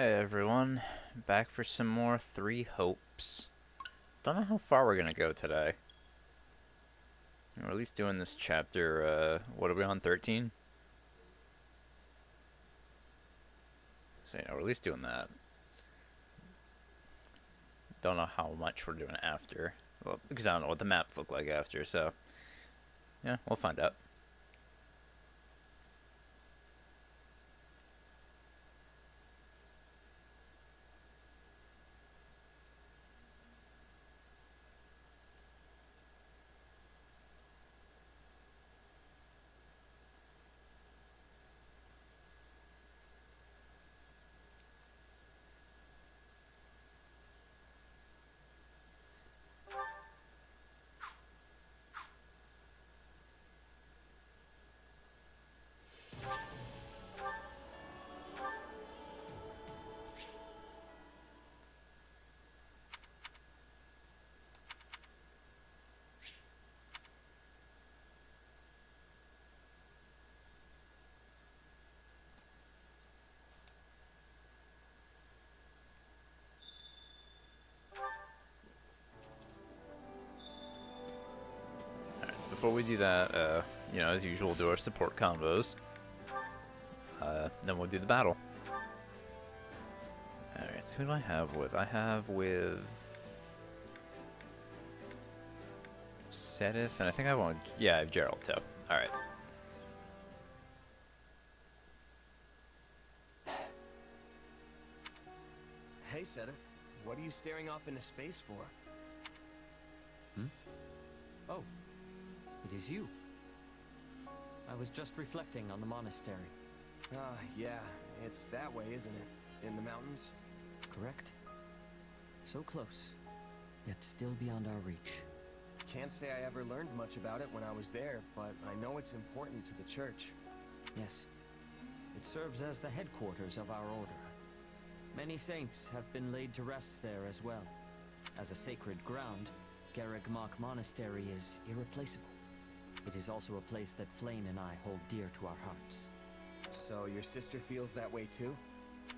Hey everyone, back for some more Three Hopes. Don't know how far we're gonna go today. We're at least doing this chapter, what are we on, 13? So yeah, we're at least doing that. Don't know how much we're doing after. Well, because I don't know what the maps look like after, so yeah, we'll find out. Alright, so before we do that, as usual, we'll do our support combos. Then we'll do the battle. Alright, so who do I have with? I have with Sedith, and I think I want, yeah, I have Gerald too. Alright. Hey, Sedith. What are you staring off into space for? Oh, it is you. I was just reflecting on the monastery. Yeah, it's that way, isn't it? In the mountains? Correct? So close, yet still beyond our reach. Can't say I ever learned much about it when I was there, but I know it's important to the church. Yes, it serves as the headquarters of our order. Many saints have been laid to rest there as well. As a sacred ground, Garreg Mach Monastery is irreplaceable. It is also a place that Flane and I hold dear to our hearts. So your sister feels that way too?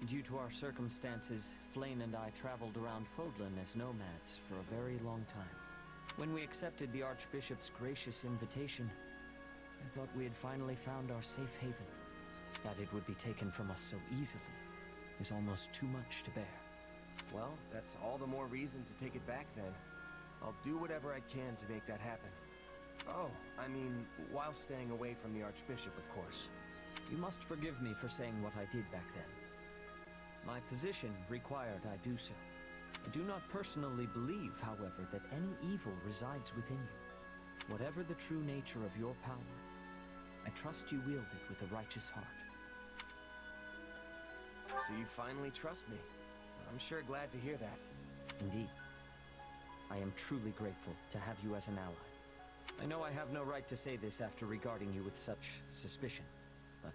Due to our circumstances, Flane and I traveled around Fodlan as nomads for a very long time. When we accepted the Archbishop's gracious invitation, I thought we had finally found our safe haven. That it would be taken from us so easily is almost too much to bear. Well, that's all the more reason to take it back then. I'll do whatever I can to make that happen. Oh, I mean, while staying away from the Archbishop, of course. You must forgive me for saying what I did back then. My position required I do so. I do not personally believe, however, that any evil resides within you. Whatever the true nature of your power, I trust you wield it with a righteous heart. So you finally trust me. I'm sure glad to hear that. Indeed. I am truly grateful to have you as an ally. I know I have no right to say this after regarding you with such suspicion, but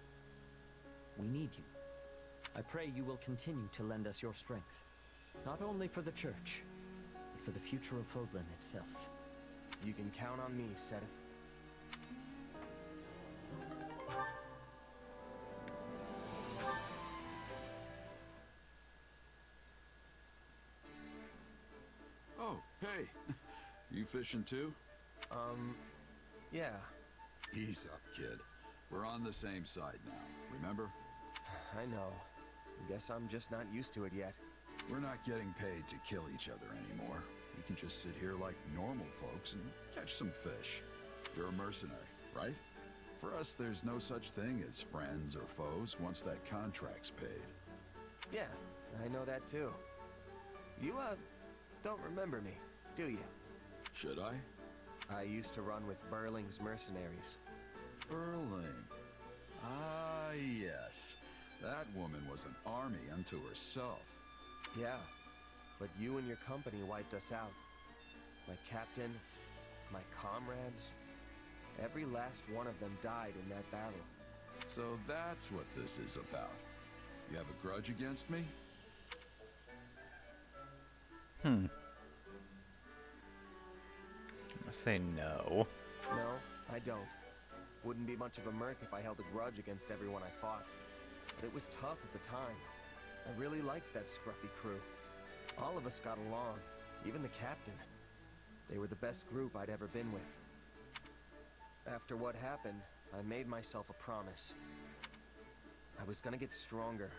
we need you. I pray you will continue to lend us your strength, not only for the church, but for the future of Fodlan itself. You can count on me, Sedith. Oh, hey. You fishing too? Yeah. Ease up, kid. We're on the same side now, remember? I know. Guess I'm just not used to it yet. We're not getting paid to kill each other anymore. We can just sit here like normal folks and catch some fish. You're a mercenary, right? For us, there's no such thing as friends or foes once that contract's paid. Yeah, I know that too. You, don't remember me, do you? Should I? I used to run with Burling's mercenaries. Burling. Ah, yes. That woman was an army unto herself. Yeah, but you and your company wiped us out. My captain, my comrades, every last one of them died in that battle. So that's what this is about. You have a grudge against me? I'm gonna say no. No, I don't. Wouldn't be much of a merc if I held a grudge against everyone I fought. But it was tough at the time. I really liked that scruffy crew. All of us got along, even the captain. They were the best group I'd ever been with. After what happened, I made myself a promise. I was gonna get stronger,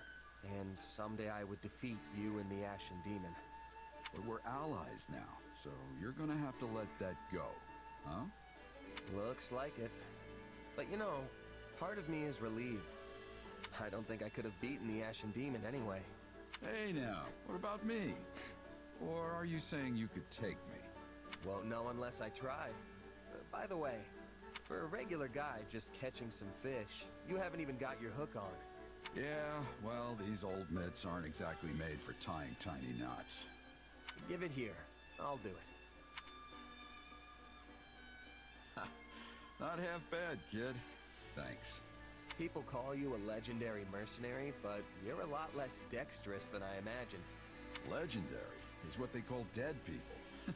and someday I would defeat you and the Ashen Demon. But we're allies now, so you're gonna have to let that go, huh? Looks like it. But you know, part of me is relieved. I don't think I could have beaten the Ashen Demon anyway. Hey now, what about me? Or are you saying you could take me? Won't know unless I try. By the way, for a regular guy just catching some fish, you haven't even got your hook on. Yeah, well, these old mitts aren't exactly made for tying tiny knots. Give it here. I'll do it. Not half bad, kid. Thanks. People call you a legendary mercenary, but you're a lot less dexterous than I imagined. Legendary is what they call dead people.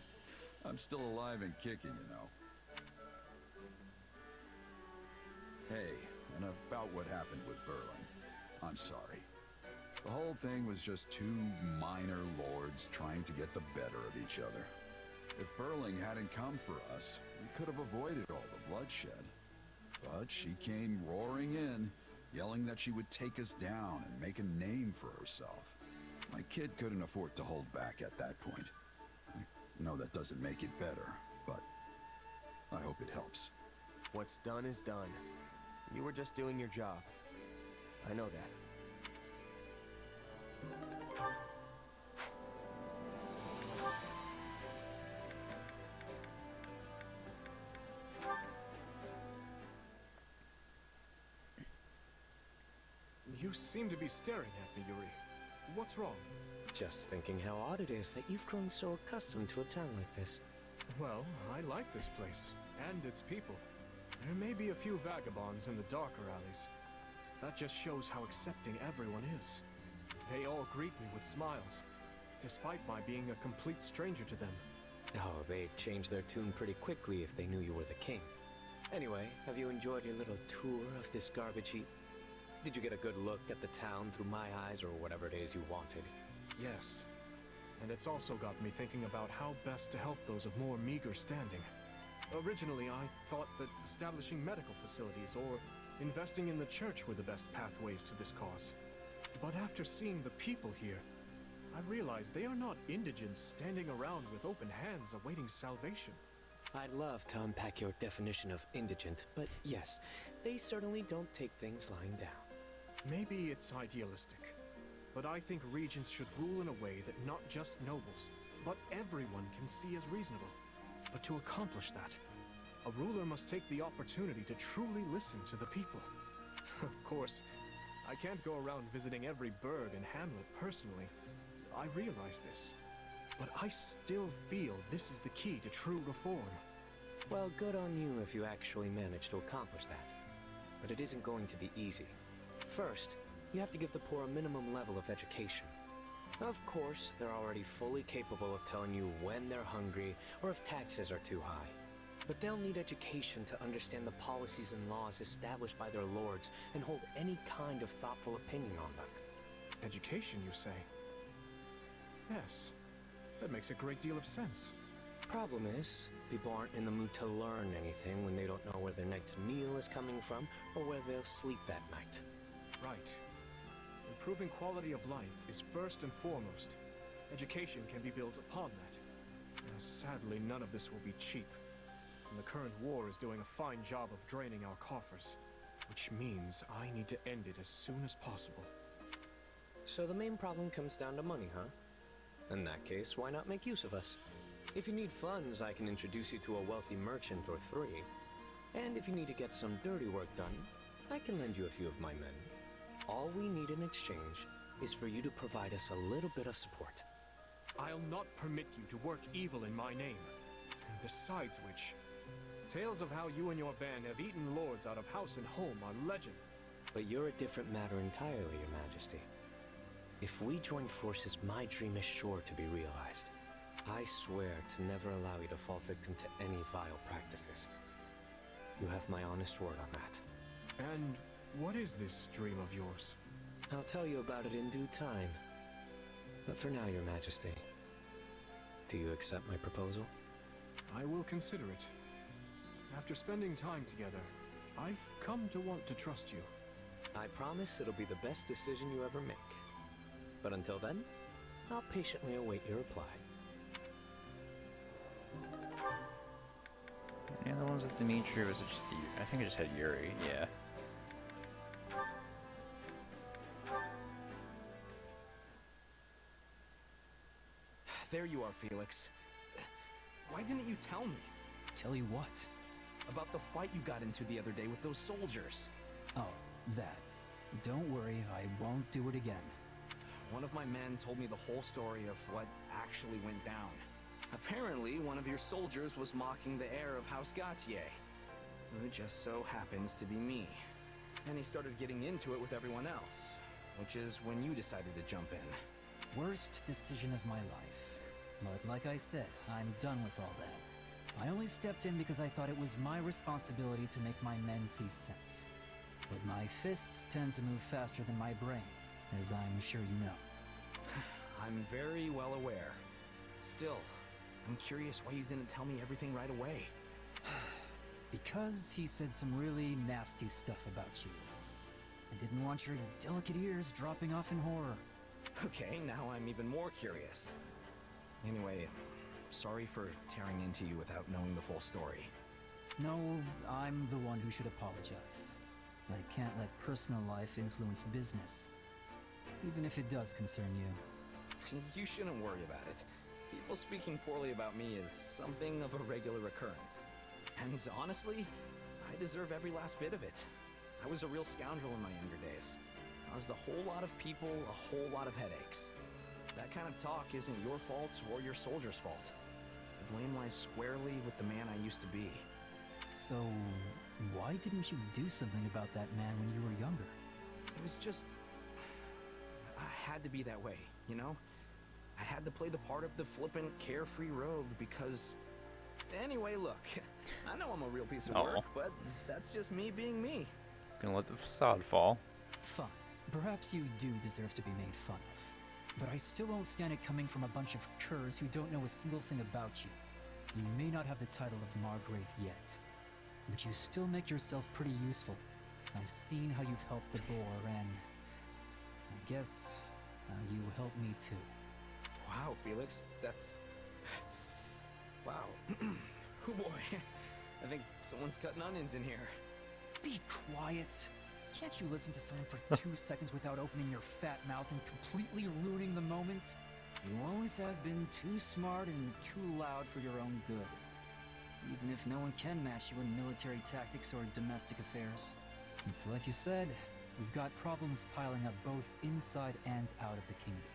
I'm still alive and kicking, you know. Hey, and about what happened with Berlin. I'm sorry. The whole thing was just two minor lords trying to get the better of each other. If Berling hadn't come for us, we could have avoided all the bloodshed. But she came roaring in, yelling that she would take us down and make a name for herself. My kid couldn't afford to hold back at that point. I know that doesn't make it better, but I hope it helps. What's done is done. You were just doing your job. I know that. You seem to be staring at me, Yuri. What's wrong? Just thinking how odd it is that you've grown so accustomed to a town like this. Well, I like this place, and its people. There may be a few vagabonds in the darker alleys. That just shows how accepting everyone is. They all greet me with smiles, despite my being a complete stranger to them. Oh, they'd change their tune pretty quickly if they knew you were the king. Anyway, have you enjoyed your little tour of this garbage heap? Did you get a good look at the town through my eyes or whatever it is you wanted? Yes. And it's also got me thinking about how best to help those of more meager standing. Originally, I thought that establishing medical facilities or investing in the church were the best pathways to this cause. But after seeing the people here, I realized they are not indigents standing around with open hands awaiting salvation. I'd love to unpack your definition of indigent, but yes, they certainly don't take things lying down. Maybe it's idealistic, but I think regents should rule in a way that not just nobles, but everyone can see as reasonable. But to accomplish that, a ruler must take the opportunity to truly listen to the people. Of course, I can't go around visiting every burg and hamlet personally. I realize this. But I still feel this is the key to true reform. Well, good on you if you actually manage to accomplish that. But it isn't going to be easy. First, you have to give the poor a minimum level of education. Of course, they're already fully capable of telling you when they're hungry or if taxes are too high. But they'll need education to understand the policies and laws established by their lords and hold any kind of thoughtful opinion on them. Education, you say? Yes, that makes a great deal of sense. Problem is, people aren't in the mood to learn anything when they don't know where their next meal is coming from or where they'll sleep that night. Right. Improving quality of life is first and foremost. Education can be built upon that. Now, sadly, none of this will be cheap. And the current war is doing a fine job of draining our coffers. Which means I need to end it as soon as possible. So the main problem comes down to money, huh? In that case, why not make use of us? If you need funds, I can introduce you to a wealthy merchant or three. And if you need to get some dirty work done, I can lend you a few of my men. All we need in exchange is for you to provide us a little bit of support. I'll not permit you to work evil in my name. And besides which, tales of how you and your band have eaten lords out of house and home are legend. But you're a different matter entirely, Your Majesty. If we join forces, my dream is sure to be realized. I swear to never allow you to fall victim to any vile practices. You have my honest word on that. And what is this dream of yours? I'll tell you about it in due time. But for now, Your Majesty, do you accept my proposal? I will consider it. After spending time together, I've come to want to trust you. I promise it'll be the best decision you ever make. But until then, I'll patiently await your reply. Any other ones with Dimitri? Was it just I think I just had Yuri, yeah. There you are, Felix. Why didn't you tell me? Tell you what? About the fight you got into the other day with those soldiers. Oh, that. Don't worry, I won't do it again. One of my men told me the whole story of what actually went down. Apparently, one of your soldiers was mocking the heir of House Gautier, who just so happens to be me. And he started getting into it with everyone else, which is when you decided to jump in. Worst decision of my life. But like I said, I'm done with all that. I only stepped in because I thought it was my responsibility to make my men see sense. But my fists tend to move faster than my brain, as I'm sure you know. I'm very well aware. Still, I'm curious why you didn't tell me everything right away. Because he said some really nasty stuff about you. I didn't want your delicate ears dropping off in horror. Okay, now I'm even more curious. Anyway, sorry for tearing into you without knowing the full story. No, I'm the one who should apologize. I can't let personal life influence business, even if it does concern you. You shouldn't worry about it. People speaking poorly about me is something of a regular occurrence. And honestly, I deserve every last bit of it. I was a real scoundrel in my younger days. Caused a whole lot of people a whole lot of headaches. That kind of talk isn't your fault or your soldier's fault. The blame lies squarely with the man I used to be. So, why didn't you do something about that man when you were younger? It was just... I had to be that way, you know? I had to play the part of the flippant, carefree rogue because... Anyway, look, I know I'm a real piece of work, but that's just me being me. Gonna let the facade fall. Fine. Perhaps you do deserve to be made fun of. But I still won't stand it coming from a bunch of curs who don't know a single thing about you. You may not have the title of Margrave yet, but you still make yourself pretty useful. I've seen how you've helped the boar, and I guess you help me too. Wow, Felix, that's... Wow. Oh boy, I think someone's cutting onions in here. Be quiet. Can't you listen to someone for 2 seconds without opening your fat mouth and completely ruining the moment? You always have been too smart and too loud for your own good. Even if no one can match you in military tactics or domestic affairs. It's like you said, we've got problems piling up both inside and out of the kingdom.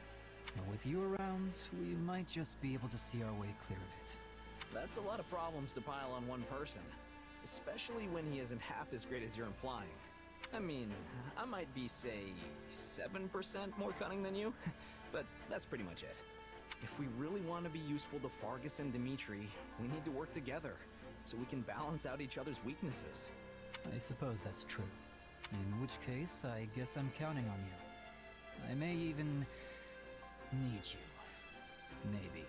And with you around, we might just be able to see our way clear of it. That's a lot of problems to pile on one person. Especially when he isn't half as great as you're implying. I mean, I might be, say, 7% more cunning than you, but that's pretty much it. If we really want to be useful to Fargus and Dimitri, we need to work together, so we can balance out each other's weaknesses. I suppose that's true. In which case, I guess I'm counting on you. I may even need you. Maybe.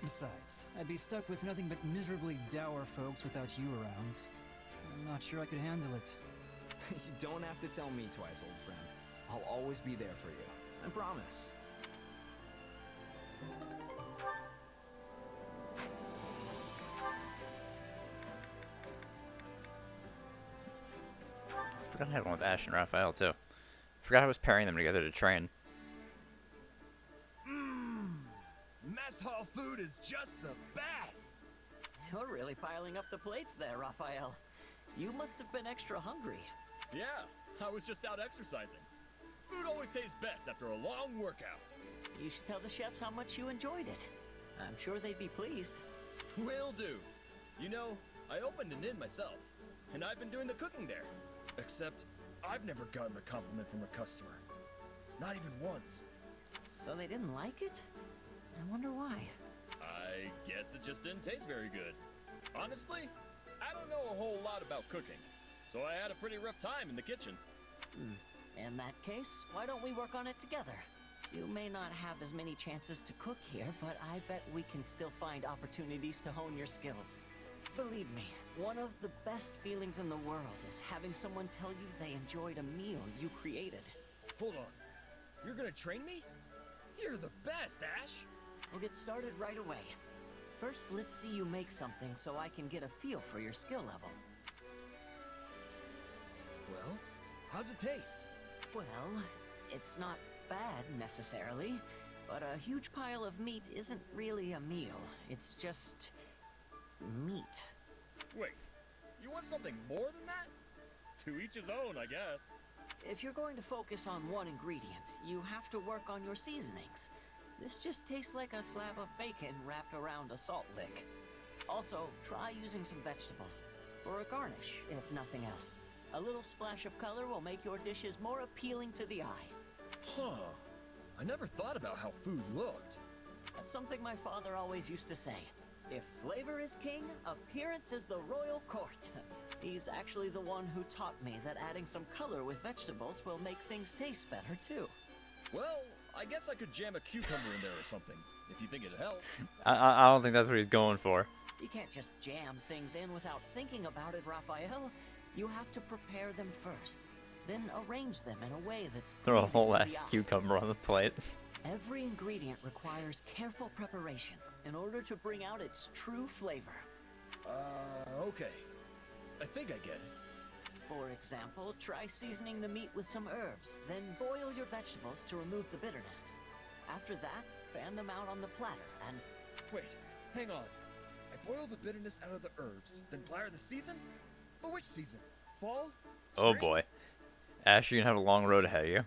Besides, I'd be stuck with nothing but miserably dour folks without you around. I'm not sure I could handle it. You don't have to tell me twice, old friend. I'll always be there for you. I promise. I forgot I had one with Ash and Raphael too. Forgot I was pairing them together to train. Mess hall food is just the best! You're really piling up the plates there, Raphael. You must have been extra hungry. Yeah, I was just out exercising. Food always tastes best after a long workout. You should tell the chefs how much you enjoyed it. I'm sure they'd be pleased. Will do. You know, I opened an inn myself, and I've been doing the cooking there. Except, I've never gotten a compliment from a customer. Not even once. So they didn't like it? I wonder why. I guess it just didn't taste very good. Honestly, I don't know a whole lot about cooking, so I had a pretty rough time in the kitchen. In that case, why don't we work on it together? You may not have as many chances to cook here, but I bet we can still find opportunities to hone your skills. Believe me, one of the best feelings in the world is having someone tell you they enjoyed a meal you created. Hold on. You're gonna train me? You're the best, Ash! We'll get started right away. First, let's see you make something so I can get a feel for your skill level. Well, how's it taste? Well, it's not bad necessarily, but a huge pile of meat isn't really a meal. It's just meat. Wait, you want something more than that? To each his own, I guess. If you're going to focus on one ingredient, you have to work on your seasonings. This just tastes like a slab of bacon wrapped around a salt lick. Also, try using some vegetables for a garnish, if nothing else. A little splash of color will make your dishes more appealing to the eye. Huh. I never thought about how food looked. That's something my father always used to say. If flavor is king, appearance is the royal court. He's actually the one who taught me that adding some color with vegetables will make things taste better too. Well, I guess I could jam a cucumber in there or something, if you think it'd help. I don't think that's what he's going for. You can't just jam things in without thinking about it, Raphael. You have to prepare them first, then arrange them in a way that's Throw a pleasing whole to ass the eye. cucumber on the plate. Every ingredient requires careful preparation in order to bring out its true flavor. Okay. I think I get it. For example, try seasoning the meat with some herbs, then boil your vegetables to remove the bitterness. After that, fan them out on the platter and... Wait, hang on. I boil the bitterness out of the herbs, then platter the season? But which season? Fall? Oh Spring? boy. Ash, you're gonna have a long road ahead of you.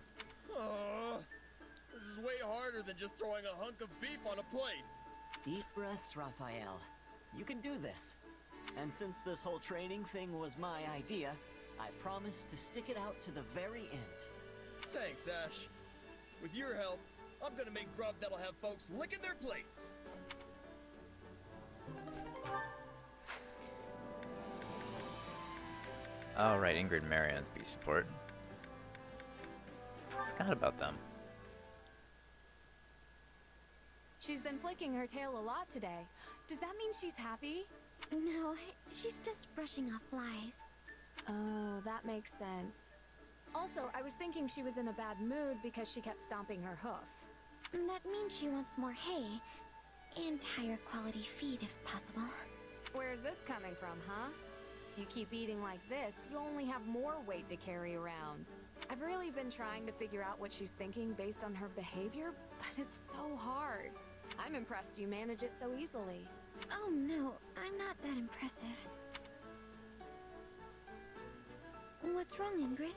This is way harder than just throwing a hunk of beef on a plate. Deep breaths, Raphael. You can do this. And since this whole training thing was my idea, I promise to stick it out to the very end. Thanks, Ash. With your help, I'm gonna make grub that'll have folks licking their plates. Alright, Ingrid and Marianne's B support. Forgot about them. She's been flicking her tail a lot today. Does that mean she's happy? No, she's just brushing off flies. Oh, that makes sense. Also, I was thinking she was in a bad mood because she kept stomping her hoof. That means she wants more hay and higher quality feed if possible. Where's this coming from, huh? You keep eating like this, you'll only have more weight to carry around. I've really been trying to figure out what she's thinking based on her behavior, but it's so hard. I'm impressed you manage it so easily. Oh no, I'm not that impressive. What's wrong, Ingrid?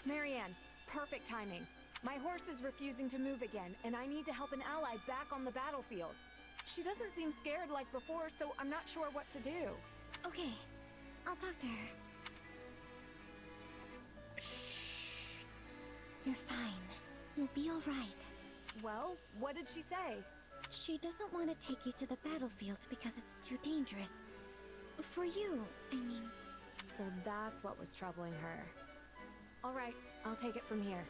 Marianne, perfect timing. My horse is refusing to move again, and I need to help an ally back on the battlefield. She doesn't seem scared like before, so I'm not sure what to do. Okay, I'll talk to her. You're fine. You'll be alright. Well, what did she say? She doesn't want to take you to the battlefield because it's too dangerous. For you, I mean. So that's what was troubling her. All right, I'll take it from here.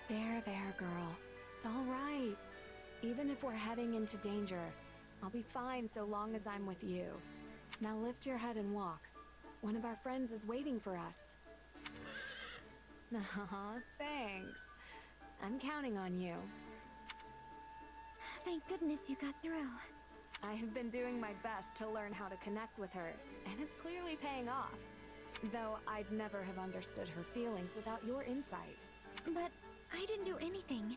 There, girl. It's all right. Even if we're heading into danger, I'll be fine so long as I'm with you. Now lift your head and walk. One of our friends is waiting for us. Aw, thanks. I'm counting on you. Thank goodness you got through. I have been doing my best to learn how to connect with her, and it's clearly paying off. Though I'd never have understood her feelings without your insight. But I didn't do anything.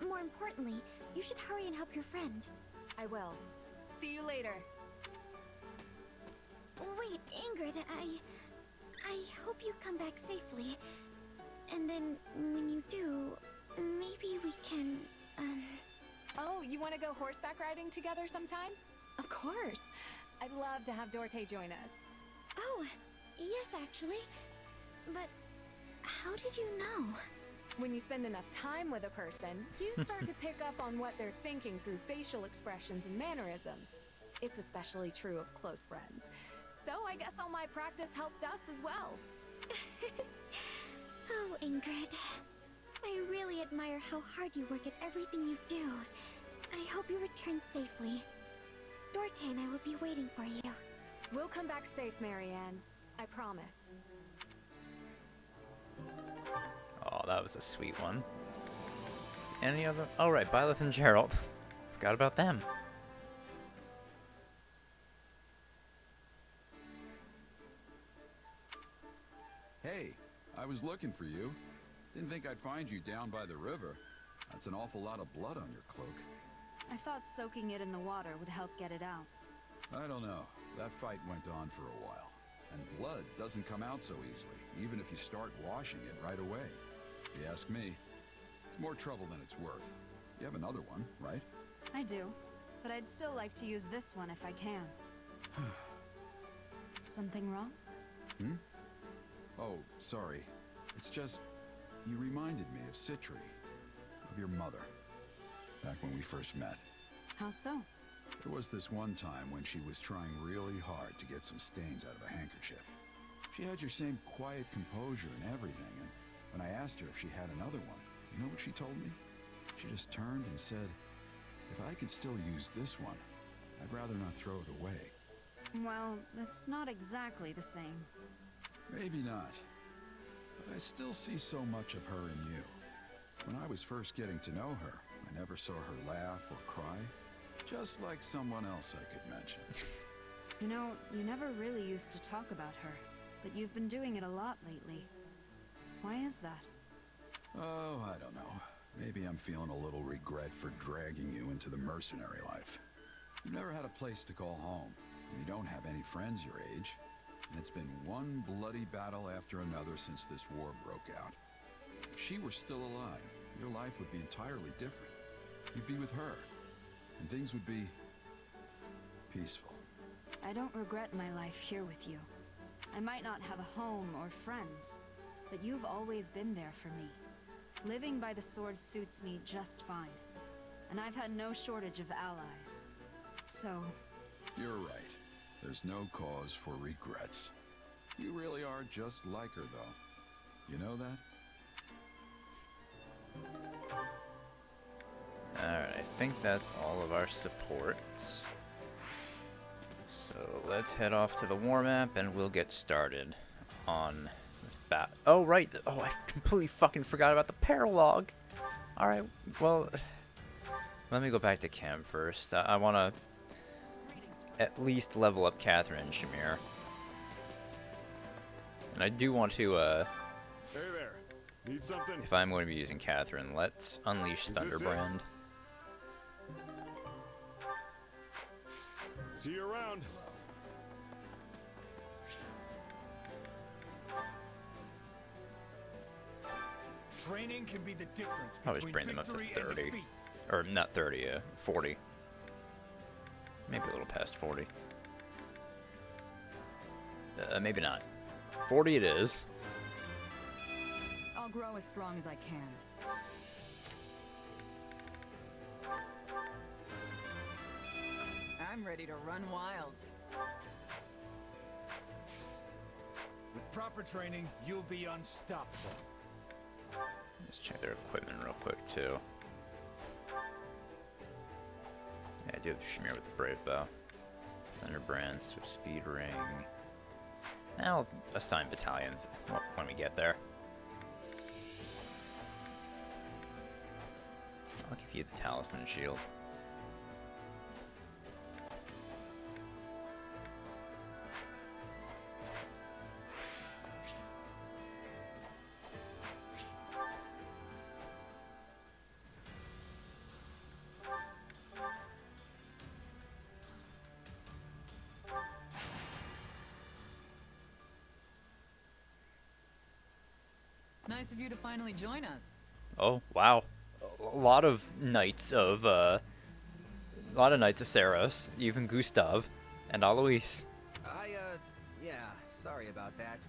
More importantly, you should hurry and help your friend. I will. See you later. Wait, Ingrid, I hope you come back safely. And then, when you do, maybe we can, Oh, you want to go horseback riding together sometime? Of course. I'd love to have Dorte join us. Oh, yes, actually. But how did you know? When you spend enough time with a person, you start to pick up on what they're thinking through facial expressions and mannerisms. It's especially true of close friends. So I guess all my practice helped us as well. Oh, Ingrid. I really admire how hard you work at everything you do. I hope you return safely. Dorte and I will be waiting for you. We'll come back safe, Marianne. I promise. Oh, that was a sweet one. Any other? Oh, right, Byleth and Gerald. Forgot about them. Hey, I was looking for you. Didn't think I'd find you down by the river. That's an awful lot of blood on your cloak. I thought soaking it in the water would help get it out. I don't know. That fight went on for a while. And blood doesn't come out so easily, even if you start washing it right away. If you ask me, it's more trouble than it's worth. You have another one, right? I do, but I'd still like to use this one if I can. Something wrong? Hmm? Oh, sorry. It's just, you reminded me of Citri, of your mother, back when we first met. How so? There was this one time when she was trying really hard to get some stains out of a handkerchief. She had your same quiet composure and everything, and when I asked her if she had another one, you know what she told me? She just turned and said, if I could still use this one, I'd rather not throw it away. Well, that's not exactly the same. Maybe not, but I still see so much of her in you. When I was first getting to know her, I never saw her laugh or cry. Just like someone else I could mention. You know, you never really used to talk about her, but you've been doing it a lot lately. Why is that? Oh, I don't know. Maybe I'm feeling a little regret for dragging you into the mercenary life. You've never had a place to call home, and you don't have any friends your age. And it's been one bloody battle after another since this war broke out. If she were still alive, your life would be entirely different. You'd be with her, and things would be peaceful. I don't regret my life here with you. I might not have a home or friends, but you've always been there for me. Living by the sword suits me just fine, and I've had no shortage of allies. So... You're right. There's no cause for regrets. You really are just like her, though. You know that? Alright, I think that's all of our supports. So let's head off to the war map and we'll get started on this bat. Oh, right. Oh, I completely fucking forgot about the paralog. Alright, well, let me go back to camp first. I want to at least level up Catherine and Shamir. And I do want to, Hey there. Need something? if I'm going to be using Catherine, let's unleash Thunderbrand. See you around. Training can be the difference Probably between just bring them up to victory and 30. defeat. Or not 30, 40. Maybe a little past 40. Maybe not. 40 it is. I'll grow as strong as I can. I'm ready to run wild. With proper training, you'll be unstoppable. Let's check their equipment real quick, too. Yeah, I do have Shamir with the Brave Bow. Thunderbrand, Swift Speed Ring. I'll assign battalions when we get there. I'll give you the Talisman Shield. Nice of you to finally join us. Oh, wow. A lot of knights of Saros, even Gustav and Alois. Yeah, sorry about that.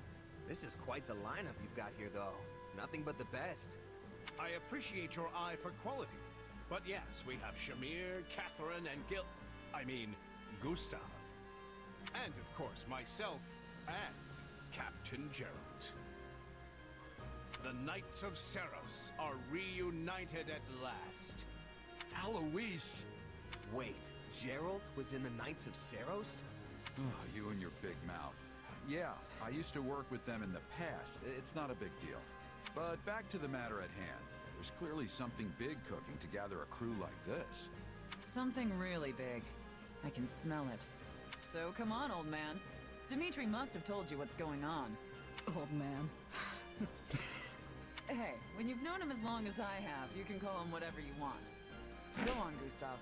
This is quite the lineup you've got here, though. Nothing but the best. I appreciate your eye for quality. But yes, we have Shamir, Catherine, and Gustav. And of course, myself and Captain Gerald. The Knights of Seros are reunited at last. Alois! Wait, Gerald was in the Knights of Seros? Oh, you and your big mouth. Yeah, I used to work with them in the past. It's not a big deal. But back to the matter at hand. There's clearly something big cooking to gather a crew like this. Something really big. I can smell it. So come on, old man. Dimitri must have told you what's going on. Old man. Hey, when you've known him as long as I have, you can call him whatever you want. Go on, Gustav.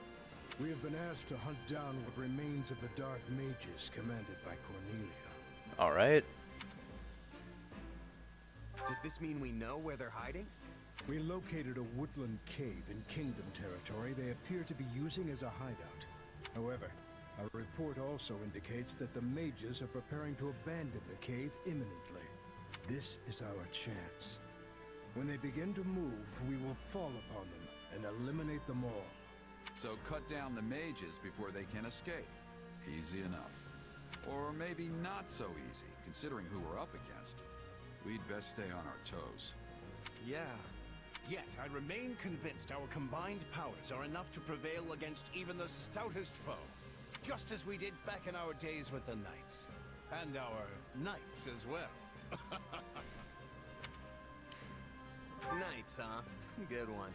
We have been asked to hunt down what remains of the Dark Mages commanded by Cornelia. Alright. Does this mean we know where they're hiding? We located a woodland cave in Kingdom territory they appear to be using as a hideout. However, our report also indicates that the mages are preparing to abandon the cave imminently. This is our chance. When they begin to move, we will fall upon them and eliminate them all. So cut down the mages before they can escape. Easy enough. Or maybe not so easy, considering who we're up against. We'd best stay on our toes. Yeah. Yet I remain convinced our combined powers are enough to prevail against even the stoutest foe. Just as we did back in our days with the Knights. And our Knights as well. Knights, huh? Good one.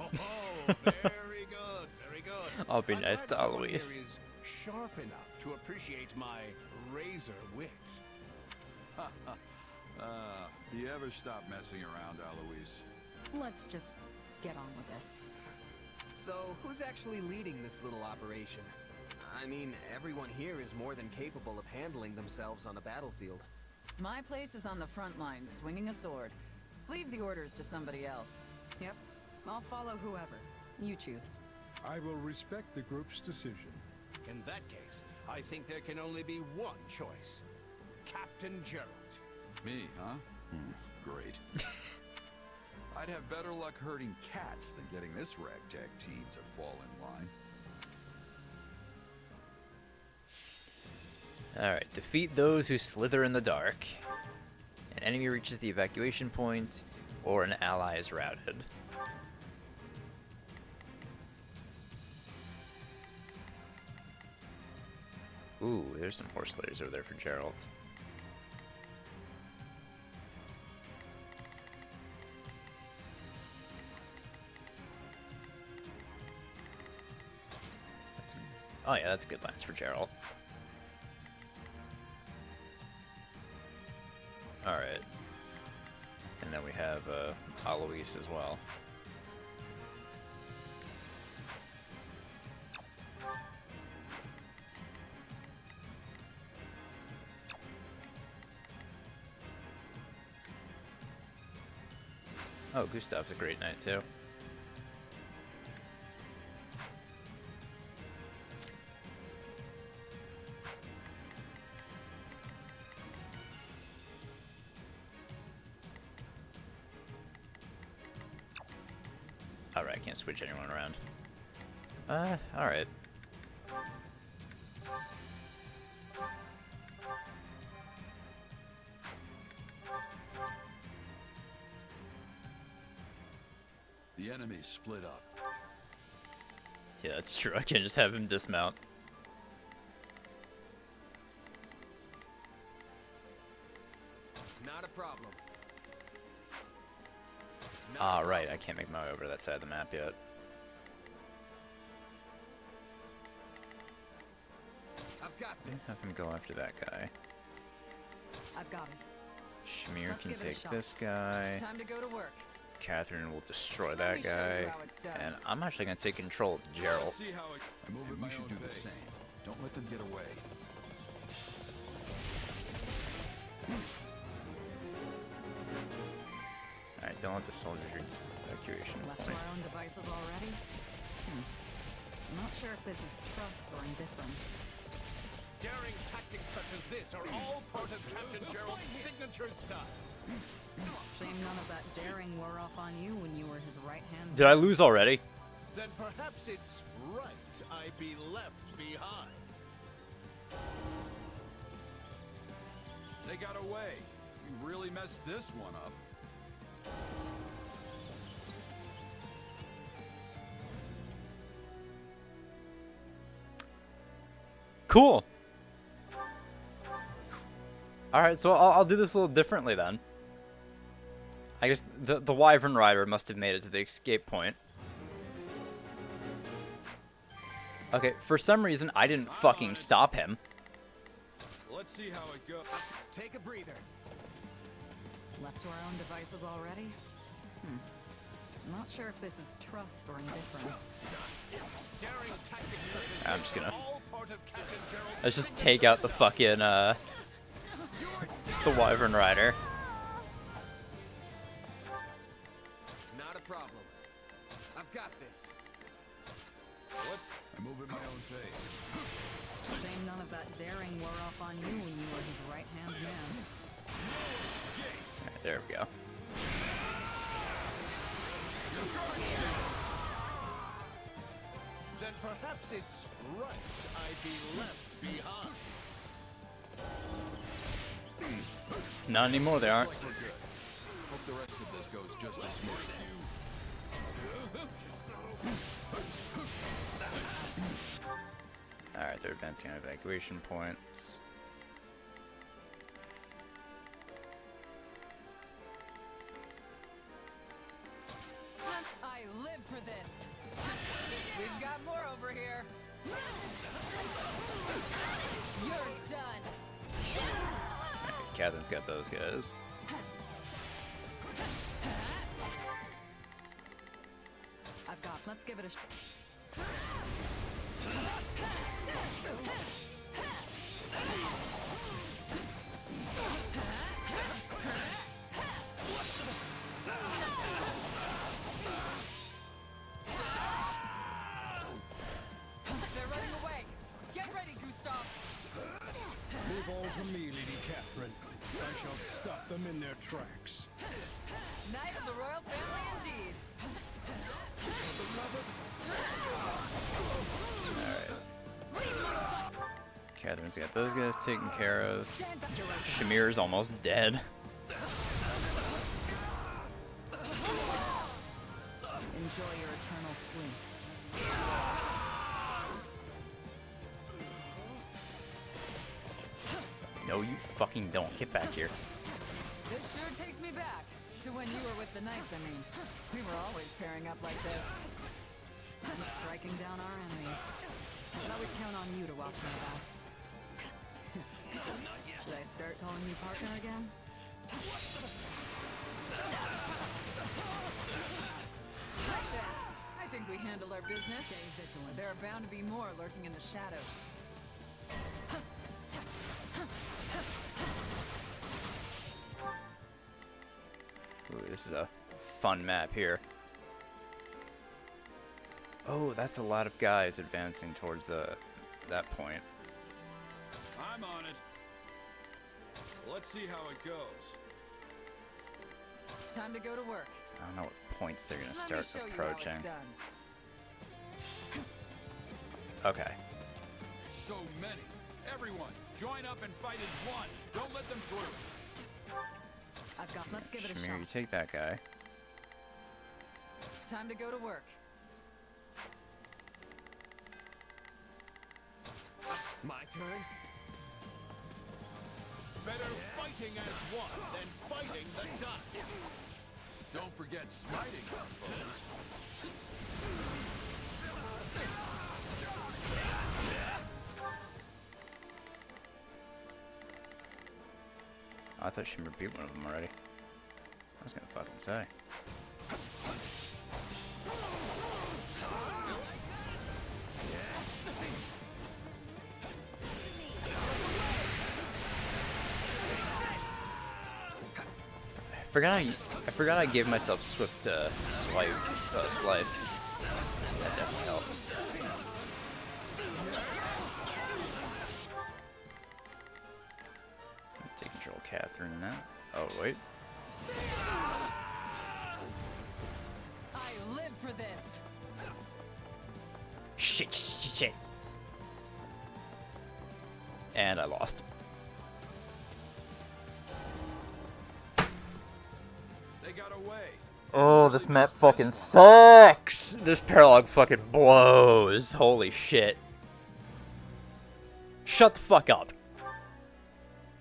Oh, very good, very good. I'll be I'm nice glad to someone here Alois. is sharp enough to appreciate my razor wit. Do you ever stop messing around, Alois? Let's just get on with this. So, who's actually leading this little operation? I mean, everyone here is more than capable of handling themselves on a battlefield. My place is on the front lines, swinging a sword. Leave the orders to somebody else. Yep. I'll follow whoever. You choose. I will respect the group's decision. In that case, I think there can only be one choice. Captain Gerald. Me, huh? Great. I'd have better luck herding cats than getting this ragtag team to fall in line. Alright, defeat those who slither in the dark. An enemy reaches the evacuation point, or an ally is routed. Ooh, there's some horse slayers over there for Gerald. Oh yeah, that's a good lance for Gerald. Alright. And then we have Alois as well. Oh, Gustav's a great knight too. Alright, I can't switch anyone around. Alright. The enemy's split up. Yeah, that's true. I can just have him dismount. Not a problem. Ah, right. I can't make my way over to that side of the map yet. I've got Let's this. have him go after that guy. I've got it. Shamir Let's can give it a take shot. this guy. Time to go to work. Catherine will destroy Let that me show you guy. how it's done. And I'm actually going to take control of Gerald. And we should do the same. Don't let them get away. Alright, don't let the soldiers reach the evacuation Left to point. our own devices already? I'm not sure if this is trust or indifference. Daring tactics such as this are all part of Captain Gerald's signature style. Shame none of that daring wore off on you when you were his right hand. Did I lose already? Then perhaps it's right I be left behind. They got away. You really messed this one up. Cool. Alright, so I'll do this a little differently then. I guess the Wyvern Rider must have made it to the escape point. Okay, for some reason, I didn't fucking stop him. Let's see how it goes. Take a breather. Left to our own devices already? I'm not sure if this is trust or indifference. I'm just gonna... Let's just take out the fucking, the Wyvern Rider. Not a problem. I've got this. I move at my own pace. Shame none of that daring wore off on you when you were his right-hand man. Right, there we go. Then perhaps it's right I be left behind. Not anymore, they aren't. Hope the rest of this goes just as smooth. Alright, they're advancing on evacuation points. I live for this. We've got more over here. You're done. Catherine's got those guys. I've got. Let's give it a They're running away. Get ready, Gustav. Move all to me, Lady Catherine. I shall stop them in their tracks. Knight of the royal family indeed. Catherine's got those guys taken care of. Shamir's almost dead. Enjoy your eternal sleep. No, you fucking don't. Get back here. This sure takes me back to when you were with the knights. I mean, we were always pairing up like this and striking down our enemies. I can always count on you to watch my back. Should I start calling you partner again? Like that. I think we handled our business. Stay vigilant. There are bound to be more lurking in the shadows. Ooh, this is a fun map here. Oh, that's a lot of guys advancing towards that point. I'm on it. Let's see how it goes. Time to go to work. I don't know what points they're gonna Let me start show you how approaching. it's done. Okay. So many. Everyone, join up and fight as one. Don't let them through. I've got. Let's give it a Shamir, shot. you take that guy. Time to go to work. My turn? Better fighting as one than fighting the dust. Don't forget smiting, foes. I thought Shimmer beat one of them already. I was gonna fucking say. I forgot I gave myself swift slice. That definitely helps. Take control of Catherine now. Oh wait. I live for this. Shit. And I lost. They got away. Oh, this map fucking sucks! This paralog fucking blows. Holy shit. Shut the fuck up.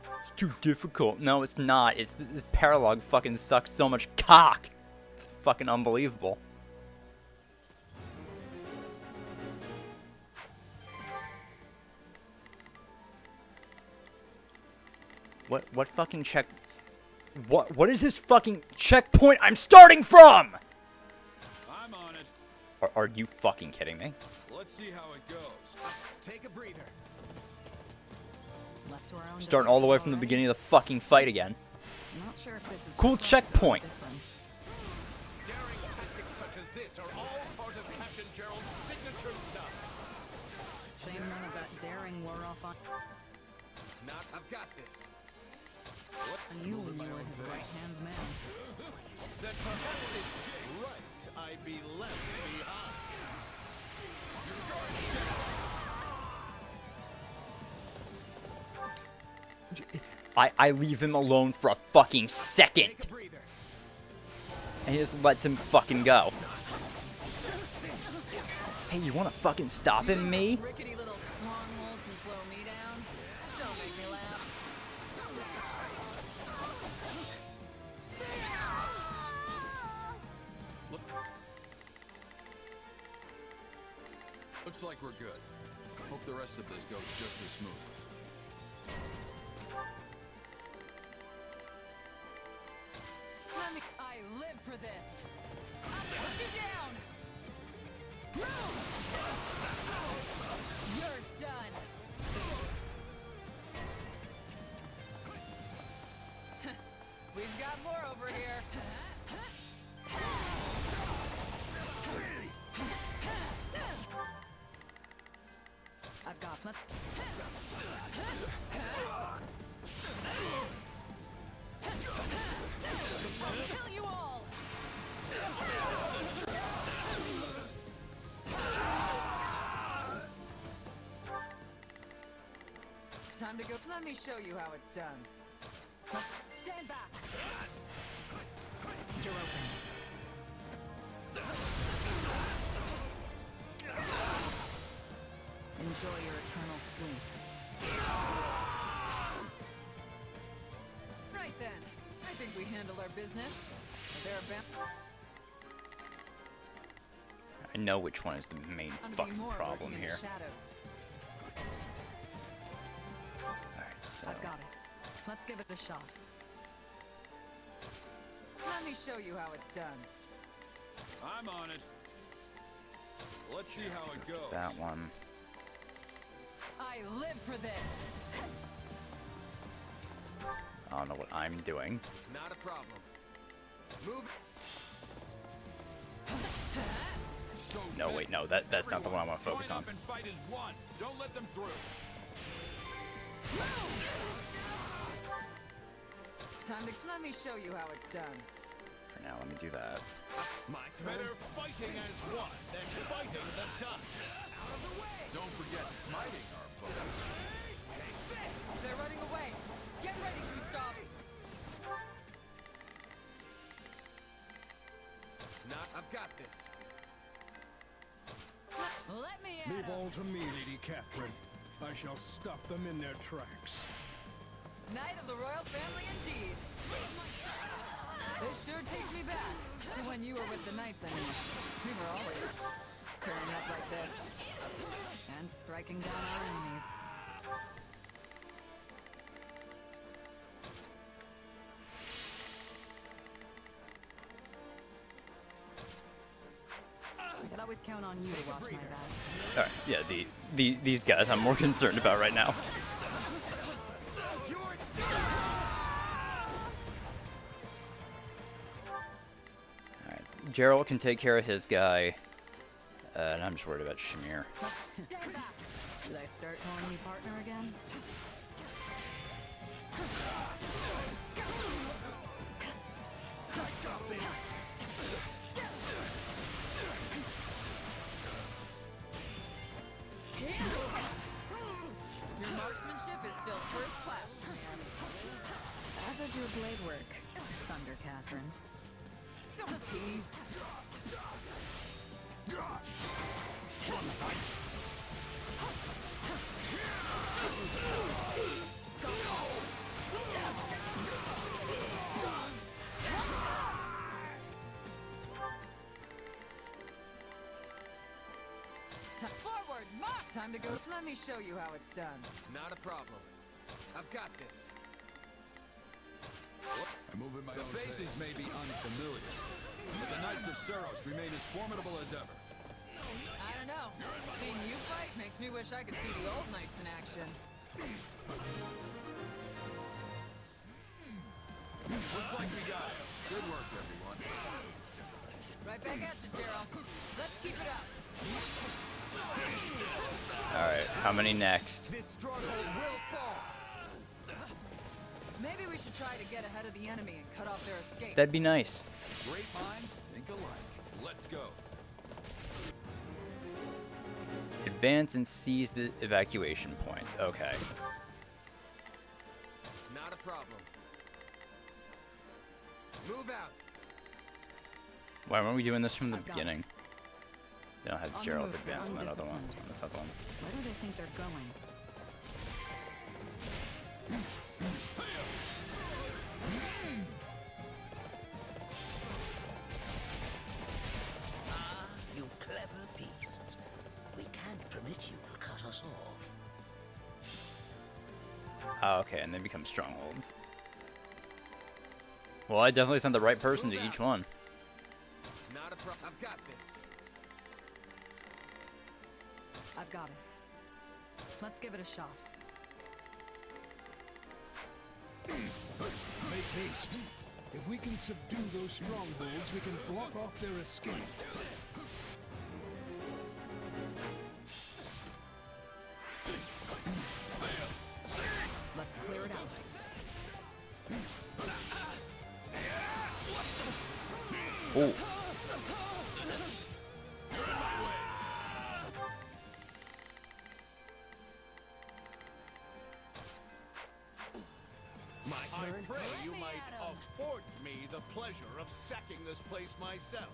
It's too difficult. No, it's not. It's this paralog fucking sucks so much cock. It's fucking unbelievable. What fucking check? What is this fucking checkpoint I'm starting from? I'm on it. Are you fucking kidding me? Let's see how it goes. Take a breather. Left to our own Starting all the way from the beginning of the fucking fight again. Not sure if this is Cool checkpoint. Daring tactics such as this are all part of Captain Gerald's signature stuff. Shame none of that daring wore off on. Not, I've got this. I knew when you were his right-hand man. Then perhaps it's right I be left behind. I leave him alone for a fucking second. And he just lets him fucking go. Hey, you wanna fucking stop him, me? Rickety little stronghold can slow me down. Don't make me laugh. Looks like we're good. Hope the rest of this goes just as smooth. I live for this. I'll put you down. You're done. We've got more over here. I've got my... Kill you all! Time to go. Let me show you how it's done. Stand back. You're open. Enjoy your eternal sleep. Right then. I think we handled our business. I know which one is the main fucking problem here. Alright, so... I've got it. Let's give it a shot. Let me show you how it's done. I'm on it. Let's see how it goes. That one. I live for this. I don't know what I'm doing. Not a problem. Move. No, wait, no, that's not the one I want to focus on. And fight as one. Don't let them through. Time to let me show you how it's done. For now, let me do that. My better fighting as one than fighting the dust. Out of the way. Don't forget smiting our foes. Take this. They're running away. Get ready, Gustav. Not, I've got this. Let me at Leave him. all to me, Lady Catherine. I shall stop them in their tracks. Knight of the royal family indeed. This sure takes me back to when you were with the knights, I mean. We were always pairing up like this. And striking down our enemies. I could always count on you to watch my back. Alright, yeah, these guys I'm more concerned about right now. Alright, Gerald can take care of his guy. And I'm just worried about Shamir. Stand back. Did I start calling you partner again? Your marksmanship is still first class, Shamir. As is your blade work, Thunder Catherine. Don't tease. Forward, Mach! Time to go. Let me show you how it's done. Not a problem. I've got this. I'm moving my The own faces pace. may be unfamiliar, But the Knights of Seros remain as formidable as ever. I don't know. Seeing you fight makes me wish I could see the old knights in action. Looks like we got it. Good work, everyone. Right back at you, Gerald. Let's keep it up. Alright, how many next? this stronghold will fall. Maybe we should try to get ahead of the enemy and cut off their escape. That'd be nice. Great minds think alike. Let's go. Advance and seize the evacuation points. Okay. Not a problem. Move out. Why weren't we doing this from the I've got beginning? They don't have On the Gerald move, advance on that other one. undisciplined. On this other one. Where do they think they're going? Ah, you clever beasts. We can't permit you to cut us off. Oh, okay, and they become strongholds. Well, I definitely sent the right person to each one. Not a problem. I've got this. I've got it. Let's give it a shot. Make haste. If we can subdue those strongholds, we can block off their escape. Let's clear it out. Oh, My turn. I pray you might afford me the pleasure of sacking this place myself.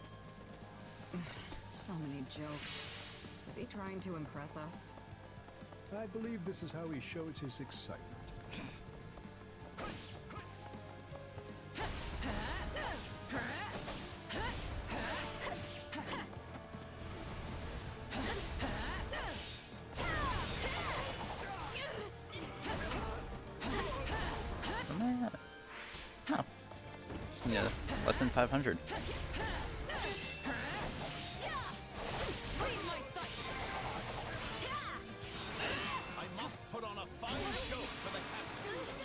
So many jokes. Is he trying to impress us? I believe this is how he shows his excitement. oh. Yeah, less than 500. I must put on a fine show for the captain.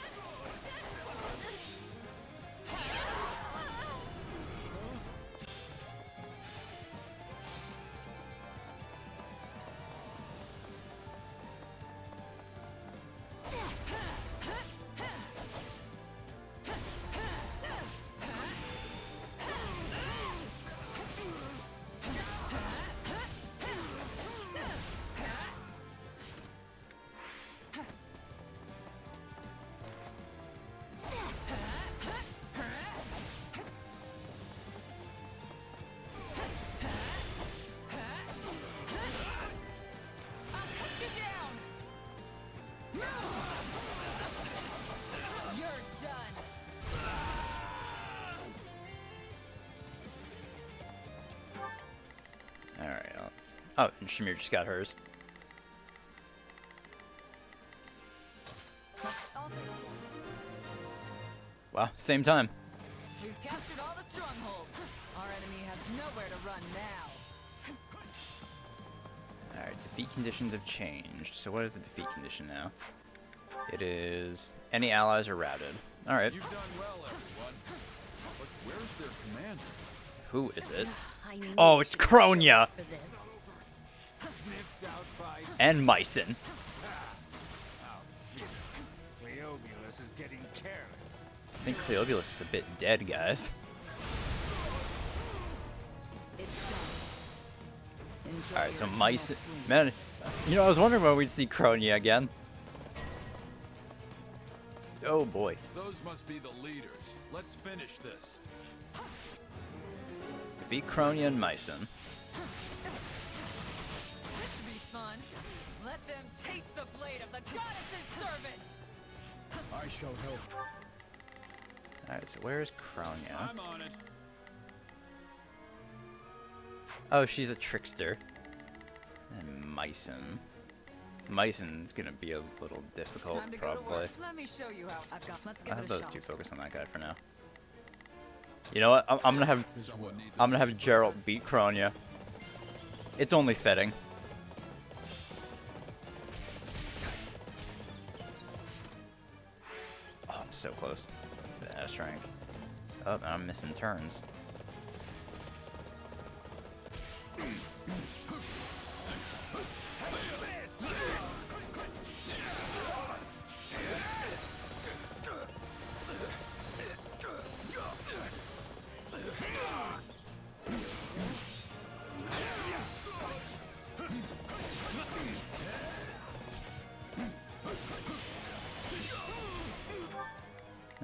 Alright, let's... Oh, and Shamir just got hers. Wow, same time. We've captured all the strongholds. Our enemy has nowhere to run now. Alright, defeat conditions have changed. So what is the defeat condition now? It is... any allies are routed. Alright. You've done well, everyone. But where's their commander? Who is it? I knew Oh, it's Kronia! for this. Sniffed out by And Mycen. Cleobulus is getting careless. I think Cleobulus is a bit dead, guys. It's done. Enjoy Alright, so your Mycen... eternal sleep. Man, you know, I was wondering when we'd see Kronia again. Oh boy. Those must be the leaders. Let's finish this. defeat Kronia and Myson. That should be fun. Let them taste the blade of the goddess's servant. I shall help. Alright, so where's Kronia? I'm on it. Oh, she's a trickster. And Myson. Myson's gonna be a little difficult, Time to go to probably. work. Let me show you how I've got. Let's give I'll it have a those shot. two focus on that guy for now. You know what? I'm gonna have Geralt beat Kronia. It's only fitting. Oh, I'm so close to the S rank. Oh, and I'm missing turns.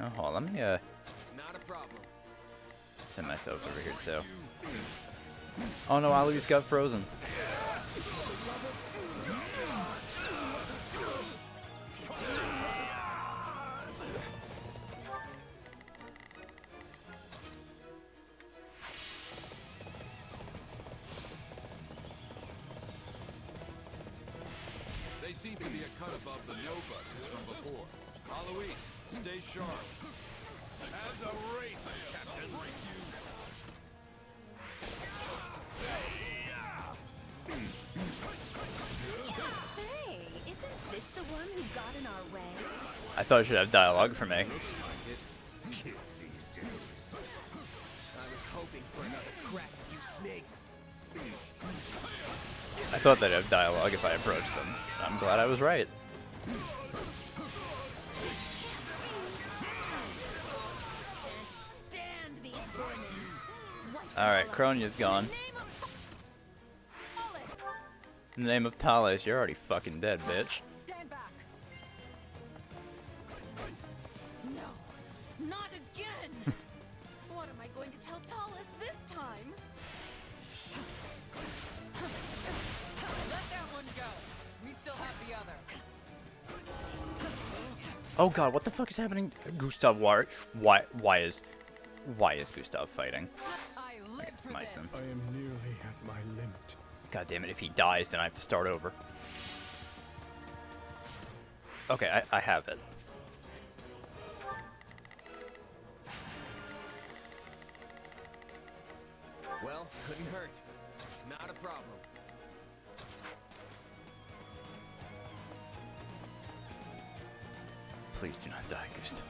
Oh, hold on, let me Not a problem. send myself over here too. Oh no, Ali's got frozen. They seem to be a cut above the no-buttons from before. Alois, stay sharp. As a race, Captain. Say, isn't this the one who got in our way? I thought it should have dialogue for me. Kids these days. I was hoping for another crack at you snakes. I thought they'd have dialogue if I approached them. I'm glad I was right. Stand these vermin. Alright, Kronia's gone. In the name of Talis, you're already fucking dead, bitch. Stand back. No, not again. What am I going to tell Talis this time? Let that one go. We still have the other. Oh god, what the fuck is happening? Gustav, why is Gustav fighting? I live for Myson. I am nearly at my limit. God damn it, if he dies, then I have to start over. Okay, I have it. Well, couldn't hurt. Not a problem. Please do not die, Gustav.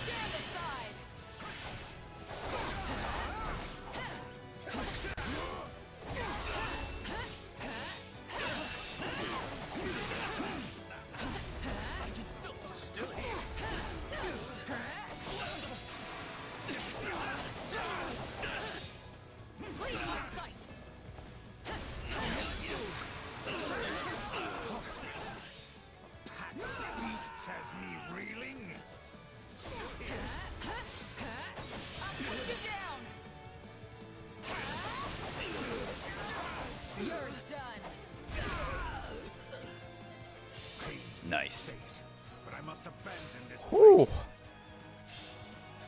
Stand aside. Leave my sight. Beasts has me reeling. I'll put you down. You're done. Nice. But I must abandon this Whew. place.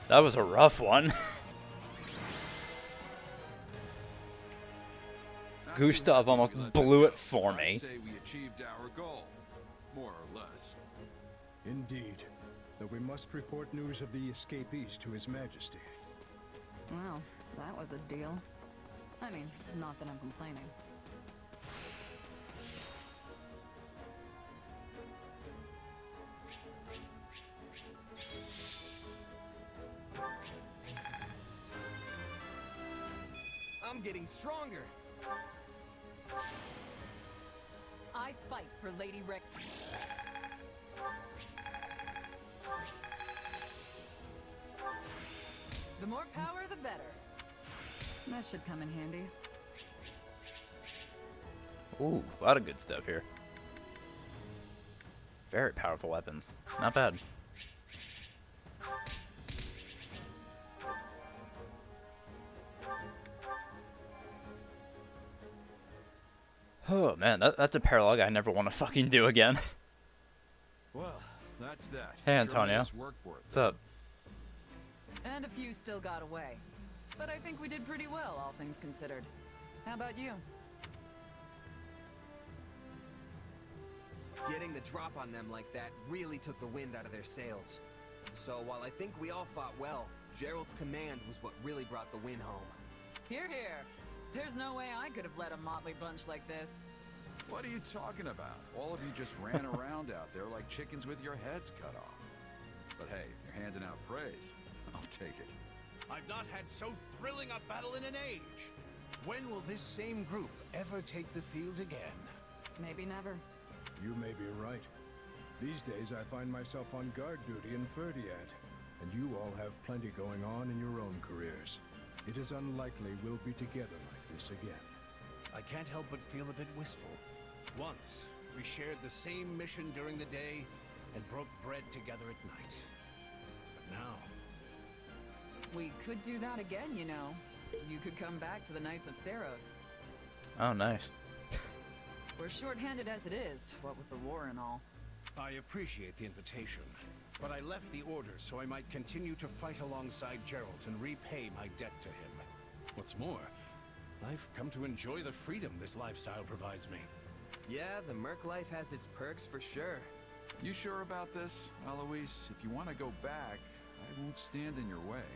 That was a rough one. Gustav almost blew it for me. I'd say we achieved our goal, more or less. Indeed. Though we must report news of the escapees to His Majesty. Well, that was a deal. I mean, not that I'm complaining. I'm getting stronger. I fight for Lady Rick. The more power, the better. That should come in handy. Ooh, a lot of good stuff here. Very powerful weapons. Not bad. Oh man, that's a paralog I never want to fucking do again. Well, that's that. Hey Sure Antonio, made us work for it. what's up? And a few still got away. But I think we did pretty well, all things considered. How about you? Getting the drop on them like that really took the wind out of their sails. So while I think we all fought well, Gerald's command was what really brought the win home. Here, here. There's no way I could have led a motley bunch like this. What are you talking about? All of you just ran around out there like chickens with your heads cut off. But hey, if you're handing out praise, I'll take it. I've not had so thrilling a battle in an age. When will this same group ever take the field again? Maybe never. You may be right. These days I find myself on guard duty in Ferdiad, and you all have plenty going on in your own careers. It is unlikely we'll be together like this again. I can't help but feel a bit wistful. Once, we shared the same mission during the day and broke bread together at night. But now... We could do that again, you know. You could come back to the Knights of Saros. Oh, nice. We're short-handed as it is, what with the war and all. I appreciate the invitation, but I left the Order so I might continue to fight alongside Gerald and repay my debt to him. What's more, I've come to enjoy the freedom this lifestyle provides me. Yeah, the Merc life has its perks for sure. You sure about this, Eloise? If you want to go back, I won't stand in your way.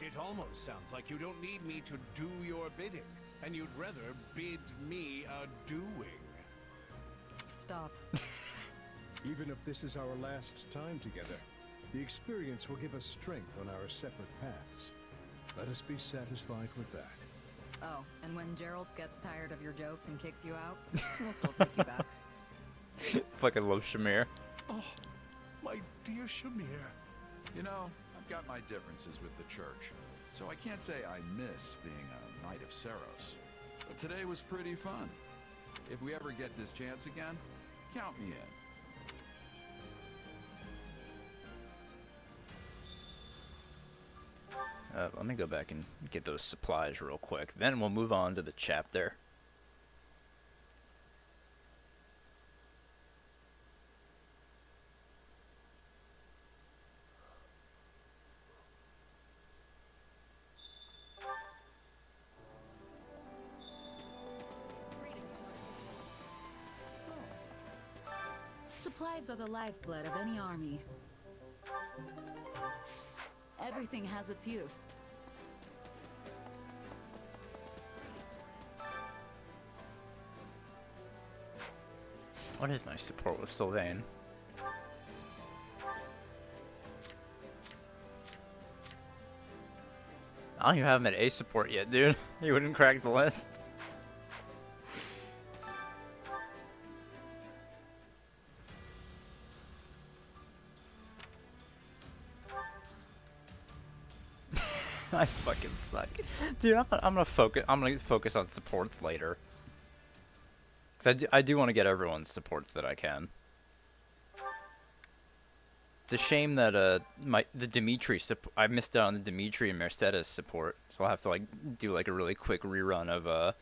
It almost sounds like you don't need me to do your bidding, and you'd rather bid me a doing. Stop. Even if this is our last time together, the experience will give us strength on our separate paths. Let us be satisfied with that. Oh, and when Gerald gets tired of your jokes and kicks you out, we'll still take you back. Fucking love Shamir. Oh, my dear Shamir. You know, I've got my differences with the church, so I can't say I miss being a Knight of Saros. But today was pretty fun. If we ever get this chance again, count me in. Let me go back and get those supplies real quick. Then we'll move on to the chapter. Supplies are the lifeblood of any army. Everything has its use. What is my support with Sylvain? I don't even have him at A support yet, dude. He wouldn't crack the list. I fucking suck, dude. I'm gonna focus on supports later, cause I do want to get everyone's supports that I can. It's a shame that the Dimitri I missed out on the Dimitri and Mercedes support, so I'll have to like do like a really quick rerun of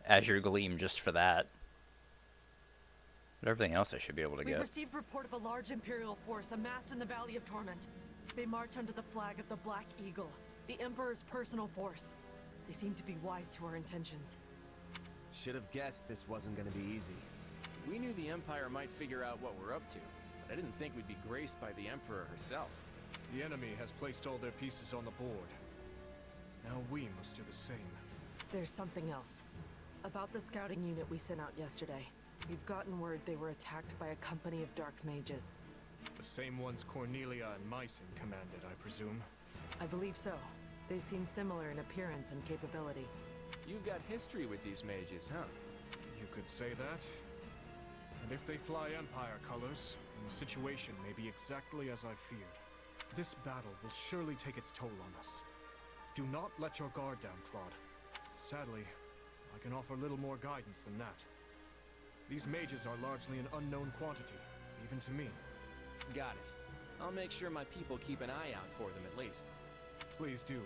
Azure Gleam just for that. But everything else I should be able to We've get. received report of a large Imperial force amassed in the Valley of Torment. They march under the flag of the Black Eagle, the Emperor's personal force. They seem to be wise to our intentions. Should have guessed this wasn't gonna be easy. We knew the Empire might figure out what we're up to, but I didn't think we'd be graced by the Emperor herself. The enemy has placed all their pieces on the board. Now we must do the same. There's something else. About the scouting unit we sent out yesterday. We've gotten word they were attacked by a company of dark mages. The same ones Cornelia and Mycen commanded, I presume. I believe so. They seem similar in appearance and capability. You've got history with these mages, huh? You could say that. And if they fly Empire colors, then the situation may be exactly as I feared. This battle will surely take its toll on us. Do not let your guard down, Claude. Sadly, I can offer little more guidance than that. These mages are largely an unknown quantity, even to me. Got it. I'll make sure my people keep an eye out for them at least. Please do.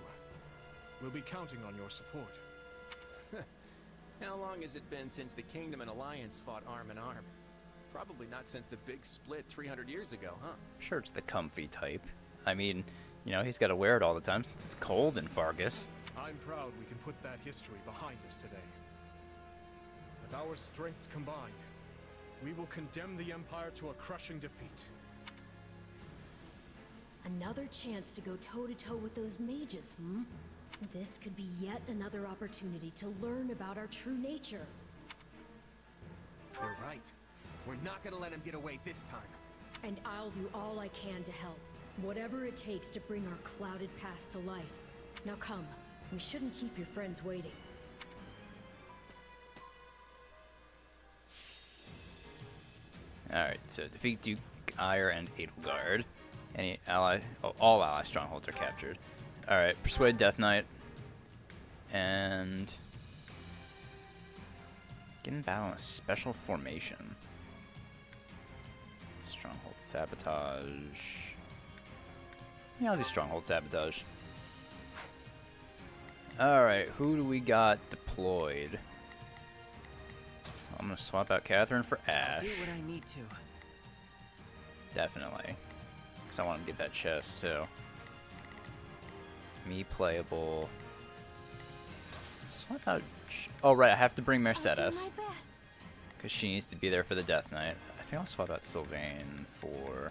We'll be counting on your support. How long has it been since the Kingdom and Alliance fought arm in arm? Probably not since the big split 300 years ago, huh? Sure, it's the comfy type. I mean, you know, he's got to wear it all the time since it's cold in Fargus. I'm proud we can put that history behind us today. With our strengths combined, we will condemn the Empire to a crushing defeat. Another chance to go toe-to-toe with those mages, hmm? This could be yet another opportunity to learn about our true nature. You're right. We're not gonna let him get away this time. And I'll do all I can to help. Whatever it takes to bring our clouded past to light. Now come, we shouldn't keep your friends waiting. Alright, so defeat Duke Ire and Edelgard. Any ally... Oh, all ally strongholds are captured. Alright, persuade Death Knight. And... get in battle in a special formation. Stronghold sabotage. Yeah, I'll do stronghold sabotage. Alright, who do we got deployed? I'm gonna swap out Catherine for Ash. I'll do what I need to. Definitely. Because I want to get that chest too. Me playable. Swap out. Oh, right, I have to bring Mercedes. Because she needs to be there for the Death Knight. I think I'll swap out Sylvain for.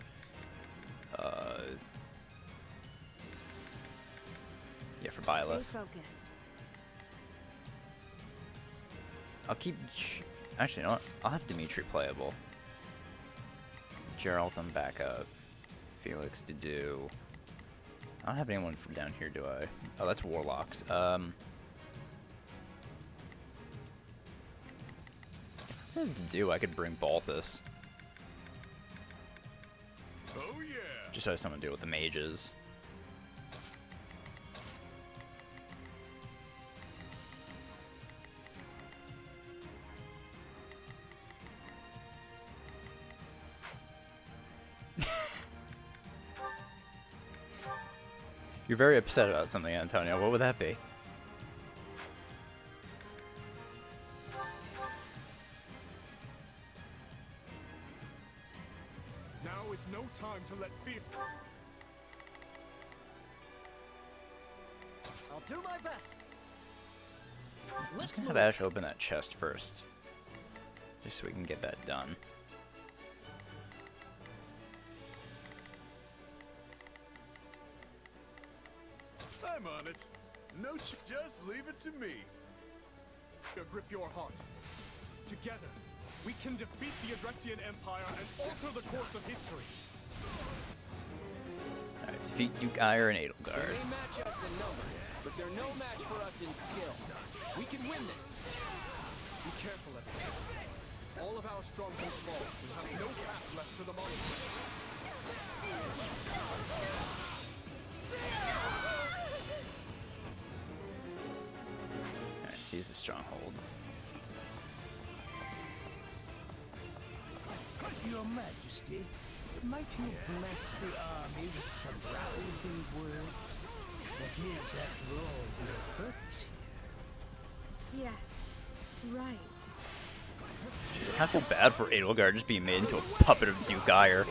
Yeah, for Byleth. Stay focused. I'll keep. Actually, you know what? I'll have Dimitri playable. Geralt on backup. Felix to do. I don't have anyone from down here, do I? Oh, that's Warlocks. Instead of to do, I could bring Balthus. Oh yeah. Just so I have someone to deal with the mages. You're very upset about something, Antonio. What would that be? Now is no time to let fear. I'll do my best. Let's have Ash open that chest first. Just so we can get that done. I'm on it. No, just leave it to me. Grip your heart. Together, we can defeat the Adrestian Empire and alter the course of history. Alright, defeat Duke Ire and Edelgard. They may match us in number, but they're no match for us in skill. We can win this. Be careful, Etienne. All of our strongholds fall. We have no path left to the monster. Alright, seize the strongholds. Your Majesty, might you bless the army with some rousing words? That is, after all, your purpose here. Yes, right. I kind of feel bad for Edelgard just being made into a puppet of Duke Ire.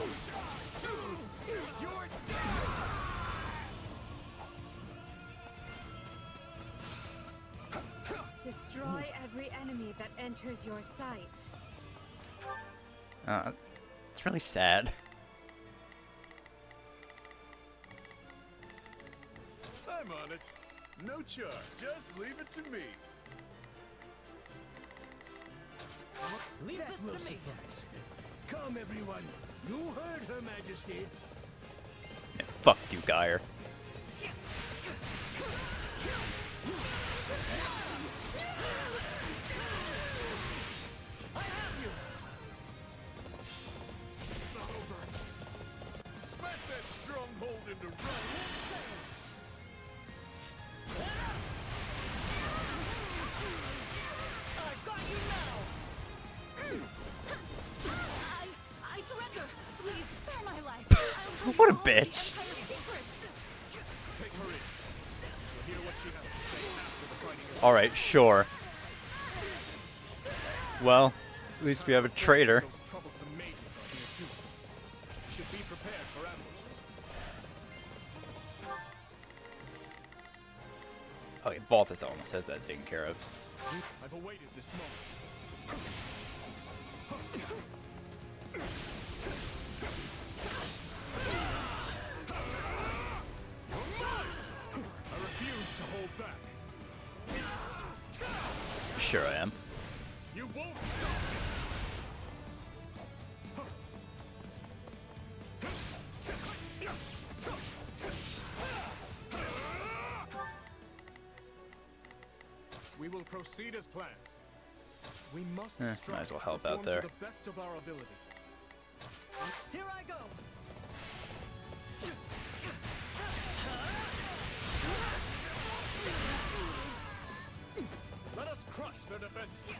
Destroy every enemy that enters your sight. It's really sad. I'm on it. No charge. Just leave it to me. Leave That this will to me. suffice. Come, everyone. You heard Her Majesty. Yeah, fuck Duke Ire. Smash that stronghold into rubble. I've got you now. I surrender. Please spare my life. What a bitch. Take her in. We'll hear what she has to say after the fighting is Alright, sure. Well, at least we have a traitor. Those troublesome mages are here too. Should be prepared for ambushes. Okay, Balthus almost has that taken care of. I've awaited this moment. I refuse to hold back. Sure I am. You won't stop. We will proceed as planned. We must might strive as well to help out perform there. to the best of our ability. Here I go. Let us crush their defenses.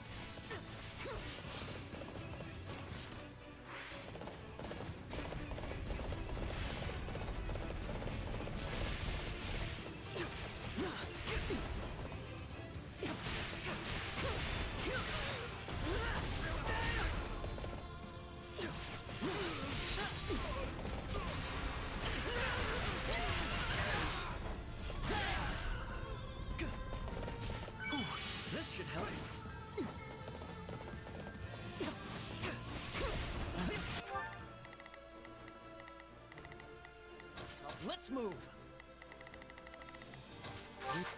This should help. Now let's move.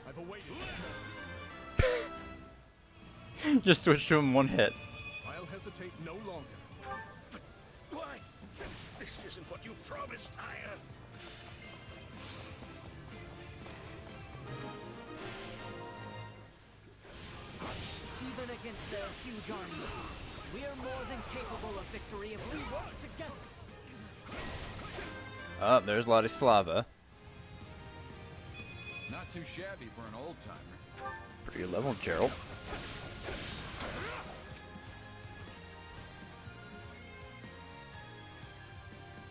I've awaited this moment. Just switch to him one hit. I'll hesitate no longer. Why? This isn't what you promised, Aya. Even against their huge army, we are more than capable of victory if we work together. Oh, there's Ladislava. Not too shabby for an old timer. Pretty good level, Gerald.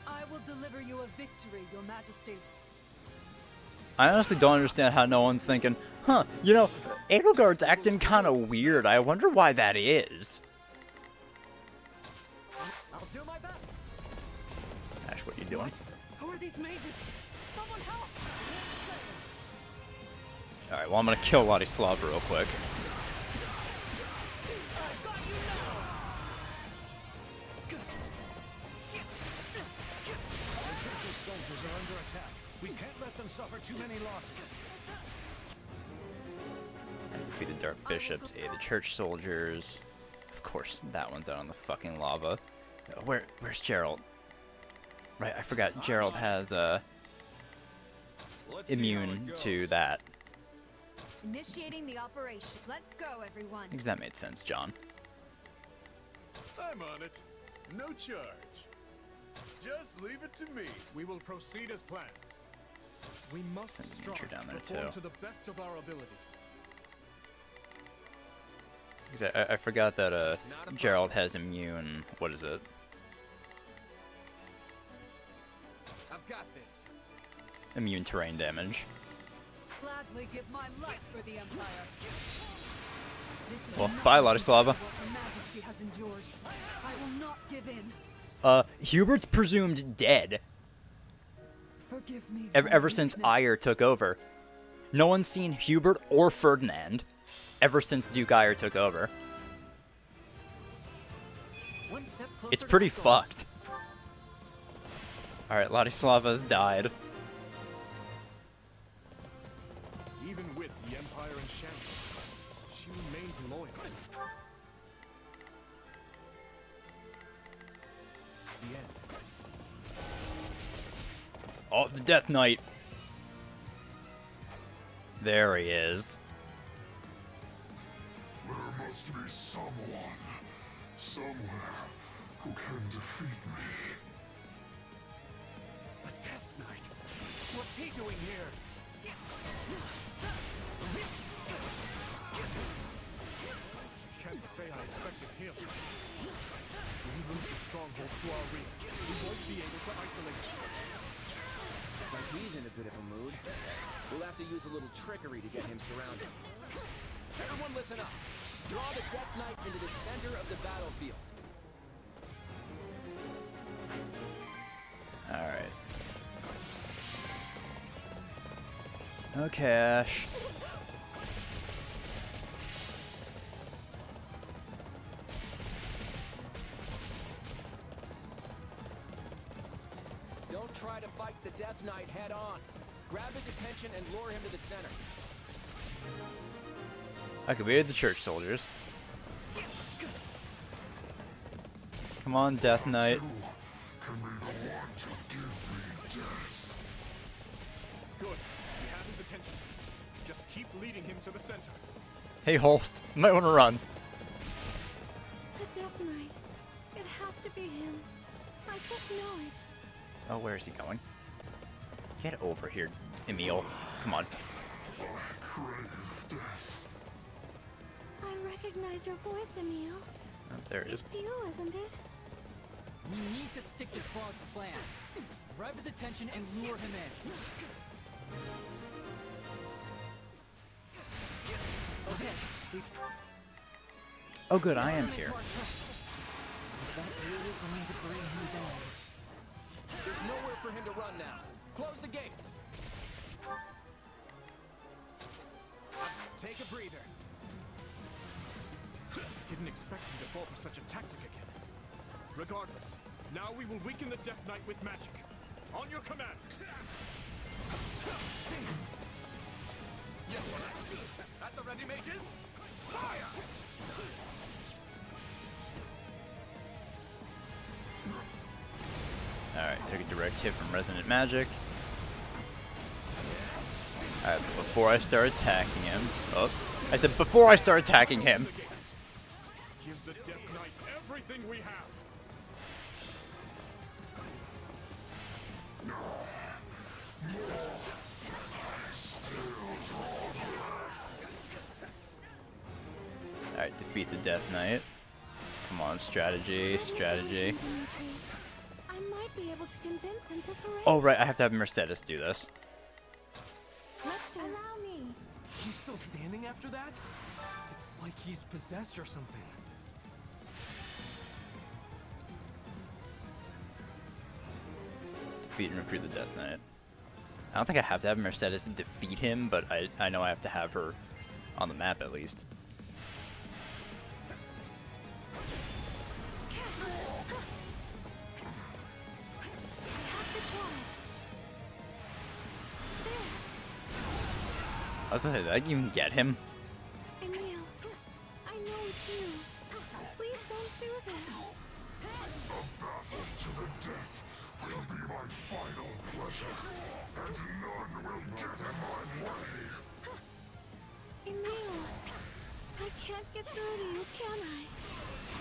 I will deliver you a victory, Your Majesty. I honestly don't understand how no one's thinking, huh, you know, Edelgard's acting kind of weird. I wonder why that is. I'll do my best. Ash, what you doing? Who are these mages? Someone help! Alright, well, I'm gonna kill Ladislav real quick. Our church's soldiers are under attack. We can't let them suffer too many losses. Defeated Dark Bishops, aid the church soldiers. Of course, that one's out on the fucking lava. Where's Gerald? Right, I forgot Gerald has immune to that. Initiating the operation. Let's go, everyone. Because that made sense, John. I'm on it. No charge. Just leave it to me. We will proceed as planned. We must Send strive Nature down to there, perform too. to the best of our ability. Because I forgot that Gerald has immune. What is it? I've got this. Immune terrain damage. Gladly give my life for the Empire. This is Well, not bye, Ladislava. what Her Majesty has endured. I will not give in. Hubert's presumed dead. Forgive me. Ever since Eyre took over. No one's seen Hubert or Ferdinand ever since Duke Eyre took over. One step closer It's to pretty my goals. fucked. Alright, Ladislava's died. Even with the Empire in shambles, she remained loyal. The end. Oh, the Death Knight. There he is. There must be someone, somewhere, who can defeat me. The Death Knight. What's he doing here? Can't say I expected him. When we move the stronghold to our rear, we won't be able to isolate him. Looks like he's in a bit of a mood. We'll have to use a little trickery to get him surrounded. Everyone listen up. Draw the Death Knight into the center of the battlefield. Alright. Okay, Ash. Don't try to fight the Death Knight head on. Grab his attention and lure him to the center. I could be the church soldiers. Come on, Death Knight. Good. We have his attention. Just keep leading him to the center. Hey, Holst. You might want to run. The Death Knight. It has to be him. I just know it. Oh, where is he going? Get over here, Emil. Come on. I recognize your voice, Emil. Oh, there it is. It's you, isn't it? We need to stick to Claude's plan. Grab his attention and lure him in. Okay. Oh, good, I am here. Is that really going to bring him down? There's nowhere for him to run now. Close the gates. Take a breather. Didn't expect him to fall for such a tactic again. Regardless, now we will weaken the Death Knight with magic. On your command. Yes, Your Majesty. At the ready, mages. Fire! Alright, took a direct hit from Resonant Magic. Alright, before I start attacking him... Oh, I said before I start attacking him. Give the Death Knight everything we have. Alright, defeat the Death Knight. Come on, strategy, strategy. I might be able to convince him to surrender. Oh, right, I have to have Mercedes do this. Allow me. He's still standing after that? It's like he's possessed or something. Defeat and recruit the Death Knight. I don't think I have to have Mercedes defeat him, but I know I have to have her on the map at least. I was gonna say, did I even get him? Emil, I know it's you. Please don't do this. A battle to the death will be my final pleasure, and none will get in my way. Emil, I can't get through to you, can I?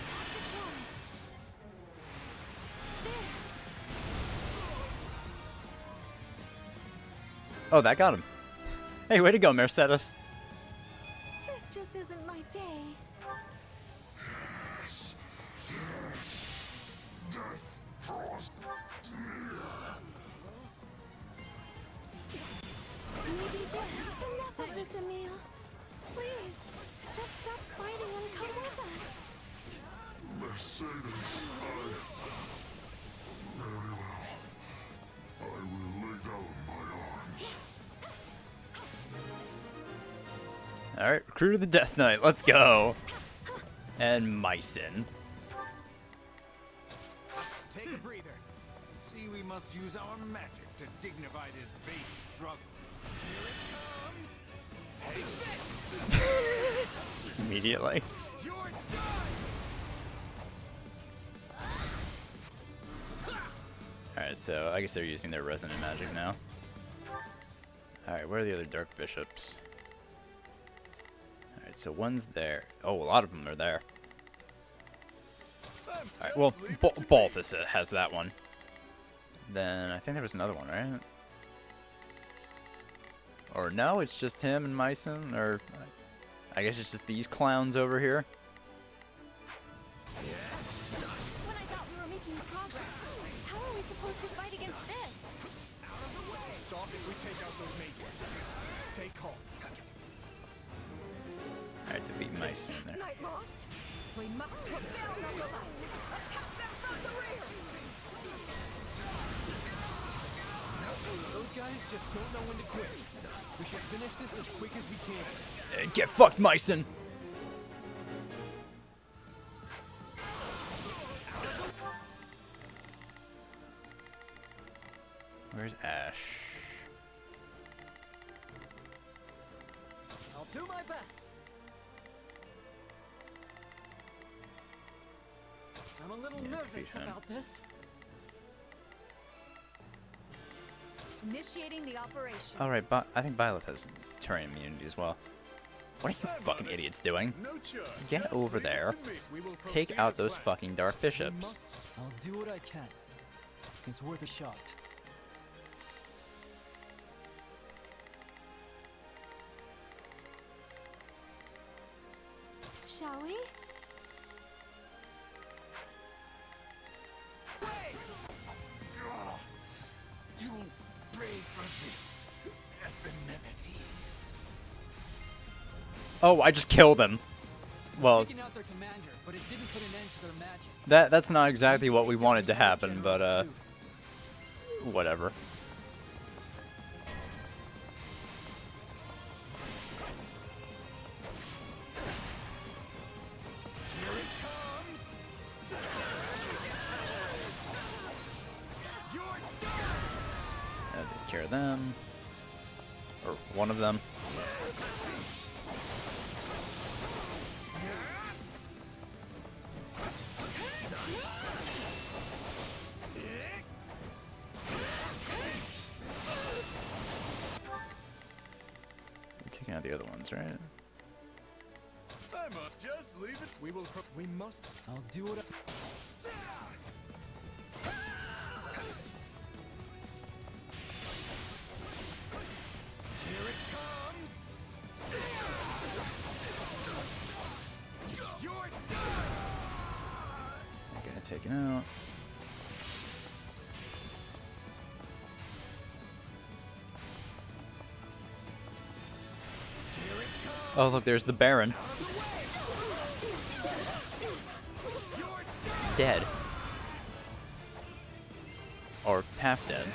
Have to try. There. Oh, that got him. Hey, way to go, Mercedes. This just isn't my day. Yes, yes. Death draws near. Maybe this. Enough of this, Emil. Please, just stop fighting and come with us. Mercedes, very well. I will lay down my arms. Alright, recruit the Death Knight, let's go. And Mycin. Take a breather. See, we must use our magic to dignify this base struggle. Here it comes. Take this. Immediately. You're done. Alright, so I guess they're using their Resonant Magic now. Alright, where are the other Dark Bishops? Alright, so one's there. Oh, a lot of them are there. Alright, well, Balthus has that one. Then I think there was another one, right? Or no, it's just him and Mycin, or I guess it's just these clowns over here. Just when I thought we were making progress, how are we supposed to fight against this? This will stop if we take out those mages. Stay calm. Alright, defeat mice in there. Night lost. We must prevail nonetheless. Attack them from the rear. Those guys just don't know when to quit. We should finish this as quick as we can. Get fucked, Myson! Where's Ash? I'll do my best. I'm a little nervous about this. Initiating the operation. Alright, but I think Byleth has terrain immunity as well. What are you fucking idiots doing? Get over there. Take out those fucking Dark Bishops. I'll do what I can. It's worth a shot. Shall we? You'll pray for this, Epimenides. Oh, I just killed him. Well, Taking out their commander, but it didn't put an end to their magic. that's not exactly what we wanted to happen, but whatever. That takes care of them. Or one of them. Taking out the other ones, right? Just leave it. We must. I'll do what Here it comes. You're done. Okay, taken out. Oh, look, there's the Baron. Dead. Or half dead.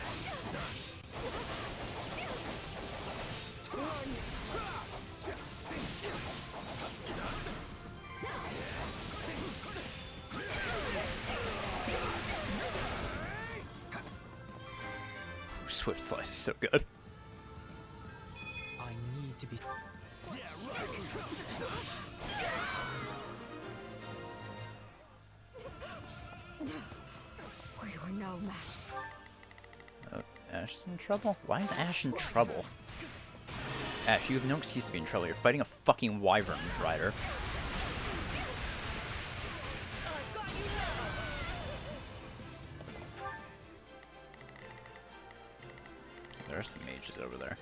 Swift Slice is so good. I need to be. We were no match. Oh, Ash is in trouble? Why is Ash in trouble? Ash, you have no excuse to be in trouble. You're fighting a fucking wyvern rider. There are some mages over there.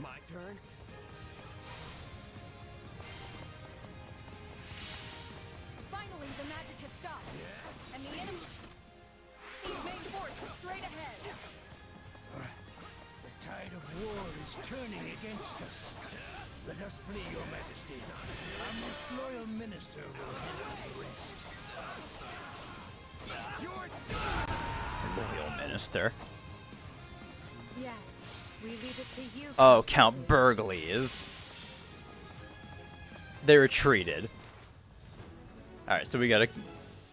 My turn. Finally, the magic has stopped. And the enemy's main force is straight ahead. The tide of war is turning against us. Let us flee, Your Majesty. Our most loyal minister will head west. Royal Minister. Yes, we leave it to you. Oh, Count Burgleys. They retreated. Alright, so we gotta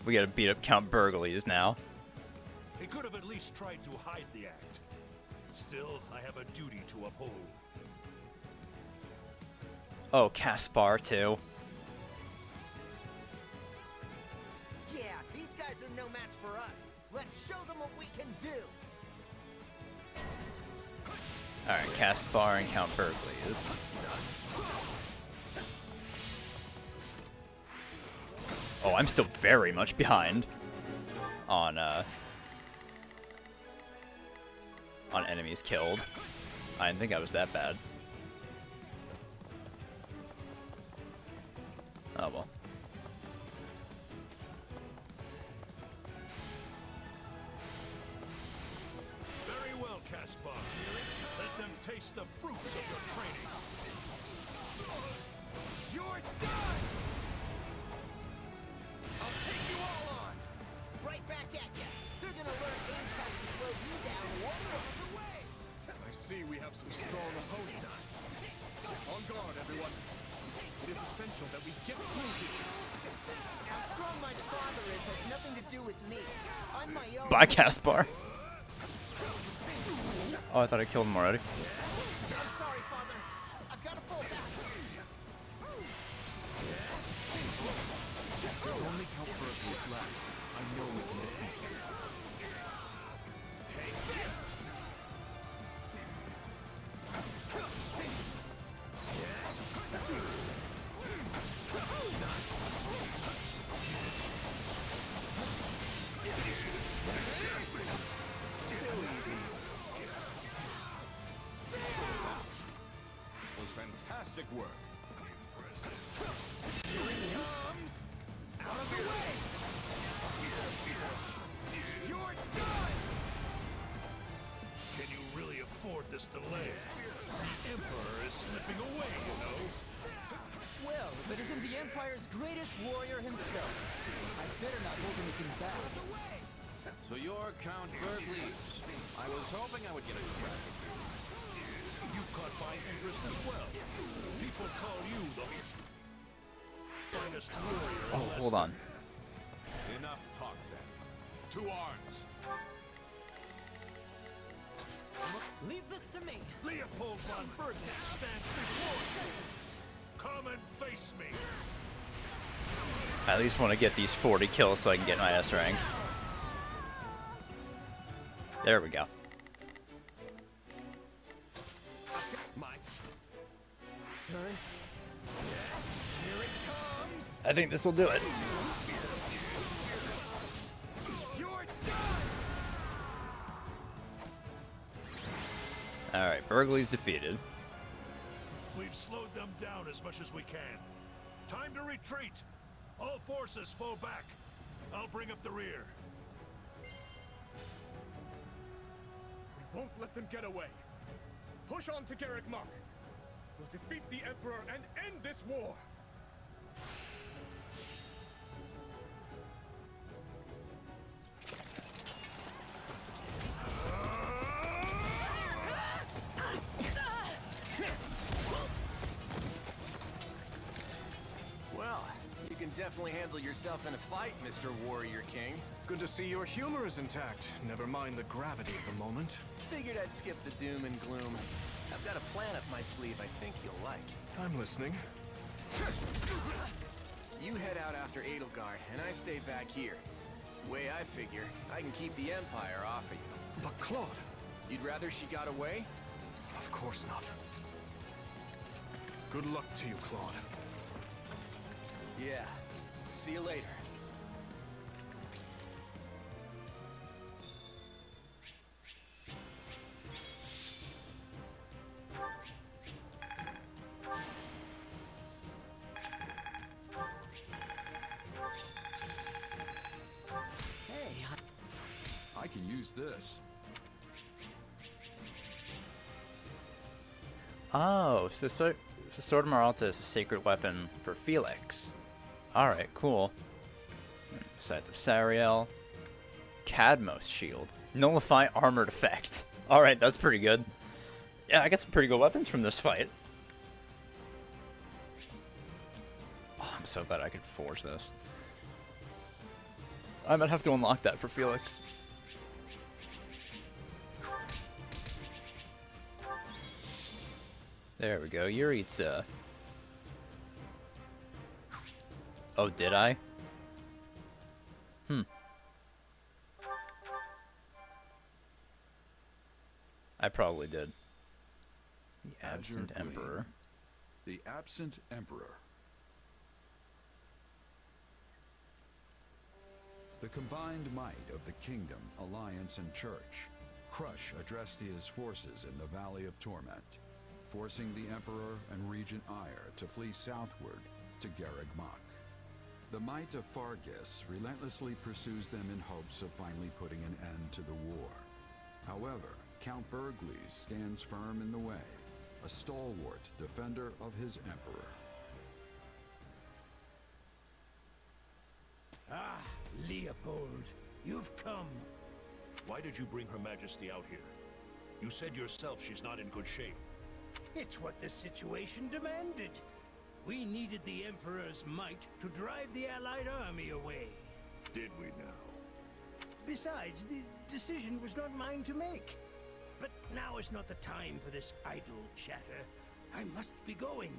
beat up Count Burgleys now. He could have at least tried to hide the act. Still, I have a duty to uphold. Oh, Caspar too. Yeah, these guys are no match for us. Let's show them what we can do. Alright, Caspar and Count Burgleys. Oh, I'm still very much behind on enemies killed. I didn't think I was that bad. Oh well. Very well, Caspar. Let them take taste the fruits of your training. You're done! I'll take you all on! Right back at ya! They're gonna learn Age has to slow you down one look away! I see we have some strong opponents. On guard, everyone. It is essential that we get through here. How strong my father is has nothing to do with me. I'm my own. Bye, Caspar. Oh, I thought I killed him already. I'm sorry, father. I've got to fall back. There's only Count Berkeley's left. I know we can defeat him. Take this! Was fantastic work. Here it comes! Out of the way! You're done! Can you really afford this delay? The Emperor is slipping away, you know. Well, if it isn't the Empire's greatest warrior himself, I better not hold anything back. So you're Count Berkeley's. I was hoping I would get a crack at you. You've caught my interest as well. People call you the finest warrior. Oh, hold on. Enough talk then. To arms. Leave this to me. Leopold von Berkeley stands before you. Come and face me. I at least want to get these 40 kills so I can get my S rank. There we go. My turn. Here it comes. I think this will do it. You're done. Alright, Berkeley's defeated. We've slowed them down as much as we can. Time to retreat. All forces fall back. I'll bring up the rear. We won't let them get away. Push on to Garreg Mach. We'll defeat the Emperor and end this war. Well, you can definitely handle yourself in a fight, Mr. Warrior King. Good to see your humor is intact. Never mind the gravity of the moment. Figured I'd skip the doom and gloom. I've got a plan up my sleeve I think you'll like. I'm listening. You head out after Edelgard, and I stay back here. Way I figure, I can keep the Empire off of you. But Claude... You'd rather she got away? Of course not. Good luck to you, Claude. Yeah. See you later. Hey, I can use this. Oh, so Sword of Maralta is a sacred weapon for Felix. Alright, cool. Scythe of Sariel. Cadmos shield. Nullify armored effect. Alright, that's pretty good. Yeah, I got some pretty good weapons from this fight. Oh, I'm so glad I could forge this. I might have to unlock that for Felix. There we go, Yuritsa. Oh, did I? I probably did. The Absent Azure Gleam. Emperor. The Absent Emperor. The combined might of the Kingdom, Alliance, and Church crush Adrestia's forces in the Valley of Torment, forcing the Emperor and Regent Ire to flee southward to Garreg Mach. The might of Fargus relentlessly pursues them in hopes of finally putting an end to the war. However, Count Bergles stands firm in the way, a stalwart defender of his emperor. Ah, Leopold, you've come. Why did you bring Her Majesty out here? You said yourself she's not in good shape. It's what the situation demanded. We needed the Emperor's might to drive the Allied army away. Did we now? Besides, the decision was not mine to make. But now is not the time for this idle chatter. I must be going.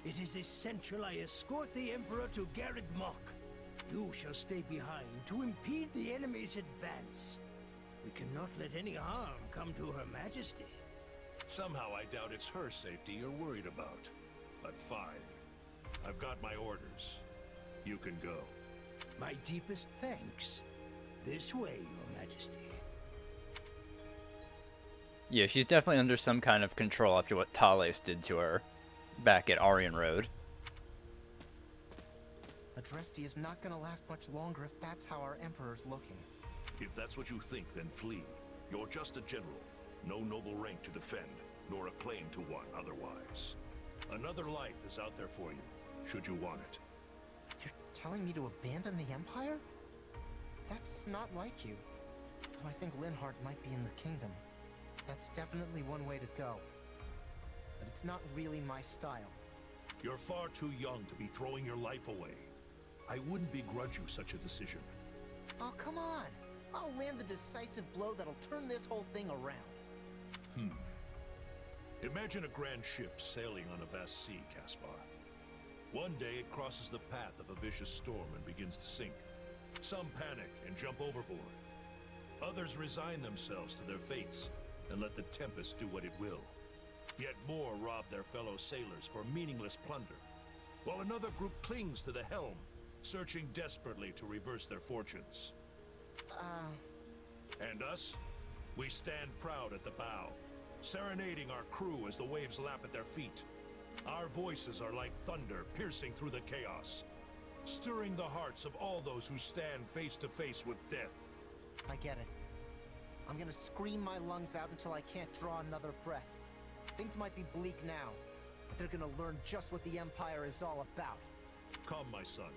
It is essential I escort the Emperor to Garreg Mach. You shall stay behind to impede the enemy's advance. We cannot let any harm come to Her Majesty. Somehow I doubt it's her safety you're worried about. But fine. I've got my orders. You can go. My deepest thanks. This way, Your Majesty. Yeah, she's definitely under some kind of control after what Thales did to her back at Aryan Road. Adresti is not gonna last much longer if that's how our Emperor's looking. If that's what you think, then flee. You're just a general. No noble rank to defend, nor a claim to one otherwise. Another life is out there for you, should you want it. You're telling me to abandon the Empire? That's not like you. Though I think Linhardt might be in the kingdom. That's definitely one way to go. But it's not really my style. You're far too young to be throwing your life away. I wouldn't begrudge you such a decision. Oh, come on! I'll land the decisive blow that'll turn this whole thing around. Imagine a grand ship sailing on a vast sea, Caspar. One day it crosses the path of a vicious storm and begins to sink. Some panic and jump overboard. Others resign themselves to their fates and let the tempest do what it will. Yet more rob their fellow sailors for meaningless plunder, while another group clings to the helm, searching desperately to reverse their fortunes. And us? We stand proud at the bow, serenading our crew as the waves lap at their feet. Our voices are like thunder piercing through the chaos, stirring the hearts of all those who stand face to face with death. I get it. I'm gonna scream my lungs out until I can't draw another breath. Things might be bleak now, but they're gonna learn just what the Empire is all about. Come, my son.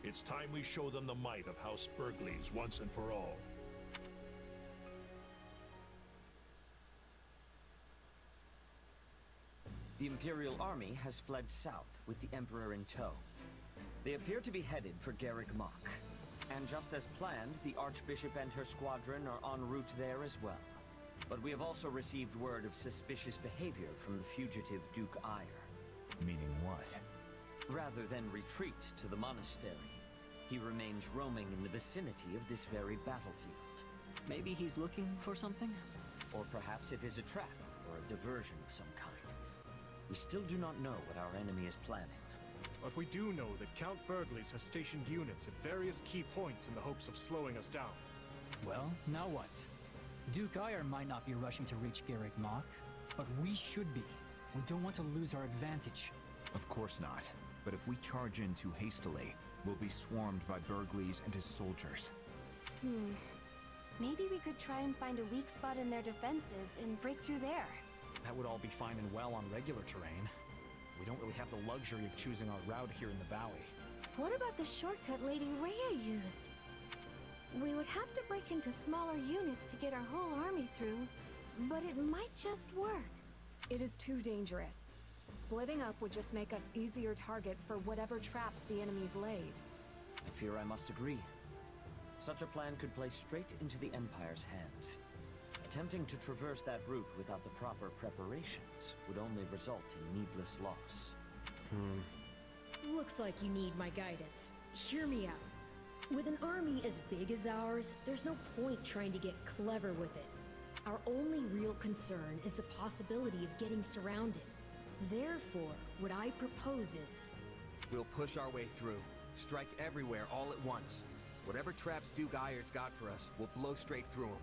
It's time we show them the might of House Bergles once and for all. The Imperial army has fled south with the Emperor in tow. They appear to be headed for Garreg Mach. And just as planned, the Archbishop and her squadron are en route there as well. But we have also received word of suspicious behavior from the fugitive Duke Eyre. Meaning what? Rather than retreat to the monastery, he remains roaming in the vicinity of this very battlefield. Maybe he's looking for something? Or perhaps it is a trap or a diversion of some kind. We still do not know what our enemy is planning. But we do know that Count Bergles has stationed units at various key points in the hopes of slowing us down. Well, now what? Duke Eyre might not be rushing to reach Garreg Mach, but we should be. We don't want to lose our advantage. Of course not. But if we charge in too hastily, we'll be swarmed by Bergles and his soldiers. Maybe we could try and find a weak spot in their defenses and break through there. That would all be fine and well on regular terrain. We don't really have the luxury of choosing our route here in the valley. What about the shortcut Lady Rhea used? We would have to break into smaller units to get our whole army through, but it might just work. It is too dangerous. Splitting up would just make us easier targets for whatever traps the enemies laid. I fear I must agree. Such a plan could play straight into the Empire's hands. Attempting to traverse that route without the proper preparations would only result in needless loss. Looks like you need my guidance. Hear me out. With an army as big as ours, there's no point trying to get clever with it. Our only real concern is the possibility of getting surrounded. Therefore, what I propose is... We'll push our way through, strike everywhere all at once. Whatever traps Duke Eyre's got for us, we'll blow straight through them.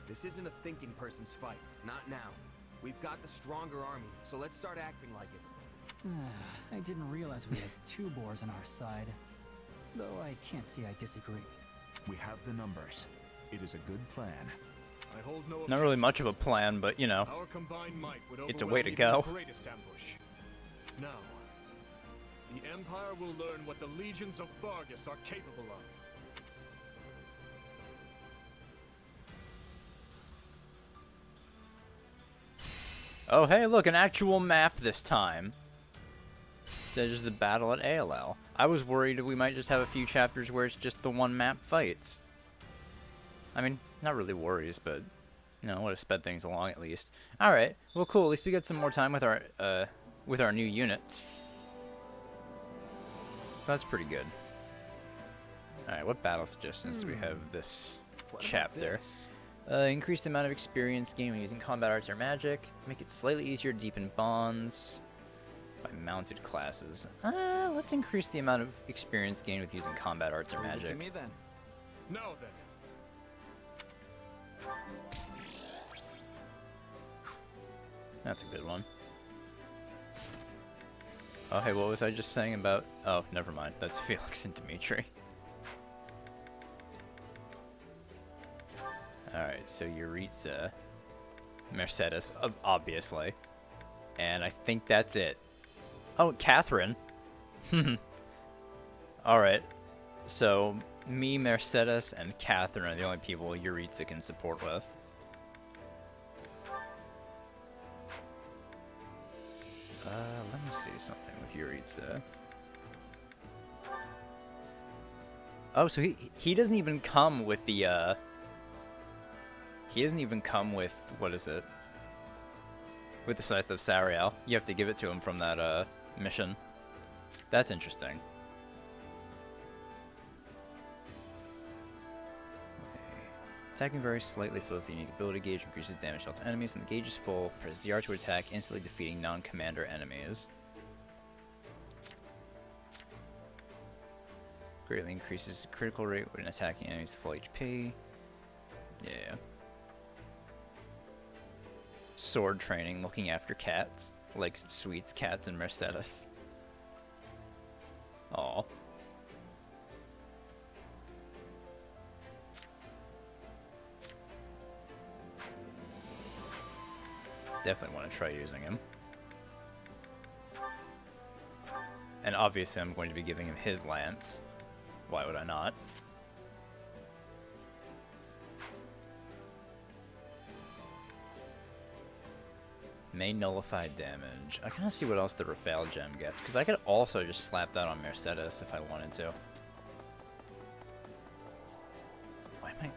This isn't a thinking person's fight, not now. We've got the stronger army, so let's start acting like it. I didn't realize we had two boars on our side. Though I can't say I disagree. We have the numbers. It is a good plan. I hold no Not really much of a objections. plan, but you know, Our combined might would it's a way to overwhelm even go. the greatest ambush. Now, the Empire will learn what the legions of Vargas are capable of. Oh, hey, look, an actual map this time. Instead of just the battle at ALL. I was worried we might just have a few chapters where it's just the one map fights. I mean, not really worries, but, you know, would have sped things along at least. Alright, well, cool. At least we got some more time with our new units. So that's pretty good. Alright, what battle suggestions do we have this chapter? Increase the amount of experience gained when using combat arts or magic. Make it slightly easier to deepen bonds by mounted classes. Let's increase the amount of experience gained with using combat arts or magic. To me then. Now then. That's a good one. Oh, hey, what was I just saying about... Oh, never mind. That's Felix and Dimitri. Alright, so Yuritsa, Mercedes, obviously. And I think that's it. Oh, Catherine. Alright, so me, Mercedes, and Catherine are the only people Yuritsa can support with. Let me see something with Yuritsa. Oh, so he doesn't even come with the, he doesn't even come with, what is it? With the Scythe of Sariel. You have to give it to him from that, mission. That's interesting. Attacking very slightly fills the unique ability gauge, increases damage dealt to enemies. When the gauge is full, press ZR to attack, instantly defeating non-commander enemies. Greatly increases critical rate when attacking enemies full HP. Yeah. Sword training, looking after cats. Like Sweets, Cats, and Mercedes. Aw. Definitely want to try using him. And obviously I'm going to be giving him his lance. Why would I not? May nullify damage. I kind of see what else the Rafale gem gets, because I could also just slap that on Mercedes if I wanted to. Why am I...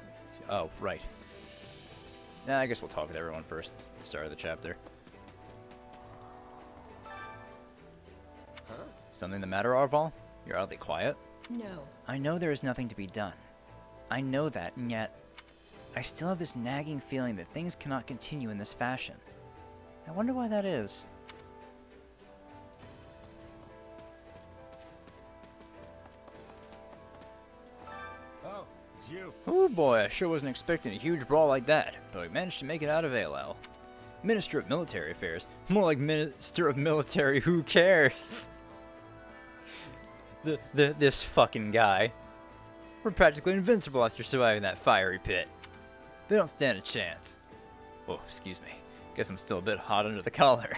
Oh, right. Nah, I guess we'll talk with everyone first. It's the start of the chapter. Huh? Something the matter, Arval? You're oddly quiet. No. I know there is nothing to be done. I know that, and yet... I still have this nagging feeling that things cannot continue in this fashion. I wonder why that is. Oh, it's you. Oh boy, I sure wasn't expecting a huge brawl like that, but we managed to make it out of ALL. Minister of Military Affairs. More like Minister of Military Who Cares? This fucking guy. We're practically invincible after surviving that fiery pit. They don't stand a chance. Oh, excuse me. Guess I'm still a bit hot under the collar.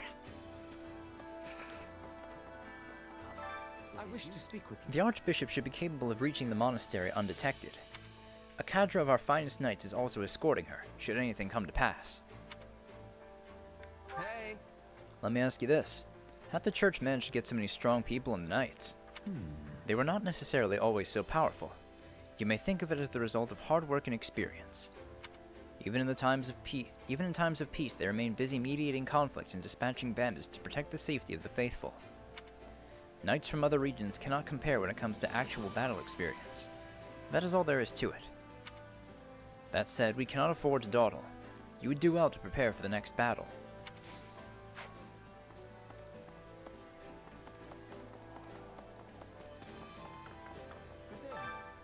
I wish to speak with you. The Archbishop should be capable of reaching the monastery undetected. A cadre of our finest knights is also escorting her, should anything come to pass. Hey! Let me ask you this. How'd the church manage to get so many strong people in the knights? They were not necessarily always so powerful. You may think of it as the result of hard work and experience. Even in times of peace, they remain busy mediating conflicts and dispatching bandits to protect the safety of the faithful. Knights from other regions cannot compare when it comes to actual battle experience. That is all there is to it. That said, we cannot afford to dawdle. You would do well to prepare for the next battle.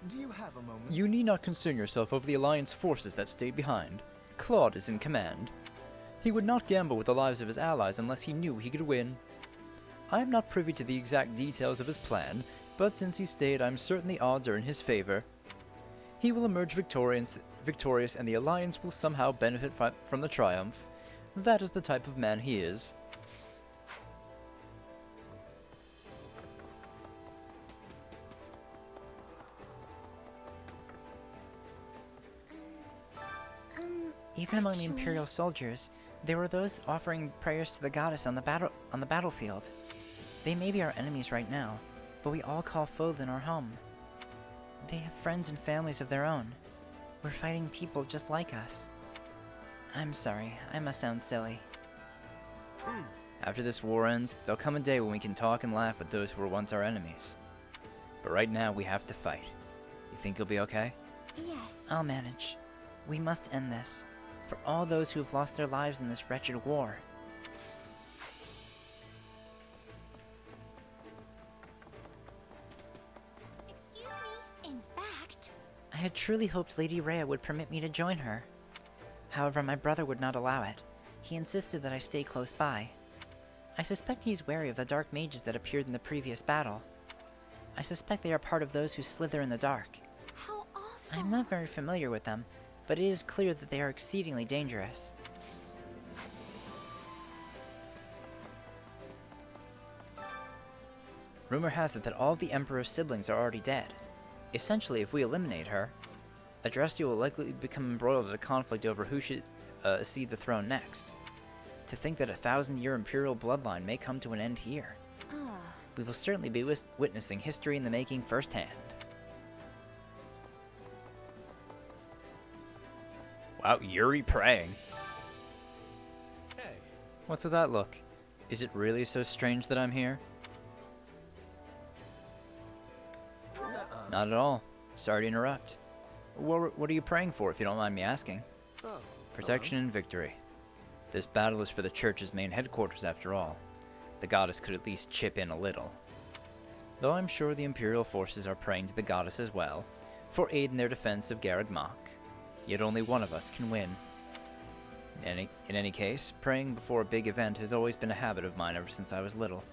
Do you have a moment? You need not concern yourself over the Alliance forces that stayed behind. Claude is in command. He would not gamble with the lives of his allies unless he knew he could win. I am not privy to the exact details of his plan, but since he stayed, I'm certain the odds are in his favor. He will emerge victorious and the Alliance will somehow benefit from the triumph. That is the type of man he is. Even among the Imperial soldiers, there were those offering prayers to the goddess on the battlefield. They may be our enemies right now, but we all call Fothin our home. They have friends and families of their own. We're fighting people just like us. I'm sorry, I must sound silly. After this war ends, there'll come a day when we can talk and laugh with those who were once our enemies. But right now, we have to fight. You think you'll be okay? Yes. I'll manage. We must end this. For all those who have lost their lives in this wretched war. Excuse me. In fact, I had truly hoped Lady Rhea would permit me to join her. However, my brother would not allow it. He insisted that I stay close by. I suspect he is wary of the dark mages that appeared in the previous battle. I suspect they are part of those who slither in the dark. How awful. I'm not very familiar with them, but it is clear that they are exceedingly dangerous. Rumor has it that all of the Emperor's siblings are already dead. Essentially, if we eliminate her, Adrestia will likely become embroiled in a conflict over who should cede the throne next. To think that a 1,000-year Imperial bloodline may come to an end here. We will certainly be witnessing history in the making firsthand. Wow, Yuri praying. Hey. What's with that look? Is it really so strange that I'm here? Not at all. Sorry to interrupt. What are you praying for, if you don't mind me asking? Oh, Protection and victory. This battle is for the Church's main headquarters, after all. The goddess could at least chip in a little. Though I'm sure the Imperial forces are praying to the goddess as well, for aid in their defense of Garreg Mach. Yet only one of us can win. In any case, praying before a big event has always been a habit of mine ever since I was little.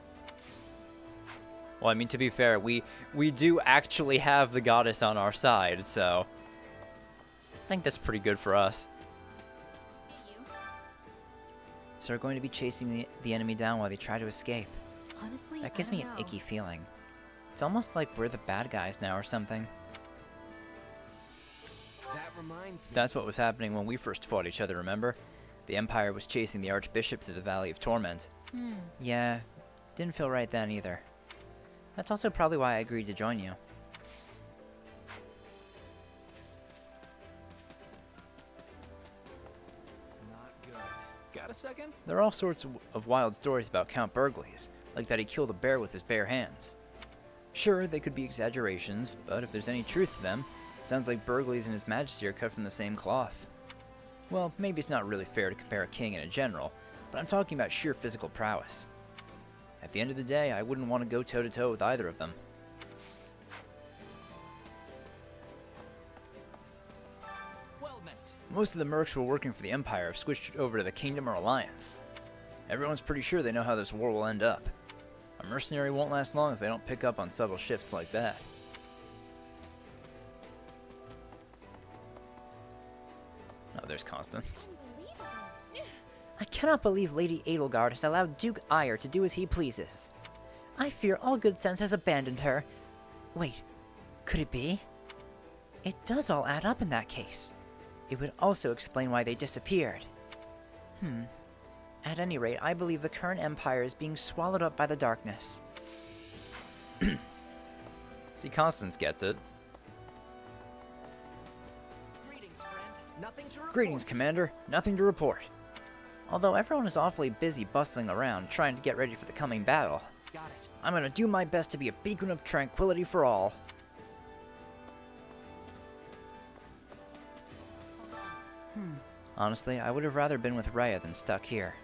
Well, I mean, to be fair, we do actually have the goddess on our side, so I think that's pretty good for us. So we're going to be chasing the enemy down while they try to escape. Honestly, That gives me an icky feeling. It's almost like we're the bad guys now or something. That reminds me. That's what was happening when we first fought each other, remember? The Empire was chasing the Archbishop through the Valley of Torment. Yeah, didn't feel right then either. That's also probably why I agreed to join you. Not good. Got a second? There are all sorts of wild stories about Count Burgles, like that he killed a bear with his bare hands. Sure, they could be exaggerations, but if there's any truth to them, it sounds like Burgles and his majesty are cut from the same cloth. Well, maybe it's not really fair to compare a king and a general, but I'm talking about sheer physical prowess. At the end of the day, I wouldn't want to go toe-to-toe with either of them. Well met. Most of the mercs who are working for the Empire have switched over to the Kingdom or Alliance. Everyone's pretty sure they know how this war will end up. A mercenary won't last long if they don't pick up on subtle shifts like that. Oh, there's Constance. I cannot believe Lady Edelgard has allowed Duke Eyre to do as he pleases. I fear all good sense has abandoned her. Wait, could it be? It does all add up in that case. It would also explain why they disappeared. At any rate, I believe the current empire is being swallowed up by the darkness. See, Constance gets it. Greetings, friend. Nothing to report. Greetings, Commander. Nothing to report. Although everyone is awfully busy bustling around, trying to get ready for the coming battle. Got it. I'm gonna do my best to be a beacon of tranquility for all. Honestly, I would have rather been with Rhea than stuck here.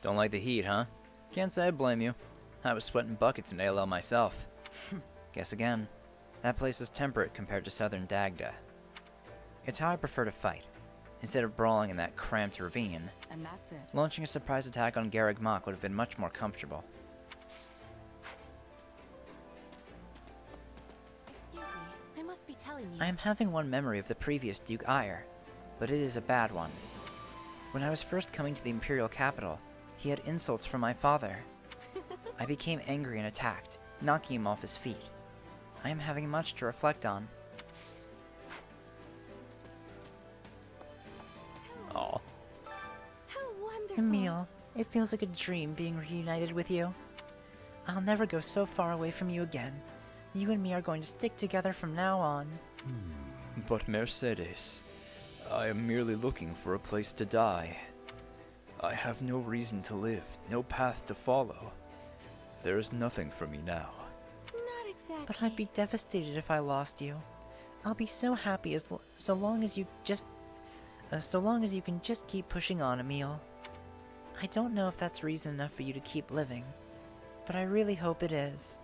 Don't like the heat, huh? Can't say I blame you. I was sweating buckets in ALL myself. Guess again, that place is temperate compared to southern Dagda. It's how I prefer to fight. Instead of brawling in that cramped ravine, And that's it. launching a surprise attack on Garreg Mach would have been much more comfortable. Excuse me. must be telling you. I am having one memory of the previous Duke Ire, but it is a bad one. When I was first coming to the Imperial capital, he had insults from my father. I became angry and attacked, knocking him off his feet. I am having much to reflect on. Aw. How wonderful. Emile, it feels like a dream being reunited with you. I'll never go so far away from you again. You and me are going to stick together from now on. But Mercedes, I am merely looking for a place to die. I have no reason to live, no path to follow. There is nothing for me now. Not exactly. But I'd be devastated if I lost you. I'll be so happy so long as you can just keep pushing on, Emile. I don't know if that's reason enough for you to keep living, but I really hope it is.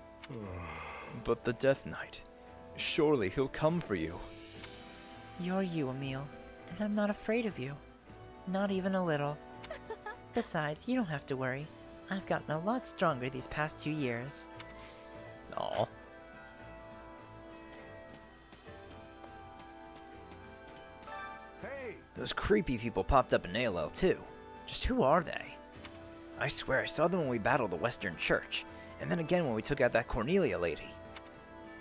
But the Death Knight, surely he'll come for you. You're you, Emile, and I'm not afraid of you. Not even a little. Besides, you don't have to worry. I've gotten a lot stronger these past 2 years. Aw. Hey! Those creepy people popped up in ALL too. Just who are they? I swear I saw them when we battled the Western Church, and then again when we took out that Cornelia lady.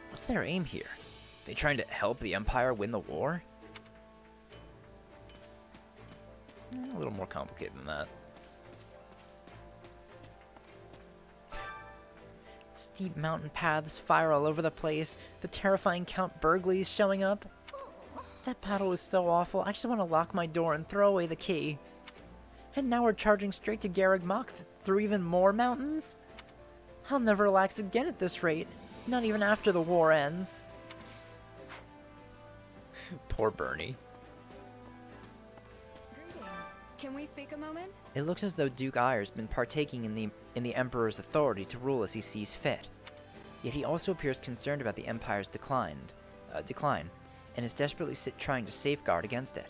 What's their aim here? They trying to help the Empire win the war? A little more complicated than that. Steep mountain paths, fire all over the place, the terrifying Count Burgley's showing up. That battle was so awful, I just want to lock my door and throw away the key. And now we're charging straight to Garreg Mach through even more mountains? I'll never relax again at this rate, not even after the war ends. Poor Bernie. Greetings. Can we speak a moment? It looks as though Duke Ire's been partaking in the Emperor's authority to rule as he sees fit. Yet he also appears concerned about the Empire's decline, and is desperately trying to safeguard against it.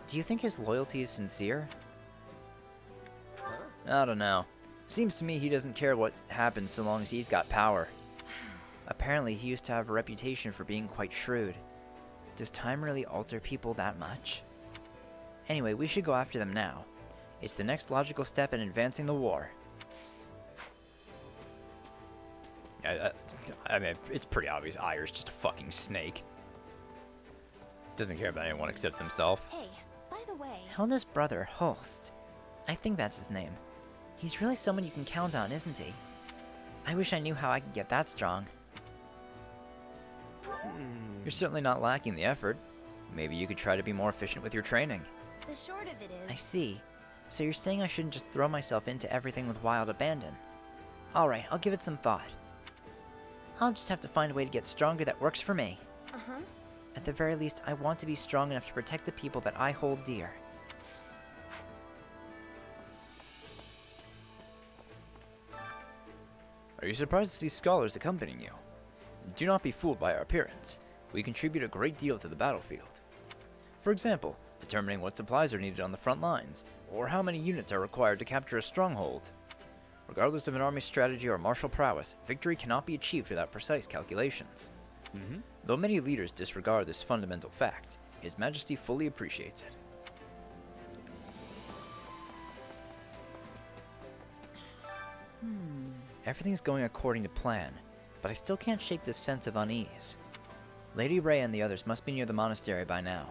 Do you think his loyalty is sincere? I don't know. Seems to me he doesn't care what happens so long as he's got power. Apparently he used to have a reputation for being quite shrewd. Does time really alter people that much? Anyway, we should go after them now. It's the next logical step in advancing the war. I mean, it's pretty obvious Ire's just a fucking snake. Doesn't care about anyone except himself. Hey, by the way. Helna's brother, Holst. I think that's his name. He's really someone you can count on, isn't he? I wish I knew how I could get that strong. You're certainly not lacking the effort. Maybe you could try to be more efficient with your training. The short of it is... I see. So you're saying I shouldn't just throw myself into everything with wild abandon. Alright, I'll give it some thought. I'll just have to find a way to get stronger that works for me. Uh-huh. At the very least, I want to be strong enough to protect the people that I hold dear. Are you surprised to see scholars accompanying you? Do not be fooled by our appearance. We contribute a great deal to the battlefield. For example, determining what supplies are needed on the front lines, or how many units are required to capture a stronghold. Regardless of an army's strategy or martial prowess, victory cannot be achieved without precise calculations. Though many leaders disregard this fundamental fact, His Majesty fully appreciates it. Everything's going according to plan, but I still can't shake this sense of unease. Lady Ray and the others must be near the monastery by now.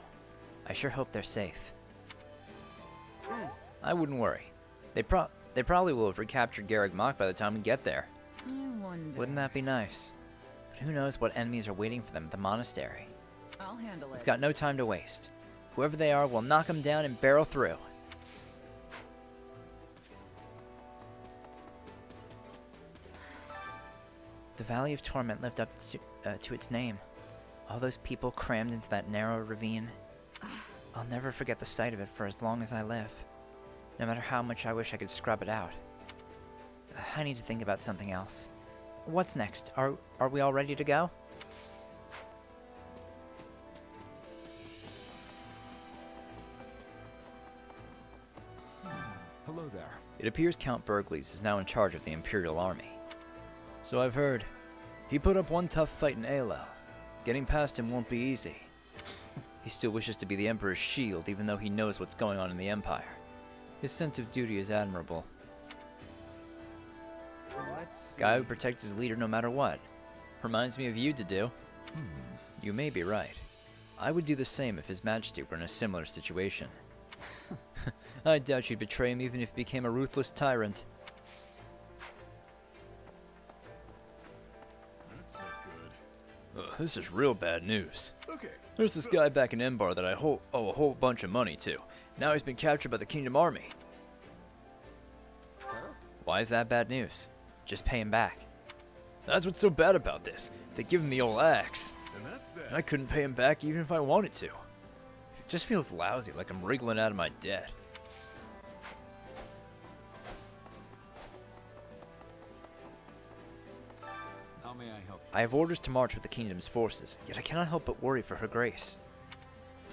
I sure hope they're safe. I wouldn't worry. They probably will have recaptured Garreg Mach by the time we get there. I wonder. Wouldn't that be nice? But who knows what enemies are waiting for them at the monastery. I'll handle We've it. got no time to waste. Whoever they are, we'll knock them down and barrel through. The Valley of Torment lived up to its name. All those people crammed into that narrow ravine. I'll never forget the sight of it for as long as I live. No matter how much I wish I could scrub it out. I need to think about something else. What's next? Are we all ready to go? Hello there. It appears Count Burgley's is now in charge of the Imperial Army. So I've heard. He put up one tough fight in ALL. Getting past him won't be easy. He still wishes to be the Emperor's shield, even though he knows what's going on in the Empire. His sense of duty is admirable. Let's see. Guy who protects his leader no matter what. Reminds me of you, Dedue. You may be right. I would do the same if His Majesty were in a similar situation. I doubt you'd betray him even if he became a ruthless tyrant. That's not good. This is real bad news. Okay. There's this guy back in Embar that I owe a whole bunch of money to. Now he's been captured by the Kingdom Army. Huh? Why is that bad news? Just pay him back. That's what's so bad about this. They give him the old axe. And that's that. And I couldn't pay him back even if I wanted to. It just feels lousy, like I'm wriggling out of my debt. How may I help? I have orders to march with the kingdom's forces, yet I cannot help but worry for her grace.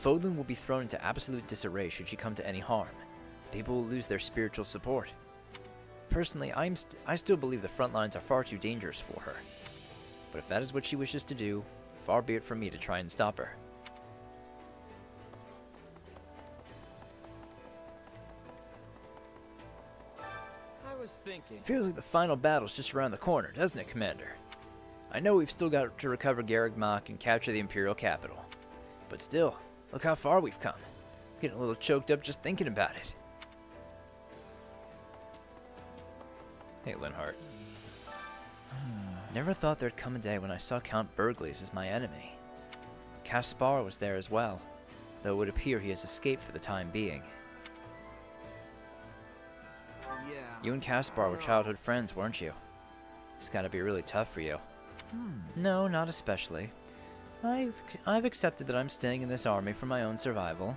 Fodlan will be thrown into absolute disarray should she come to any harm. People will lose their spiritual support. Personally, I still believe the front lines are far too dangerous for her. But if that is what she wishes to do, far be it from me to try and stop her. I was thinking. Feels like the final battle's just around the corner, doesn't it, Commander? I know we've still got to recover Garreg, Mach, and capture the Imperial capital. But still, look how far we've come. Getting a little choked up just thinking about it. Hey, Linhart. Never thought there'd come a day when I saw Count Burgles as my enemy. Caspar was there as well, though it would appear he has escaped for the time being. Yeah. You and Caspar were childhood friends, weren't you? It's gotta be really tough for you. No, not especially. I've accepted that I'm staying in this army for my own survival.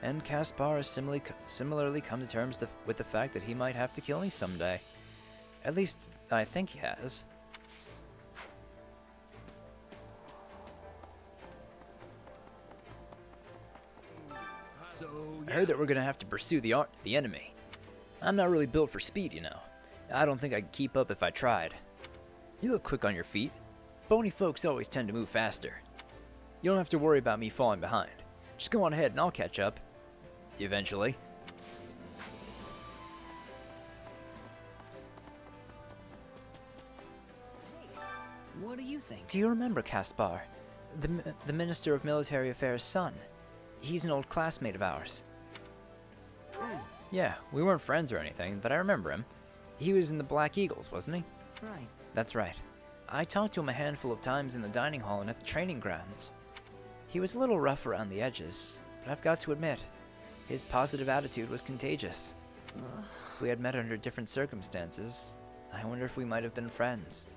And Caspar has similarly come to terms with the fact that he might have to kill me someday. At least, I think he has. So, I heard that we're gonna have to pursue the enemy. I'm not really built for speed, you know. I don't think I could keep up if I tried. You look quick on your feet. Bony folks always tend to move faster. You don't have to worry about me falling behind. Just go on ahead and I'll catch up. Eventually. What do you think? Do you remember Caspar? The Minister of Military Affairs' son? He's an old classmate of ours. Yeah, we weren't friends or anything, but I remember him. He was in the Black Eagles, wasn't he? Right. That's right. I talked to him a handful of times in the dining hall and at the training grounds. He was a little rough around the edges, but I've got to admit, his positive attitude was contagious. If we had met under different circumstances, I wonder if we might have been friends.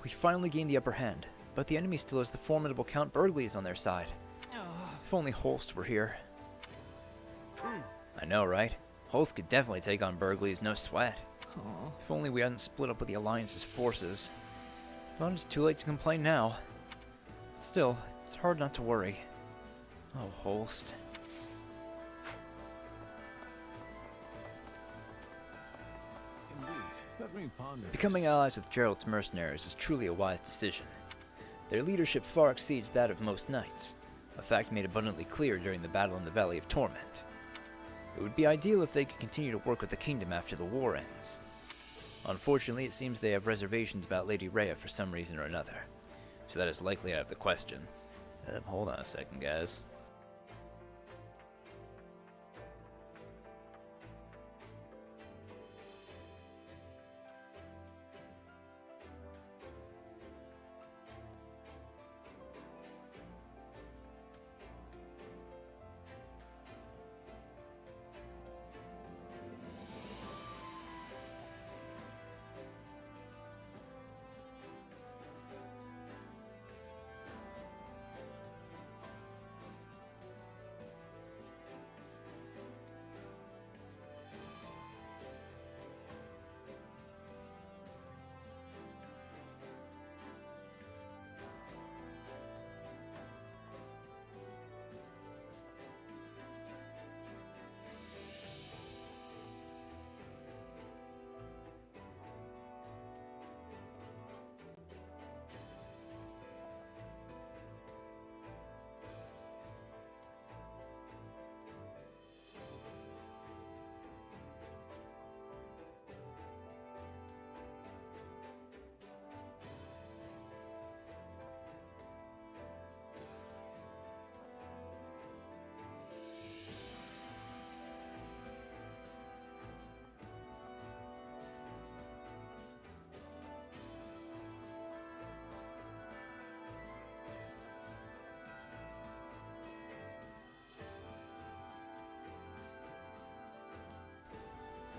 We finally gained the upper hand, but the enemy still has the formidable Count Burgles on their side. If only Holst were here. I know, right? Holst could definitely take on Burgles, no sweat. If only we hadn't split up with the Alliance's forces. But it's too late to complain now. Still, it's hard not to worry. Oh, Holst. indeed. Let me ponder. Becoming allies with Gerald's mercenaries was truly a wise decision. Their leadership far exceeds that of most knights, a fact made abundantly clear during the battle in the Valley of Torment. It would be ideal if they could continue to work with the kingdom after the war ends. Unfortunately, it seems they have reservations about Lady Rhea for some reason or another, so that is likely out of the question. Hold on a second, guys.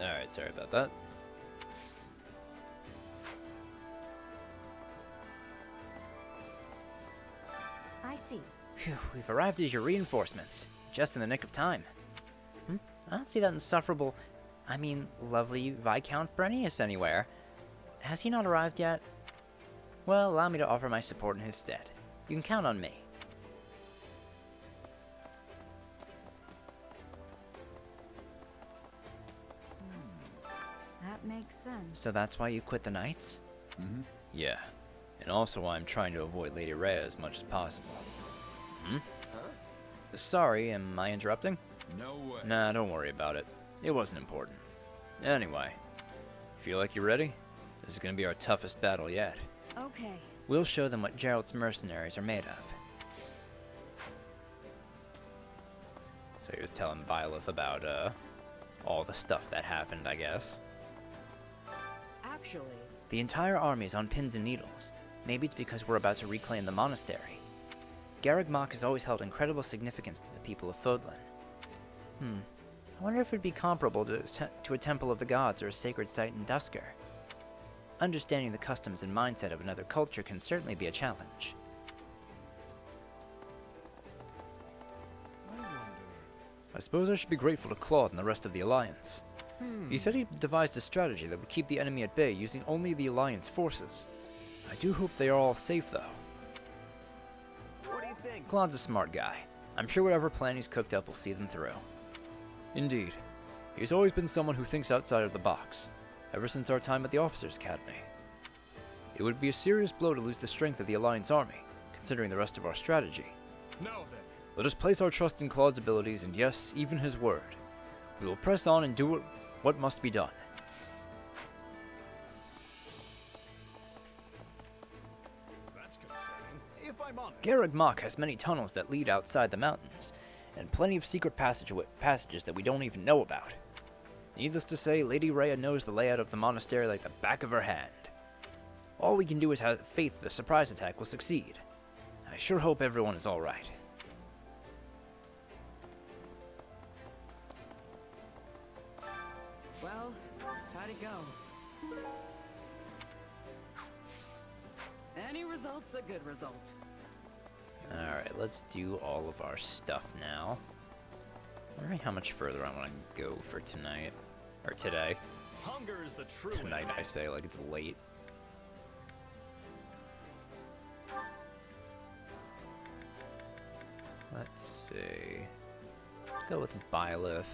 Alright, sorry about that. I see. Phew, we've arrived as your reinforcements. Just in the nick of time. I don't see that insufferable, lovely Viscount Brennius anywhere. Has he not arrived yet? Well, allow me to offer my support in his stead. You can count on me. That makes sense. So that's why you quit the Knights? Mm-hmm. Yeah. And also why I'm trying to avoid Lady Rhea as much as possible. Hmm? Huh? Sorry, am I interrupting? No way. Nah, don't worry about it. It wasn't important. Anyway, feel like you're ready? This is gonna be our toughest battle yet. Okay. We'll show them what Gerald's mercenaries are made of. So he was telling Byleth about, all the stuff that happened, I guess. Actually, The entire army is on pins and needles. Maybe it's because we're about to reclaim the monastery. Garreg Mach has always held incredible significance to the people of Fodlan. I wonder if it would be comparable to a temple of the gods or a sacred site in Dusker. Understanding the customs and mindset of another culture can certainly be a challenge. I suppose I should be grateful to Claude and the rest of the Alliance. He said he devised a strategy that would keep the enemy at bay using only the Alliance forces. I do hope they are all safe, though. What do you think? Claude's a smart guy. I'm sure whatever plan he's cooked up will see them through. Indeed. He's always been someone who thinks outside of the box, ever since our time at the Officers' Academy. It would be a serious blow to lose the strength of the Alliance army, considering the rest of our strategy. Now then. Let us place our trust in Claude's abilities and, yes, even his word. We will press on and do what must be done. That's concerning. If I'm honest. Garreg Mach has many tunnels that lead outside the mountains, and plenty of secret passages that we don't even know about. Needless to say, Lady Rhea knows the layout of the monastery like the back of her hand. All we can do is have faith the surprise attack will succeed. I sure hope everyone is alright. well, how'd it go? Any result's a good result. Alright, let's do all of our stuff now. Wondering how much further I want to go for tonight. Or today. Hunger is the true Tonight, I say, like it's late. Let's see. Let's go with Byleth.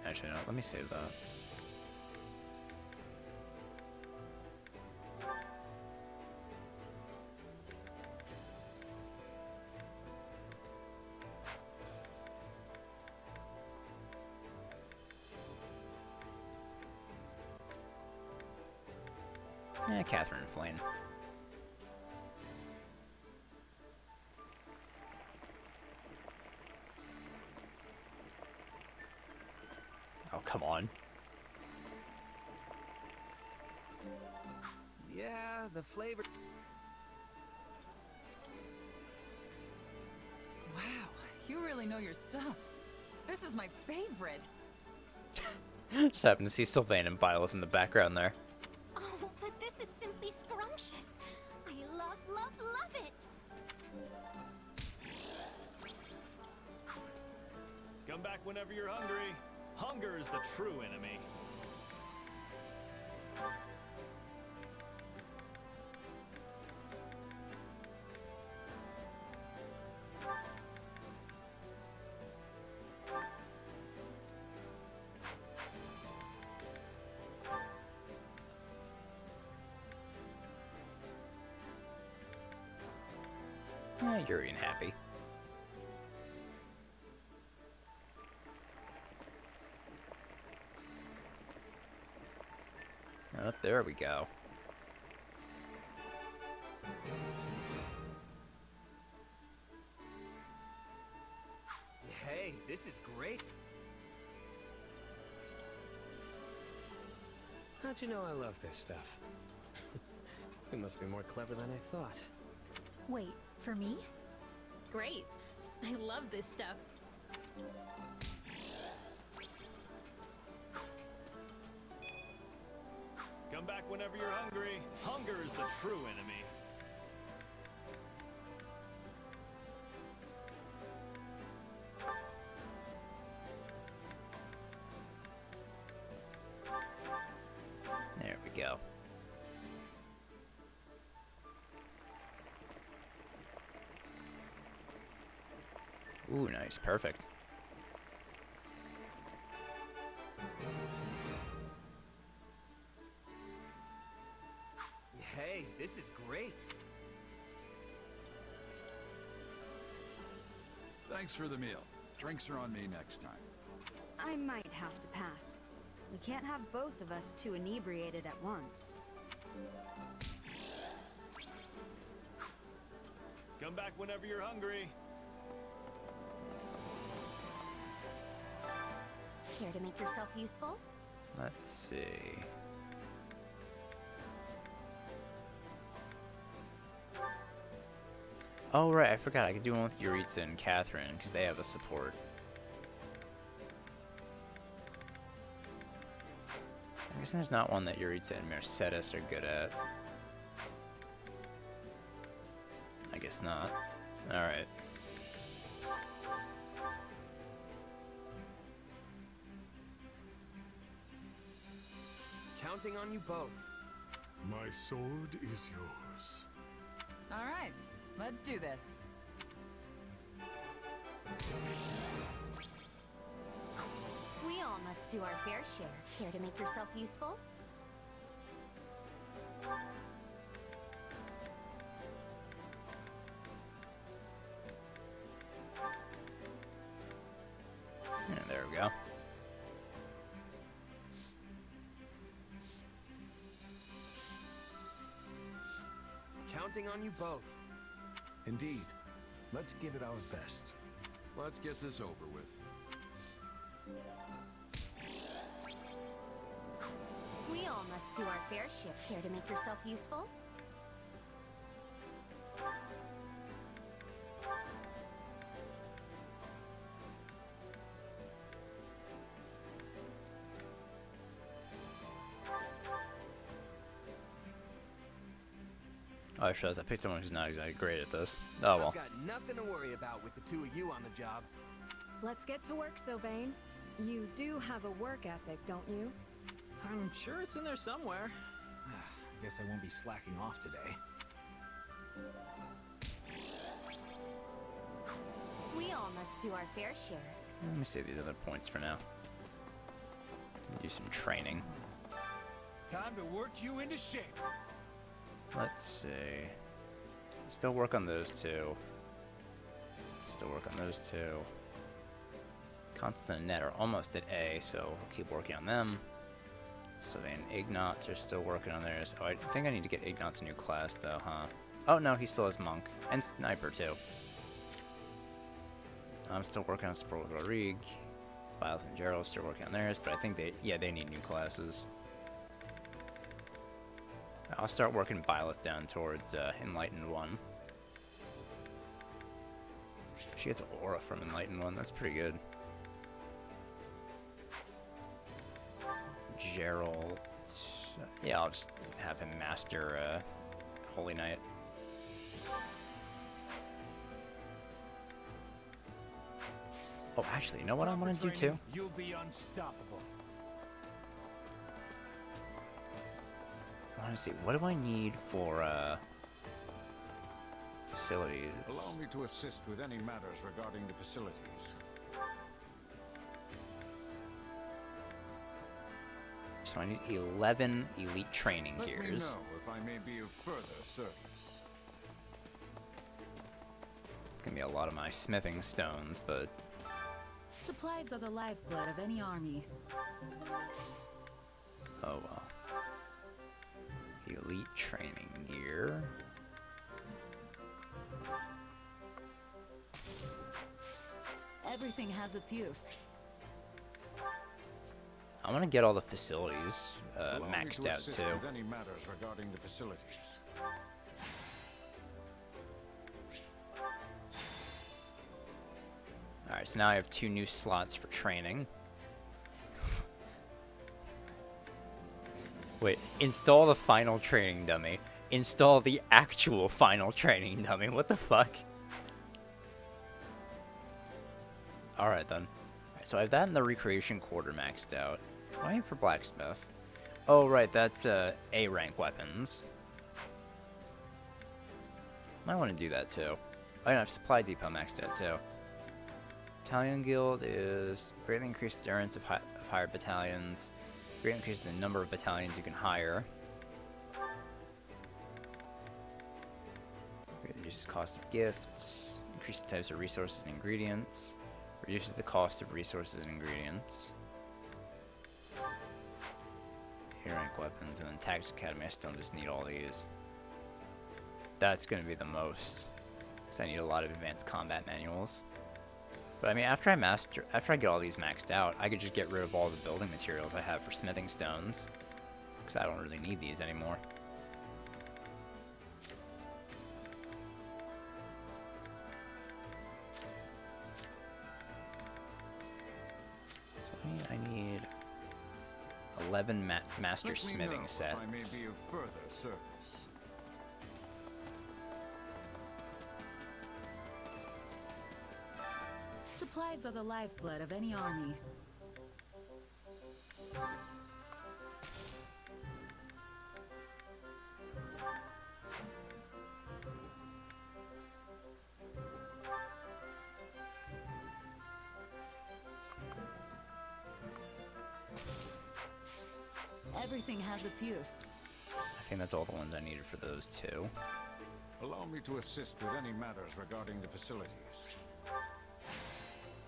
Actually, no, let me save that. Catherine and Flynn. Oh, come on. Yeah, the flavor. Wow, you really know your stuff. This is my favorite. Just happened to see Sylvain and Byleth in the background there. Oh, but this is simply scrumptious. I love, love, love it. Come back whenever you're hungry. Hunger is the true enemy. You're even happy. Oh, there we go. Hey, this is great. How'd you know I love this stuff? You must be more clever than I thought. Wait, for me? Great. I love this stuff. Come back whenever you're hungry. Hunger is the true enemy. There we go. Ooh, nice. Perfect. Hey, this is great. Thanks for the meal. Drinks are on me next time. I might have to pass. We can't have both of us too inebriated at once. Come back whenever you're hungry. Care to make yourself useful? Let's see. Oh, right, I forgot. I could do one with Yuritsa and Catherine, because they have a support. I guess there's not one that Yuritsa and Mercedes are good at. I guess not. Alright. Counting on you both. My sword is yours. All right, let's do this. We all must do our fair share. Care to make yourself useful? Yeah, there we go. Counting on you both. Indeed. Let's give it our best. Let's get this over with. We all must do our fair share. Care to make yourself useful? Oh, I realized I picked someone who's not exactly great at this. Oh well. I've got nothing to worry about with the two of you on the job. Let's get to work, Sylvain. You do have a work ethic, don't you? I'm sure it's in there somewhere. I guess I won't be slacking off today. We all must do our fair share. Let me save these other points for now. Do some training. Time to work you into shape. Let's see. Still work on those two. Still work on those two. Constant and Net are almost at A, so we'll keep working on them. Sylvain and Ignots are still working on theirs. Oh, I think I need to get Ignots a new class, though, huh? Oh, no, he still has Monk. And Sniper, too. I'm still working on support with Garreg. Byleth and Gerald still working on theirs, but I think they need new classes. I'll start working Byleth down towards Enlightened 1. She gets Aura from Enlightened 1, that's pretty good. Gerald... yeah, I'll just have him master Holy Knight. Oh, actually, you know what I want to do too? You'll be unstoppable. I want to see, what do I need for facilities? Allow me to assist with any matters regarding the facilities. So I need 11 elite training Let gears. me know if I may be of further service. It's gonna be a lot of my smithing stones, but Supplies are the lifeblood of any army. oh well. Elite training gear. Everything has its use. I want to get all the facilities Allow me maxed to out assist too. with any matters regarding the facilities. Alright, so now I have 2 new slots for training. Wait, install the final training dummy. Install the actual final training dummy. What the fuck? Alright then. Alright, so I have that in the recreation quarter maxed out. What do I need for blacksmith? Oh right, that's A rank weapons. Might want to do that too. I have supply depot maxed out too. Battalion guild is greatly increased endurance of higher battalions. Greatly increase the number of battalions you can hire. Reduces cost of gifts. Increases the types of resources and ingredients. Reduces the cost of resources and ingredients. A rank weapons, and then Tactics Academy. I still just need all these. That's going to be the most, because I need a lot of advanced combat manuals. But I mean, after I get all these maxed out, I could just get rid of all the building materials I have for smithing stones, because I don't really need these anymore. So I need 11 master smithing sets. I may be of further service. Supplies are the lifeblood of any army. Everything has its use. I think that's all the ones I needed for those two. Allow me to assist with any matters regarding the facilities.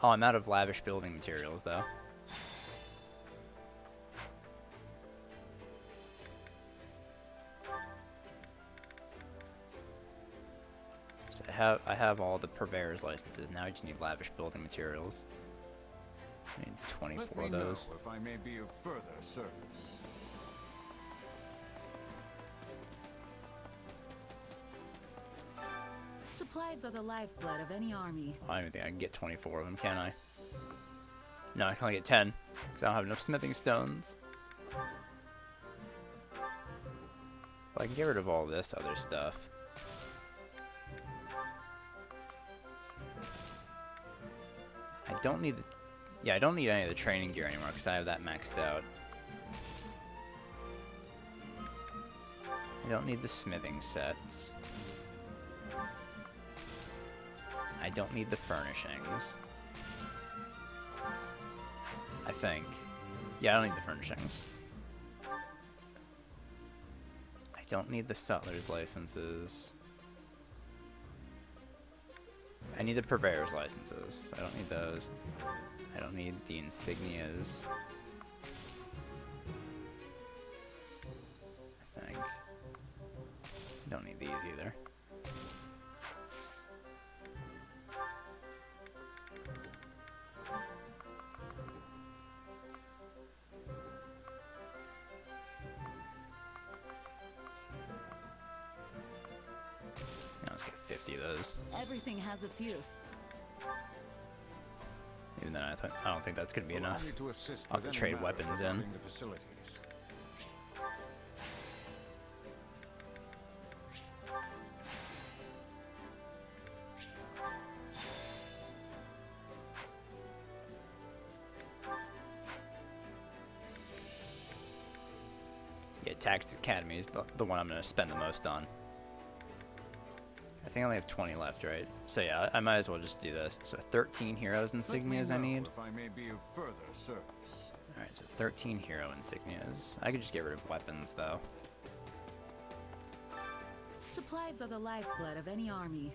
Oh, I'm out of lavish building materials, though. So I have all the purveyor's licenses. Now I just need lavish building materials. I need 24 of those. If I may be of further service. Supplies are the lifeblood of any army. I don't think I can get 24 of them, can I? No, I can only get 10, because I don't have enough smithing stones. But I can get rid of all this other stuff. I don't need the... Yeah, I don't need any of the training gear anymore, because I have that maxed out. I don't need the smithing sets. I don't need the furnishings. I think. Yeah, I don't need the furnishings. I don't need the sutler's licenses. I need the purveyor's licenses, so I don't need those. I don't need the insignias. I think. I don't need these either. Let's get 50 of those. Everything has its use. Even though I don't think that's going to be enough. I'll have to trade weapons in. The facilities. Yeah, Tactics Academy is the one I'm going to spend the most on. I think I only have 20 left, right? So yeah, I might as well just do this. So 13 heroes insignias I need. If I may be of further service. Alright, so 13 hero insignias. I could just get rid of weapons, though. Supplies are the lifeblood of any army.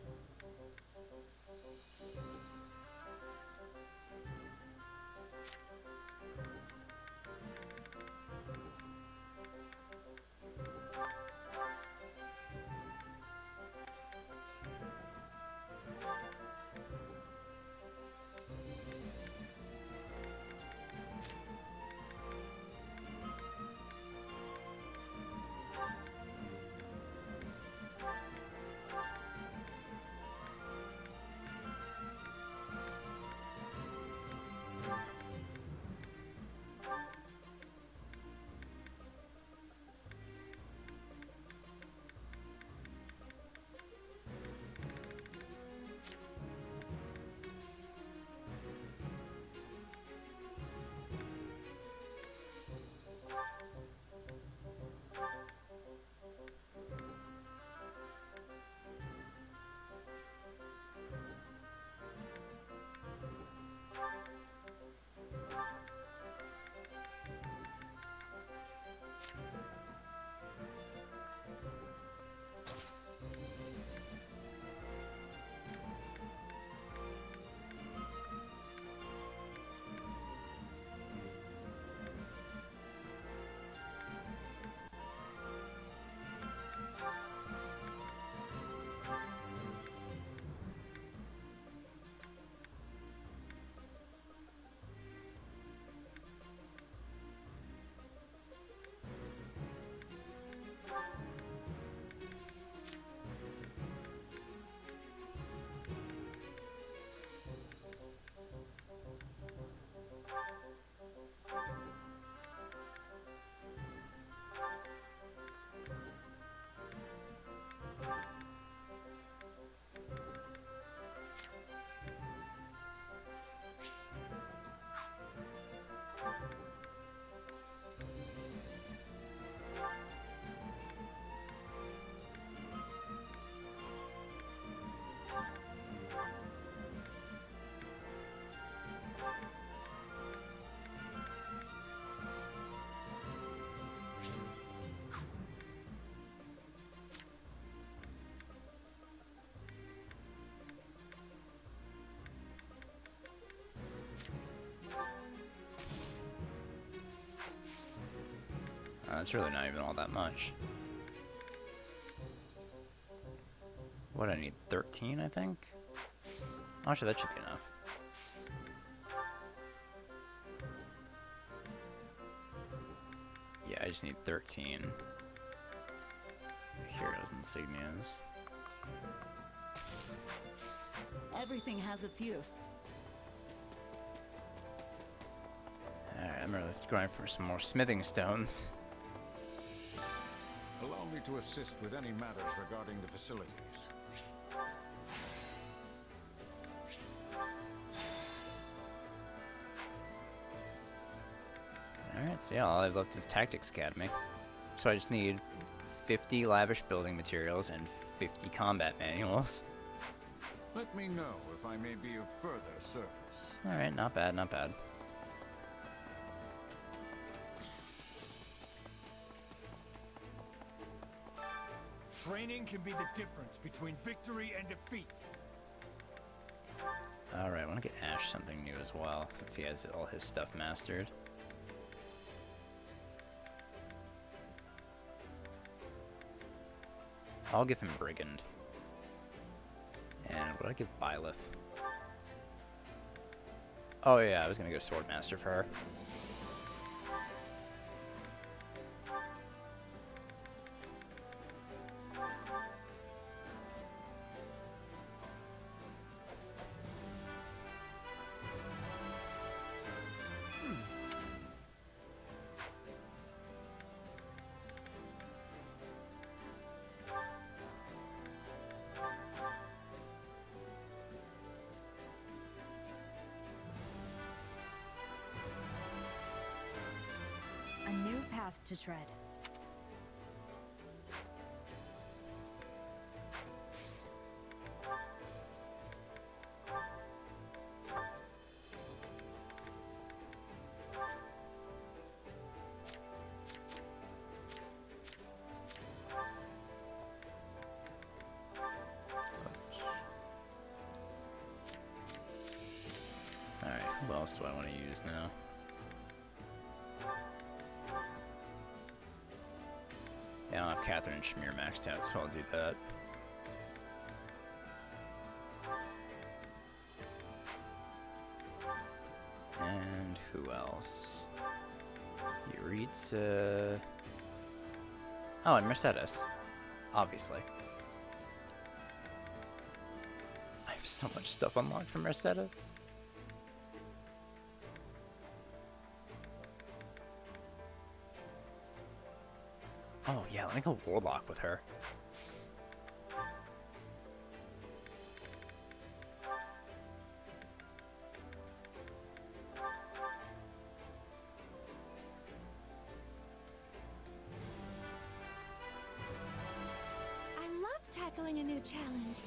That's really not even all that much. What, I need 13, I think? Actually, that should be enough. Yeah, I just need 13. Heroes insignias. Everything has its use. Alright, I'm really going for some more smithing stones. Allow me to assist with any matters regarding the facilities. Alright, so yeah, all I've left is Tactics Academy. So I just need 50 lavish building materials and 50 combat manuals. Let me know if I may be of further service. Alright, not bad, not bad. Training can be the difference between victory and defeat. Alright, I want to get Ash something new as well, since he has all his stuff mastered. I'll give him Brigand. And what do I give Byleth? Oh yeah, I was gonna go Swordmaster for her. A new path to tread. Alright, who else do I want to use now? Yeah, I don't have Catherine and Shamir maxed out, so I'll do that. And who else? Yuritsa. Oh, and Mercedes. Obviously. I have so much stuff unlocked for Mercedes. Oh yeah, let me go Warlock with her. I love tackling a new challenge.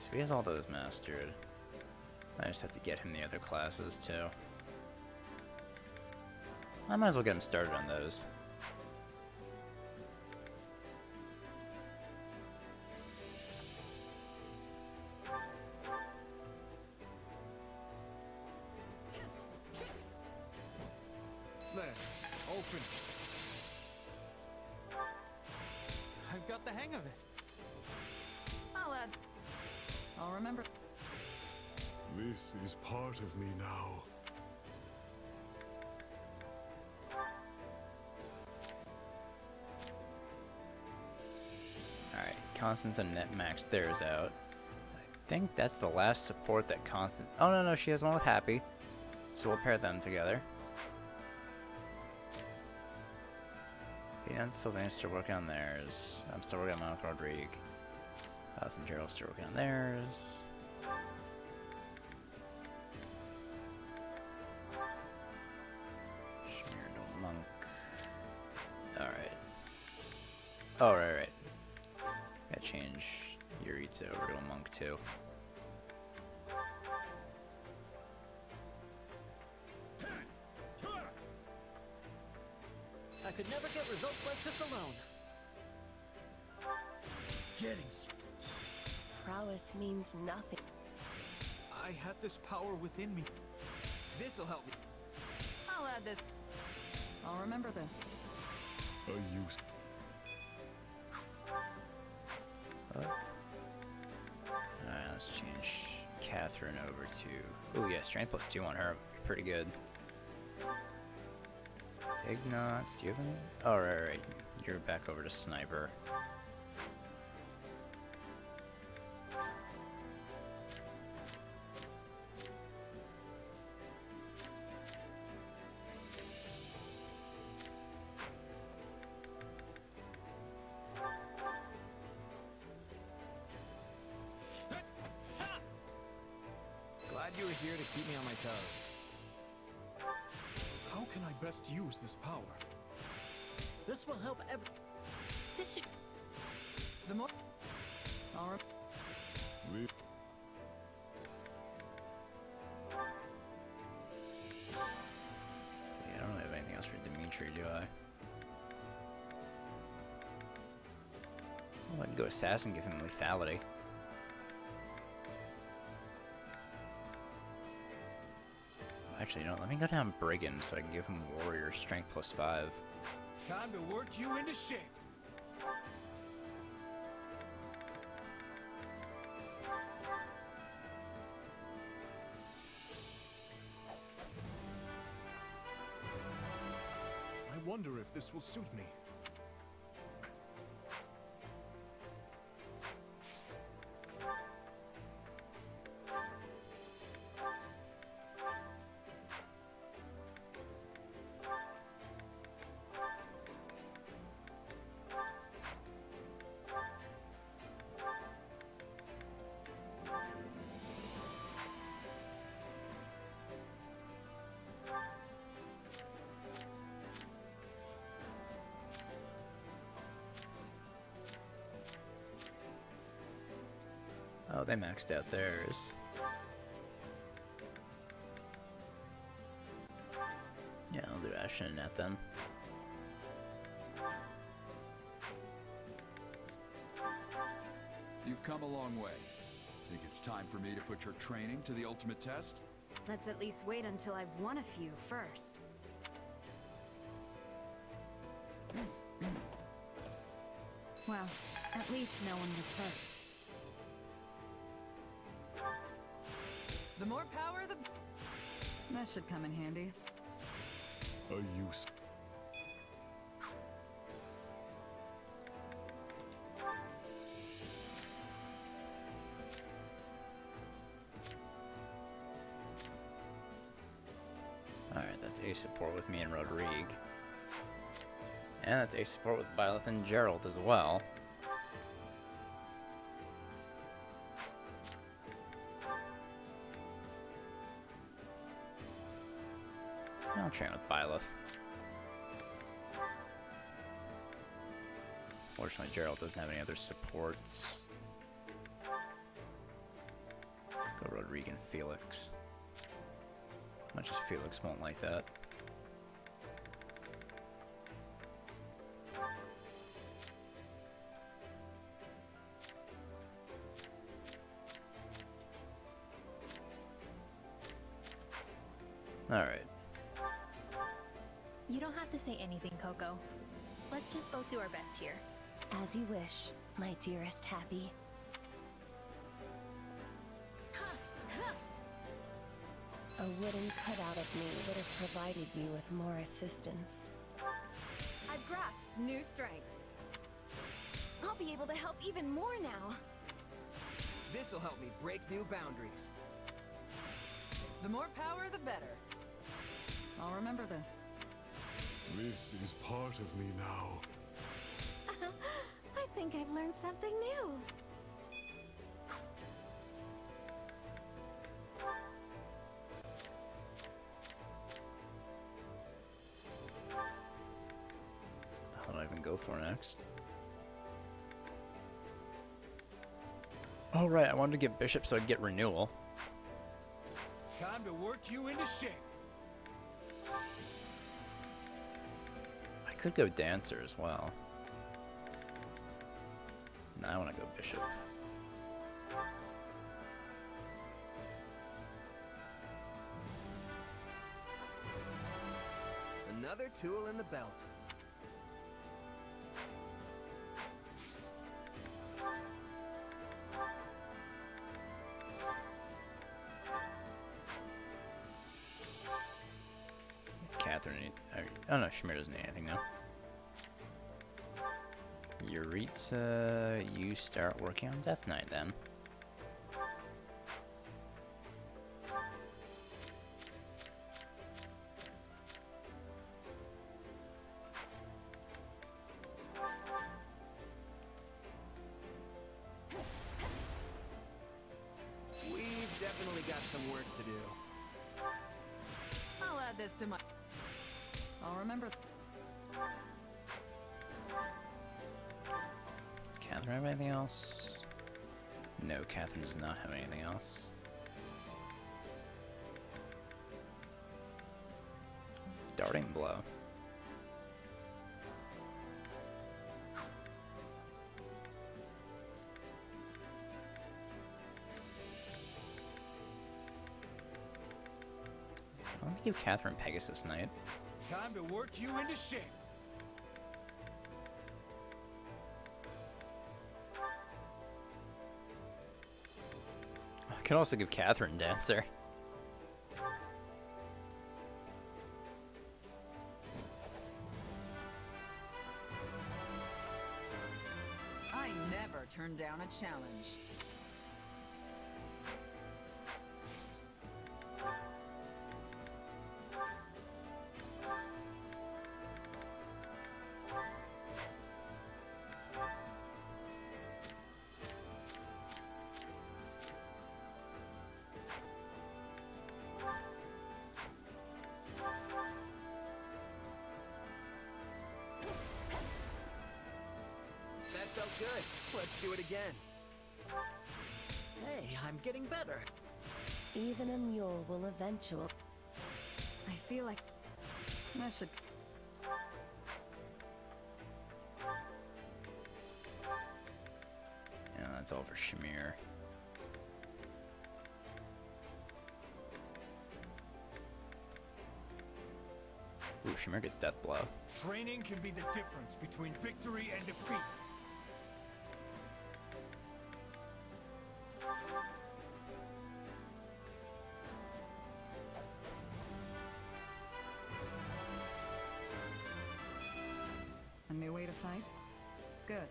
So he has all those mastered. I just have to get him the other classes too. I might as well get him started on those. There, all finished. I've got the hang of it. I'll remember. This is part of me now. Alright, Constance and Net Max theirs out. I think that's the last support that Constance... Oh, no, she has one with Happy. So we'll pair them together. And Sylvain's still working on theirs. I'm still working on mine with Rodrigue. And Gerald's still working on theirs. Smear no monk. Alright. Oh, right. Gotta change Yuritsa over to a monk too. could never get results like this alone. Prowess means nothing. I had this power within me. This'll help me. I'll add this. I'll remember this. A use. Alright, let's change Catherine over to... Ooh, yeah, strength +2 on her. Pretty good. Ignots, do you have any? Oh, right. You're back over to Sniper. Glad you were here to keep me on my toes. How can I best use this power? This will help This should... The more... See, I don't have anything else for Dimitri, do I? Well, I can go Assassin, give him lethality. Actually, no, let me go down Brigand so I can give him Warrior Strength +5. Time to work you into shape. I wonder if this will suit me. Oh, they maxed out theirs. Yeah, I'll do Ashen and Net then. You've come a long way. Think it's time for me to put your training to the ultimate test? Let's at least wait until I've won a few first. Well, at least no one was hurt. The more power, the... That should come in handy. A use. Alright, that's A support with me and Rodrigue. And that's A support with Byleth and Gerald as well. I'll train with Byleth. Fortunately, Gerald doesn't have any other supports. Go Rodrigue and Felix. Much as Felix won't like that. Alright. You don't have to say anything, Coco. Let's just both do our best here. As you wish, my dearest Happy. A wooden cutout of me would have provided you with more assistance. I've grasped new strength. I'll be able to help even more now. This'll help me break new boundaries. The more power, the better. I'll remember this. This is part of me now. I think I've learned something new. How do I even go for next? Oh right, I wanted to get Bishop so I'd get renewal. Time to work you into shape. I Could go Dancer as well. No, I want to go Bishop. Another tool in the belt. Catherine, oh no, Shamir doesn't need anything now. Yuritsa, you start working on Death Knight then. We've definitely got some work to do. I'll add this to my... I'll remember... Does Catherine have anything else? No, Catherine does not have anything else. Darting Blow. Let me give Catherine Pegasus Knight. Time to work you into shape. I could also give Catherine Dancer. I never turn down a challenge. That felt good. Let's do it again. Hey, I'm getting better. Even a mule will eventually. I feel like I should... Yeah, that's all for Shamir. Ooh, Shamir gets Death Blow. Training can be the difference between victory and defeat. A new way to fight? Good.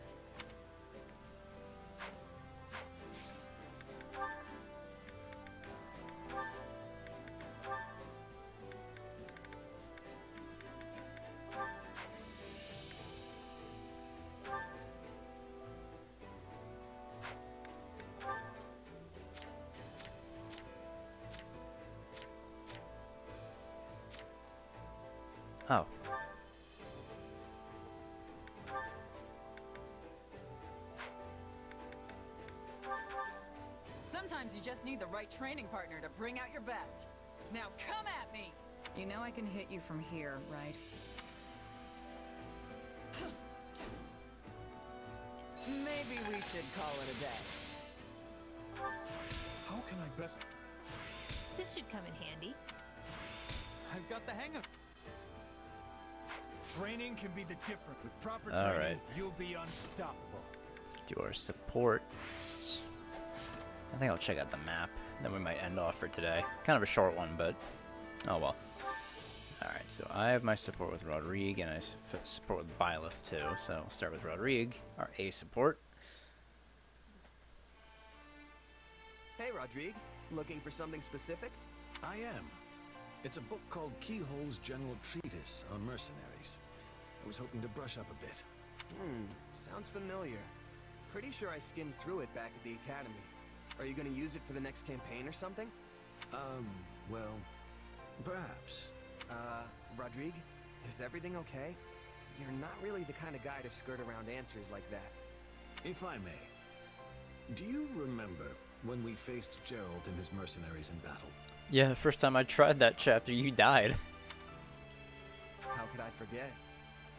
Oh. Sometimes you just need the right training partner to bring out your best. Now come at me! You know I can hit you from here, right? Maybe we should call it a day. How can I best... This should come in handy. I've got the hang of... Training can be the difference. With proper All training, right. you'll be unstoppable. Let's do our support. I think I'll check out the map. Then we might end off for today. Kind of a short one, but oh well. Alright, so I have my support with Rodrigue, and I support with Byleth too. So we'll start with Rodrigue, our A support. Hey, Rodrigue. Looking for something specific? I am. It's a book called Keyhole's General Treatise on Mercenaries. I was hoping to brush up a bit. Sounds familiar. Pretty sure I skimmed through it back at the academy. Are you gonna use it for the next campaign or something? Well, perhaps. Rodrigue, is everything okay? You're not really the kind of guy to skirt around answers like that. If I may, do you remember when we faced Gerald and his mercenaries in battle? Yeah, the first time I tried that chapter, you died. How could I forget?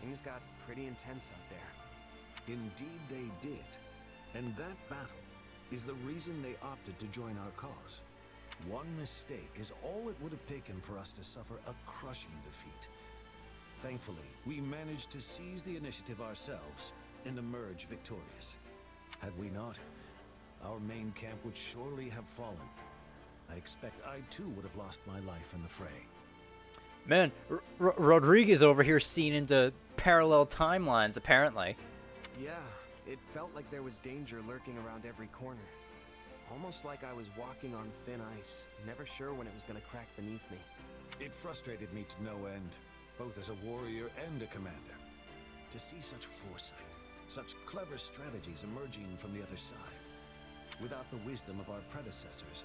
Things got pretty intense out there. Indeed they did. And that battle is the reason they opted to join our cause. One mistake is all it would have taken for us to suffer a crushing defeat. Thankfully, we managed to seize the initiative ourselves and emerge victorious. Had we not, our main camp would surely have fallen. I expect I too would have lost my life in the fray. Man, Rodriguez over here seen into parallel timelines, apparently. Yeah, it felt like there was danger lurking around every corner. Almost like I was walking on thin ice, never sure when it was gonna crack beneath me. It frustrated me to no end, both as a warrior and a commander. To see such foresight, such clever strategies emerging from the other side. Without the wisdom of our predecessors,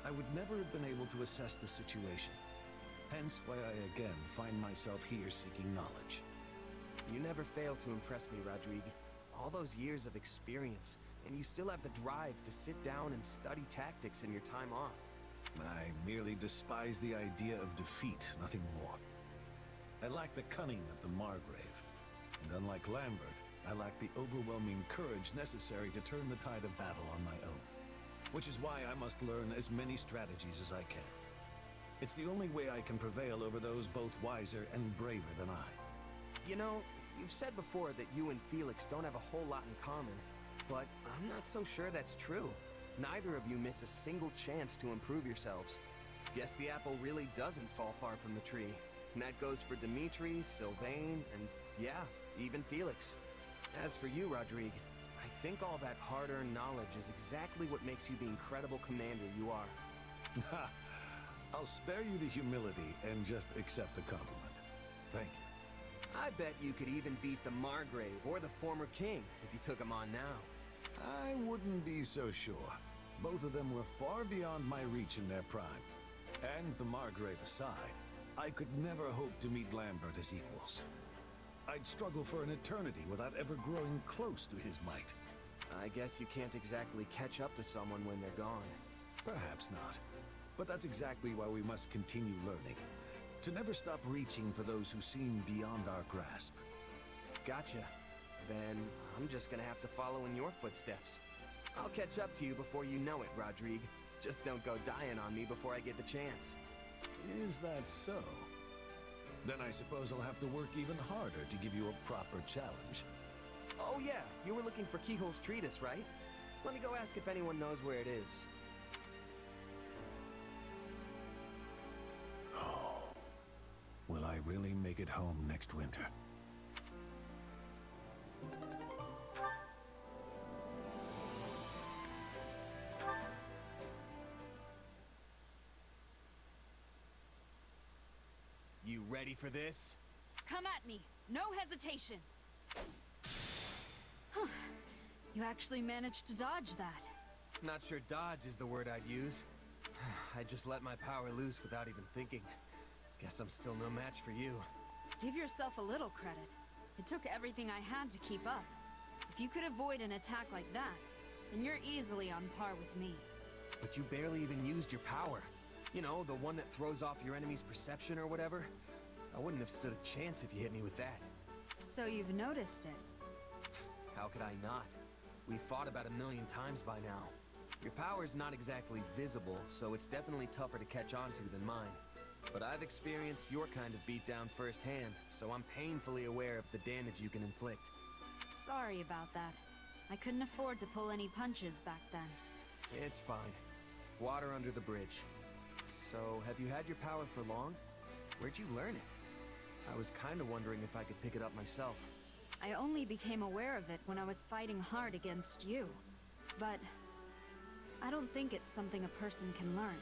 I would never have been able to assess the situation. Hence why I again find myself here seeking knowledge. You never fail to impress me, Rodrigue. All those years of experience, and you still have the drive to sit down and study tactics in your time off. I merely despise the idea of defeat, nothing more. I lack the cunning of the Margrave, and unlike Lambert, I lack the overwhelming courage necessary to turn the tide of battle on my own. Which is why I must learn as many strategies as I can. It's the only way I can prevail over those both wiser and braver than I. You know, you've said before that you and Felix don't have a whole lot in common, but I'm not so sure that's true. Neither of you miss a single chance to improve yourselves. Guess the apple really doesn't fall far from the tree. And that goes for Dimitri, Sylvain, and yeah, even Felix. As for you, Rodrigue, I think all that hard-earned knowledge is exactly what makes you the incredible commander you are. Ha! I'll spare you the humility and just accept the compliment. Thank you. I bet you could even beat the Margrave or the former king if you took him on now. I wouldn't be so sure. Both of them were far beyond my reach in their prime. And the Margrave aside, I could never hope to meet Lambert as equals. I'd struggle for an eternity without ever growing close to his might. I guess you can't exactly catch up to someone when they're gone. Perhaps not. But that's exactly why we must continue learning. To never stop reaching for those who seem beyond our grasp. Gotcha. Then I'm just gonna have to follow in your footsteps. I'll catch up to you before you know it, Rodrigue. Just don't go dying on me before I get the chance. Is that so? Then I suppose I'll have to work even harder to give you a proper challenge. Oh yeah, you were looking for Keyhole's treatise, right? Let me go ask if anyone knows where it is. Will I really make it home next winter? You ready for this? Come at me. No hesitation. You actually managed to dodge that. Not sure dodge is the word I'd use. I just let my power loose without even thinking. Guess I'm still no match for you. Give yourself a little credit. It took everything I had to keep up. If you could avoid an attack like that, then you're easily on par with me. But you barely even used your power. You know, the one that throws off your enemy's perception or whatever. I wouldn't have stood a chance if you hit me with that. So you've noticed it. How could I not? We've fought about 1,000,000 times by now. Your power's not exactly visible, so it's definitely tougher to catch on to than mine. But I've experienced your kind of beatdown firsthand, so I'm painfully aware of the damage you can inflict. Sorry about that. I couldn't afford to pull any punches back then. It's fine. Water under the bridge. So, have you had your power for long? Where'd you learn it? I was kinda wondering if I could pick it up myself. I only became aware of it when I was fighting hard against you. But I don't think it's something a person can learn.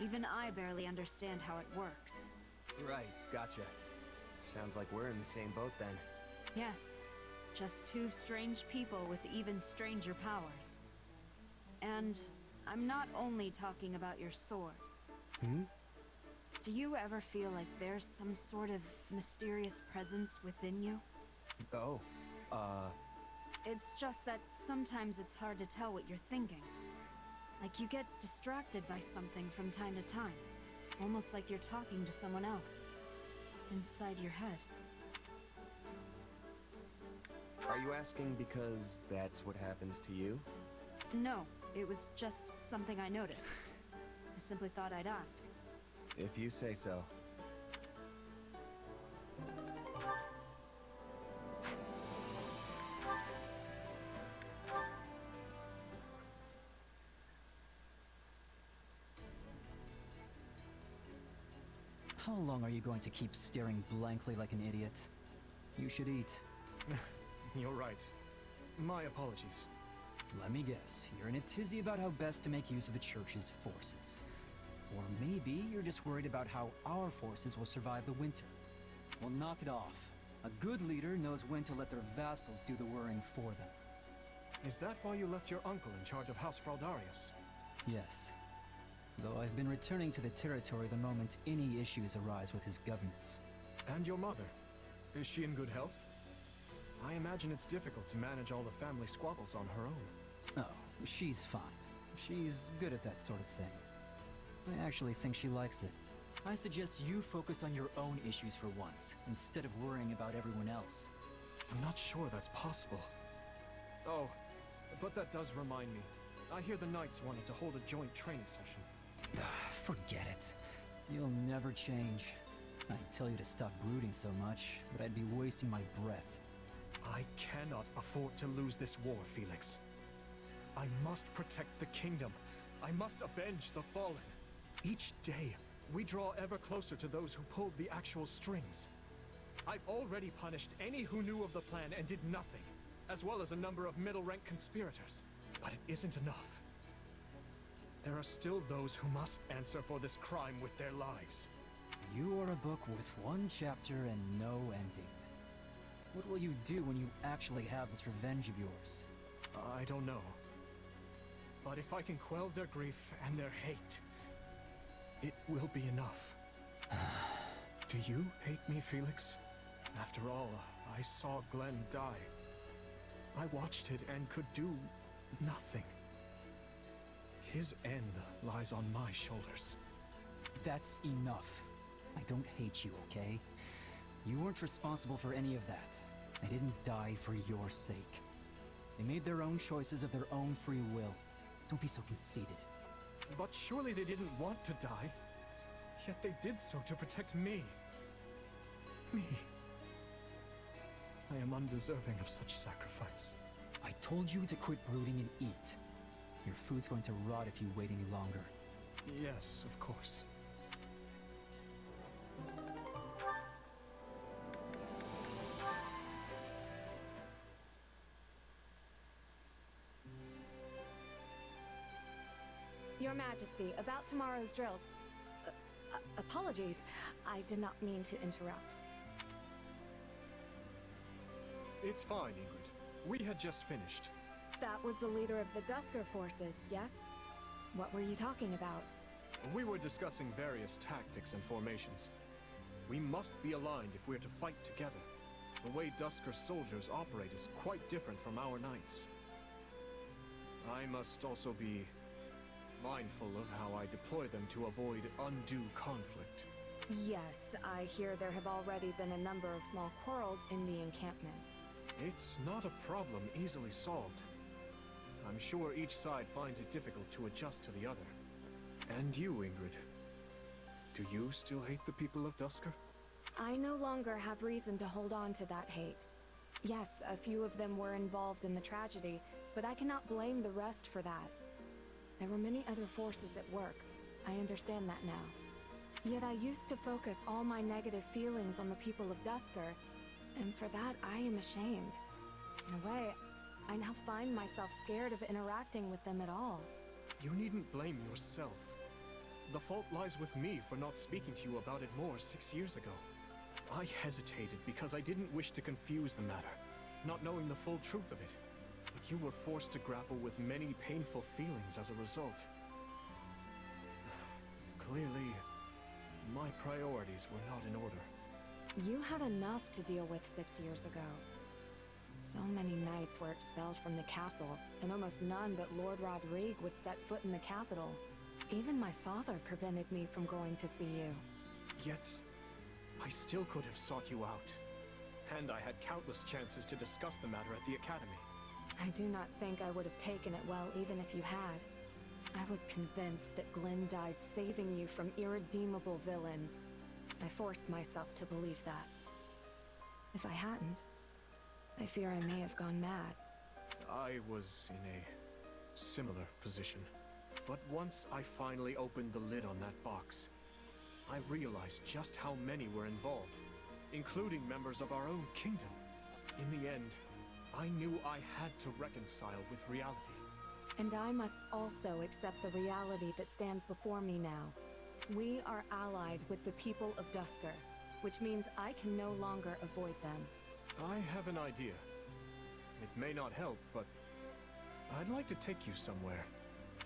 Even I barely understand how it works. Right, gotcha. Sounds like we're in the same boat then. Yes, just two strange people with even stranger powers. And I'm not only talking about your sword. Hmm? Do you ever feel like there's some sort of mysterious presence within you? Oh, It's just that sometimes it's hard to tell what you're thinking. Like you get distracted by something from time to time. Almost like you're talking to someone else. Inside your head. Are you asking because that's what happens to you? No, it was just something I noticed. I simply thought I'd ask. If you say so. How long are you going to keep staring blankly like an idiot? You should eat. You're right. My apologies. Let me guess, you're in a tizzy about how best to make use of the Church's forces. Or maybe you're just worried about how our forces will survive the winter. Well, knock it off. A good leader knows when to let their vassals do the worrying for them. Is that why you left your uncle in charge of House Fraldarius? Yes. Though I've been returning to the territory the moment any issues arise with his governance. And your mother? Is she in good health? I imagine it's difficult to manage all the family squabbles on her own. Oh, she's fine. She's good at that sort of thing. I actually think she likes it. I suggest you focus on your own issues for once, instead of worrying about everyone else. I'm not sure that's possible. Oh, but that does remind me. I hear the Knights wanted to hold a joint training session. Forget it. You'll never change. I'd tell you to stop brooding so much, but I'd be wasting my breath. I cannot afford to lose this war, Felix. I must protect the kingdom. I must avenge the fallen. Each day, we draw ever closer to those who pulled the actual strings. I've already punished any who knew of the plan and did nothing, as well as a number of middle-rank conspirators. But it isn't enough. There are still those who must answer for this crime with their lives. You are a book with one chapter and no ending. What will you do when you actually have this revenge of yours? I don't know. But if I can quell their grief and their hate, it will be enough. Do you hate me, Felix? After all, I saw Glenn die. I watched it and could do nothing. His end lies on my shoulders. That's enough. I don't hate you, okay? You weren't responsible for any of that. They didn't die for your sake. They made their own choices of their own free will. Don't be so conceited. But surely they didn't want to die. Yet they did so to protect me. Me. I am undeserving of such sacrifice. I told you to quit brooding and eat. Your food's going to rot if you wait any longer. Yes, of course. Your Majesty, about tomorrow's drills. Apologies. I did not mean to interrupt. It's fine, Ingrid. We had just finished. That was the leader of the Dusker forces, yes? What were you talking about? We were discussing various tactics and formations. We must be aligned if we're to fight together. The way Dusker soldiers operate is quite different from our knights. I must also be mindful of how I deploy them to avoid undue conflict. Yes, I hear there have already been a number of small quarrels in the encampment. It's not a problem easily solved. I'm sure each side finds it difficult to adjust to the other. And you, Ingrid. Do you still hate the people of Dusker? I no longer have reason to hold on to that hate. Yes, a few of them were involved in the tragedy, but I cannot blame the rest for that. There were many other forces at work. I understand that now. Yet I used to focus all my negative feelings on the people of Dusker, and for that I am ashamed. In a way, I now find myself scared of interacting with them at all. You needn't blame yourself. The fault lies with me for not speaking to you about it more 6 years ago. I hesitated because I didn't wish to confuse the matter, not knowing the full truth of it. But you were forced to grapple with many painful feelings as a result. Clearly, my priorities were not in order. You had enough to deal with 6 years ago. So many knights were expelled from the castle, and almost none but Lord Rodrigue would set foot in the capital. Even my father prevented me from going to see you. Yet, I still could have sought you out. And I had countless chances to discuss the matter at the Academy. I do not think I would have taken it well even if you had. I was convinced that Glenn died saving you from irredeemable villains. I forced myself to believe that. If I hadn't, I fear I may have gone mad. I was in a similar position. But once I finally opened the lid on that box, I realized just how many were involved, including members of our own kingdom. In the end, I knew I had to reconcile with reality. And I must also accept the reality that stands before me now. We are allied with the people of Dusker, which means I can no longer avoid them. I have an idea. It may not help, but I'd like to take you somewhere.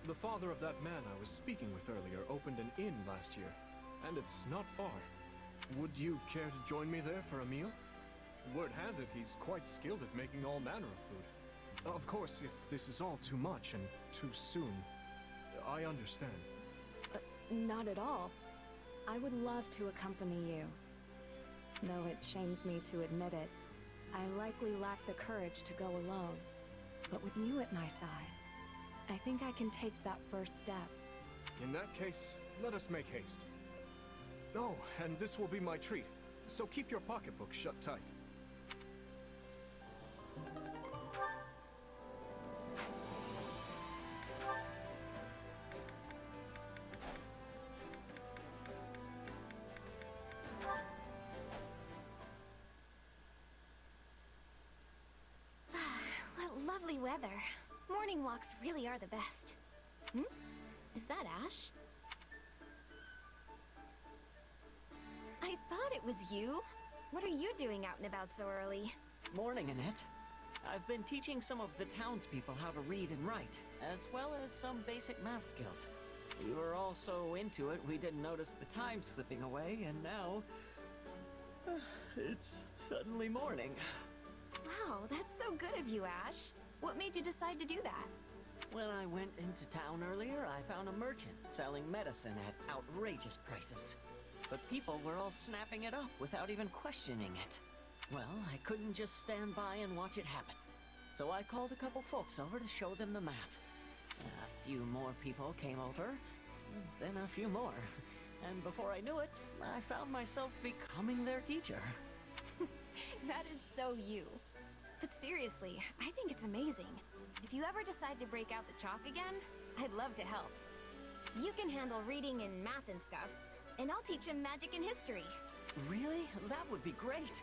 The father of that man I was speaking with earlier opened an inn last year, and it's not far. Would you care to join me there for a meal? Word has it he's quite skilled at making all manner of food. Of course, if this is all too much and too soon, I understand. Not at all. I would love to accompany you. Though it shames me to admit it, I likely lack the courage to go alone. But with you at my side, I think I can take that first step. In that case, let us make haste. Oh, and this will be my treat, so keep your pocketbook shut tight. What lovely weather. Morning walks really are the best. Is that Ash? I thought it was you. What are you doing out and about so early? Morning, Annette. I've been teaching some of the townspeople how to read and write, as well as some basic math skills. We were all so into it, we didn't notice the time slipping away, and now... it's suddenly morning. Wow, that's so good of you, Ash. What made you decide to do that? When I went into town earlier, I found a merchant selling medicine at outrageous prices. But people were all snapping it up without even questioning it. Well, I couldn't just stand by and watch it happen. So I called a couple folks over to show them the math. A few more people came over, then a few more. And before I knew it, I found myself becoming their teacher. That is so you. But seriously, I think it's amazing. If you ever decide to break out the chalk again, I'd love to help. You can handle reading and math and stuff, and I'll teach him magic and history. Really? That would be great.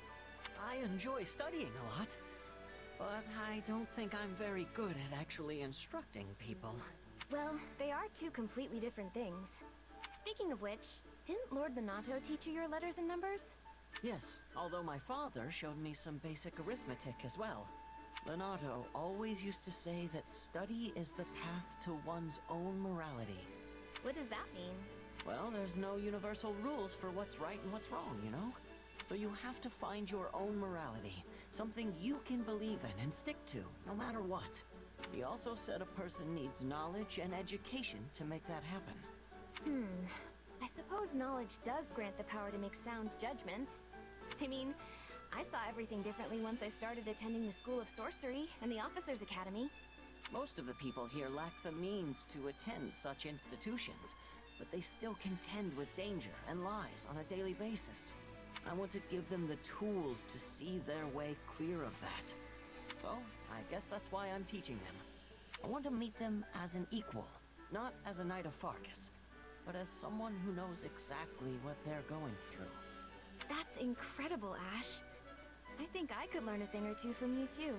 I enjoy studying a lot, but I don't think I'm very good at actually instructing people. Well, they are two completely different things. Speaking of which, didn't Lord Lenato teach you your letters and numbers? Yes, although my father showed me some basic arithmetic as well. Lenato always used to say that study is the path to one's own morality. What does that mean? Well, there's no universal rules for what's right and what's wrong, you know? So you have to find your own morality, something you can believe in and stick to, no matter what. He also said a person needs knowledge and education to make that happen. I suppose knowledge does grant the power to make sound judgments. I mean, I saw everything differently once I started attending the School of Sorcery and the Officers' Academy. Most of the people here lack the means to attend such institutions, but they still contend with danger and lies on a daily basis. I want to give them the tools to see their way clear of that. So, I guess that's why I'm teaching them. I want to meet them as an equal, not as a Knight of Farkas, but as someone who knows exactly what they're going through. That's incredible, Ash. I think I could learn a thing or two from you, too.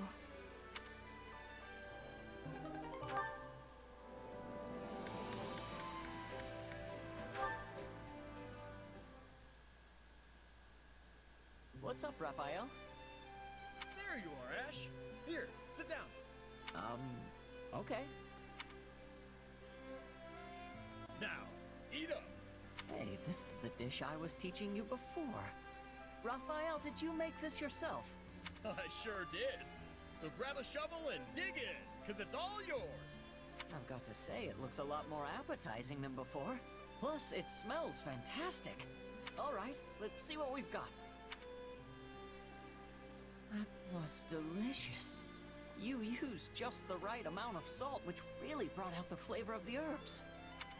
What's up, Raphael? There you are, Ash. Here, sit down. Okay. Now, eat up. Hey, this is the dish I was teaching you before. Raphael, did you make this yourself? I sure did. So grab a shovel and dig in, because it's all yours. I've got to say, it looks a lot more appetizing than before. Plus, it smells fantastic. All right, let's see what we've got. was delicious. You used just the right amount of salt, which really brought out the flavor of the herbs.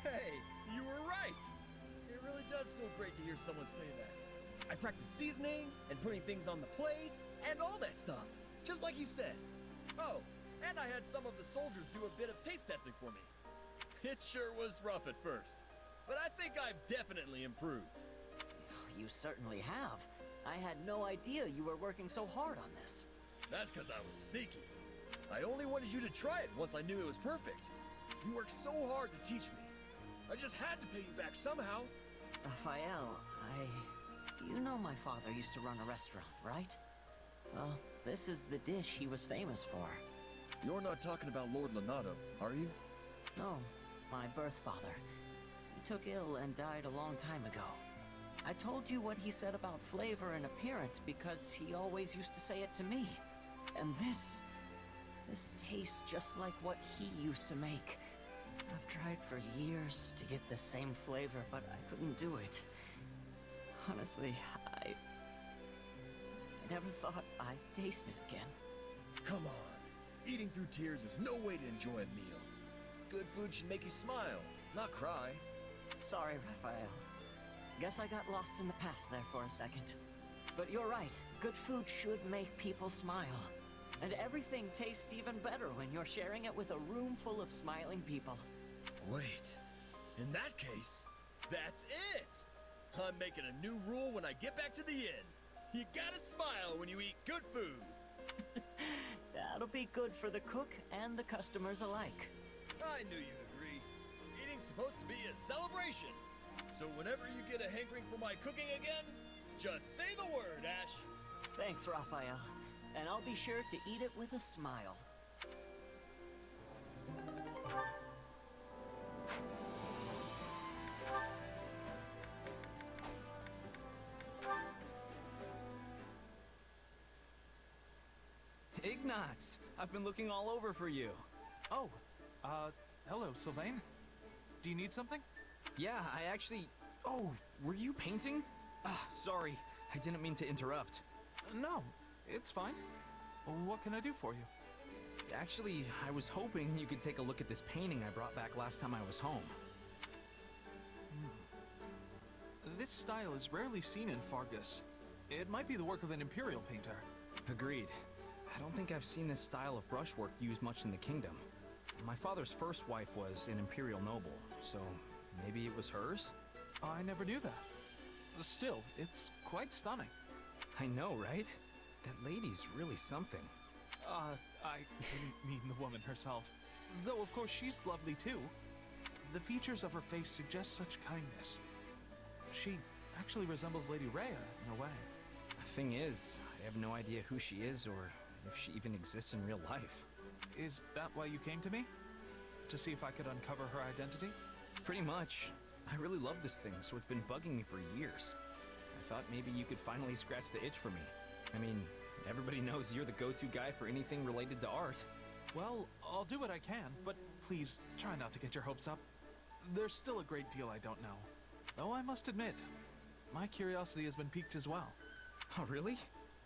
Hey, you were right. It really does feel great to hear someone say that. I practiced seasoning and putting things on the plate and all that stuff, just like you said. Oh, and I had some of the soldiers do a bit of taste testing for me. It sure was rough at first, but I think I've definitely improved. You certainly have. I had no idea you were working so hard on this. That's because I was sneaky. I only wanted you to try it once I knew it was perfect. You worked so hard to teach me. I just had to pay you back somehow. Raphael, You know my father used to run a restaurant, right? Well, this is the dish he was famous for. You're not talking about Lord Lenato, are you? No, my birth father. He took ill and died a long time ago. I told you what he said about flavor and appearance because he always used to say it to me. And this tastes just like what he used to make. I've tried for years to get the same flavor, but I couldn't do it. Honestly, I never thought I'd taste it again. Come on. Eating through tears is no way to enjoy a meal. Good food should make you smile, not cry. Sorry, Raphael. Guess I got lost in the past there for a second. But you're right. Good food should make people smile. And everything tastes even better when you're sharing it with a room full of smiling people. Wait. In that case, that's it! I'm making a new rule when I get back to the inn. You gotta smile when you eat good food. That'll be good for the cook and the customers alike. I knew you'd agree. Eating's supposed to be a celebration. So whenever you get a hankering for my cooking again, just say the word, Ash. Thanks, Raphael. And I'll be sure to eat it with a smile. Ignatz! I've been looking all over for you. Oh, hello, Sylvain. Do you need something? Yeah, I actually... Oh, were you painting? Sorry, I didn't mean to interrupt. No, it's fine. What can I do for you? Actually, I was hoping you could take a look at this painting I brought back last time I was home. This style is rarely seen in Fargus. It might be the work of an Imperial painter. Agreed. I don't think I've seen this style of brushwork used much in the kingdom. My father's first wife was an Imperial noble, so maybe it was hers? I never knew that. Still, it's quite stunning. I know, right? That lady's really something. I didn't mean the woman herself. Though, of course, she's lovely too. The features of her face suggest such kindness. She actually resembles Lady Rhea in a way. The thing is, I have no idea who she is or if she even exists in real life. Is that why you came to me? To see if I could uncover her identity? Pretty much. I really love this thing, so it's been bugging me for years. I thought maybe you could finally scratch the itch for me. I mean, everybody knows you're the go-to guy for anything related to art. Well, I'll do what I can, but please try not to get your hopes up. There's still a great deal I don't know. Though I must admit, my curiosity has been piqued as well. Oh, really?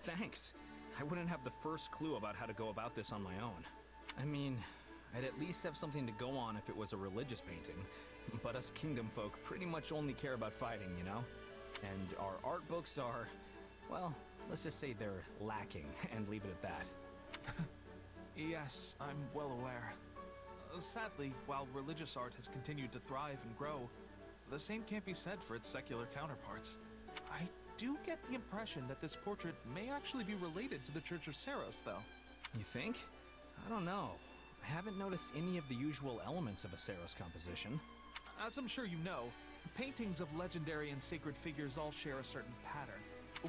Thanks. I wouldn't have the first clue about how to go about this on my own. I mean, I'd at least have something to go on if it was a religious painting. But us kingdom folk pretty much only care about fighting, you know? And our art books are, well, let's just say they're lacking, and leave it at that. Yes, I'm well aware. Sadly, while religious art has continued to thrive and grow, the same can't be said for its secular counterparts. I do get the impression that this portrait may actually be related to the Church of Saros, though. You think? I don't know. I haven't noticed any of the usual elements of a Saros composition. As I'm sure you know, paintings of legendary and sacred figures all share a certain pattern,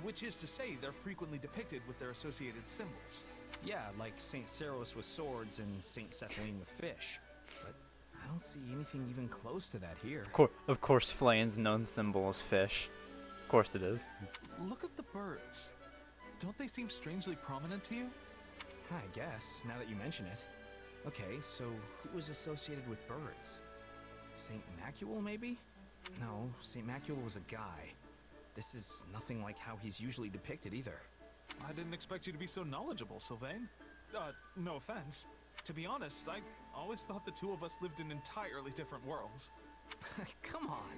which is to say they're frequently depicted with their associated symbols. Yeah, like Saint Saros with swords and Saint Sethlane with fish. But I don't see anything even close to that here. Of course, Flayn's known symbol is fish. Of course it is. Look at the birds. Don't they seem strangely prominent to you? I guess, now that you mention it. Okay, so who was associated with birds? Saint Macule, maybe? No, Saint Macule was a guy. This is nothing like how he's usually depicted either. I didn't expect you to be so knowledgeable, Sylvain. No offense. To be honest, I always thought the two of us lived in entirely different worlds. Come on.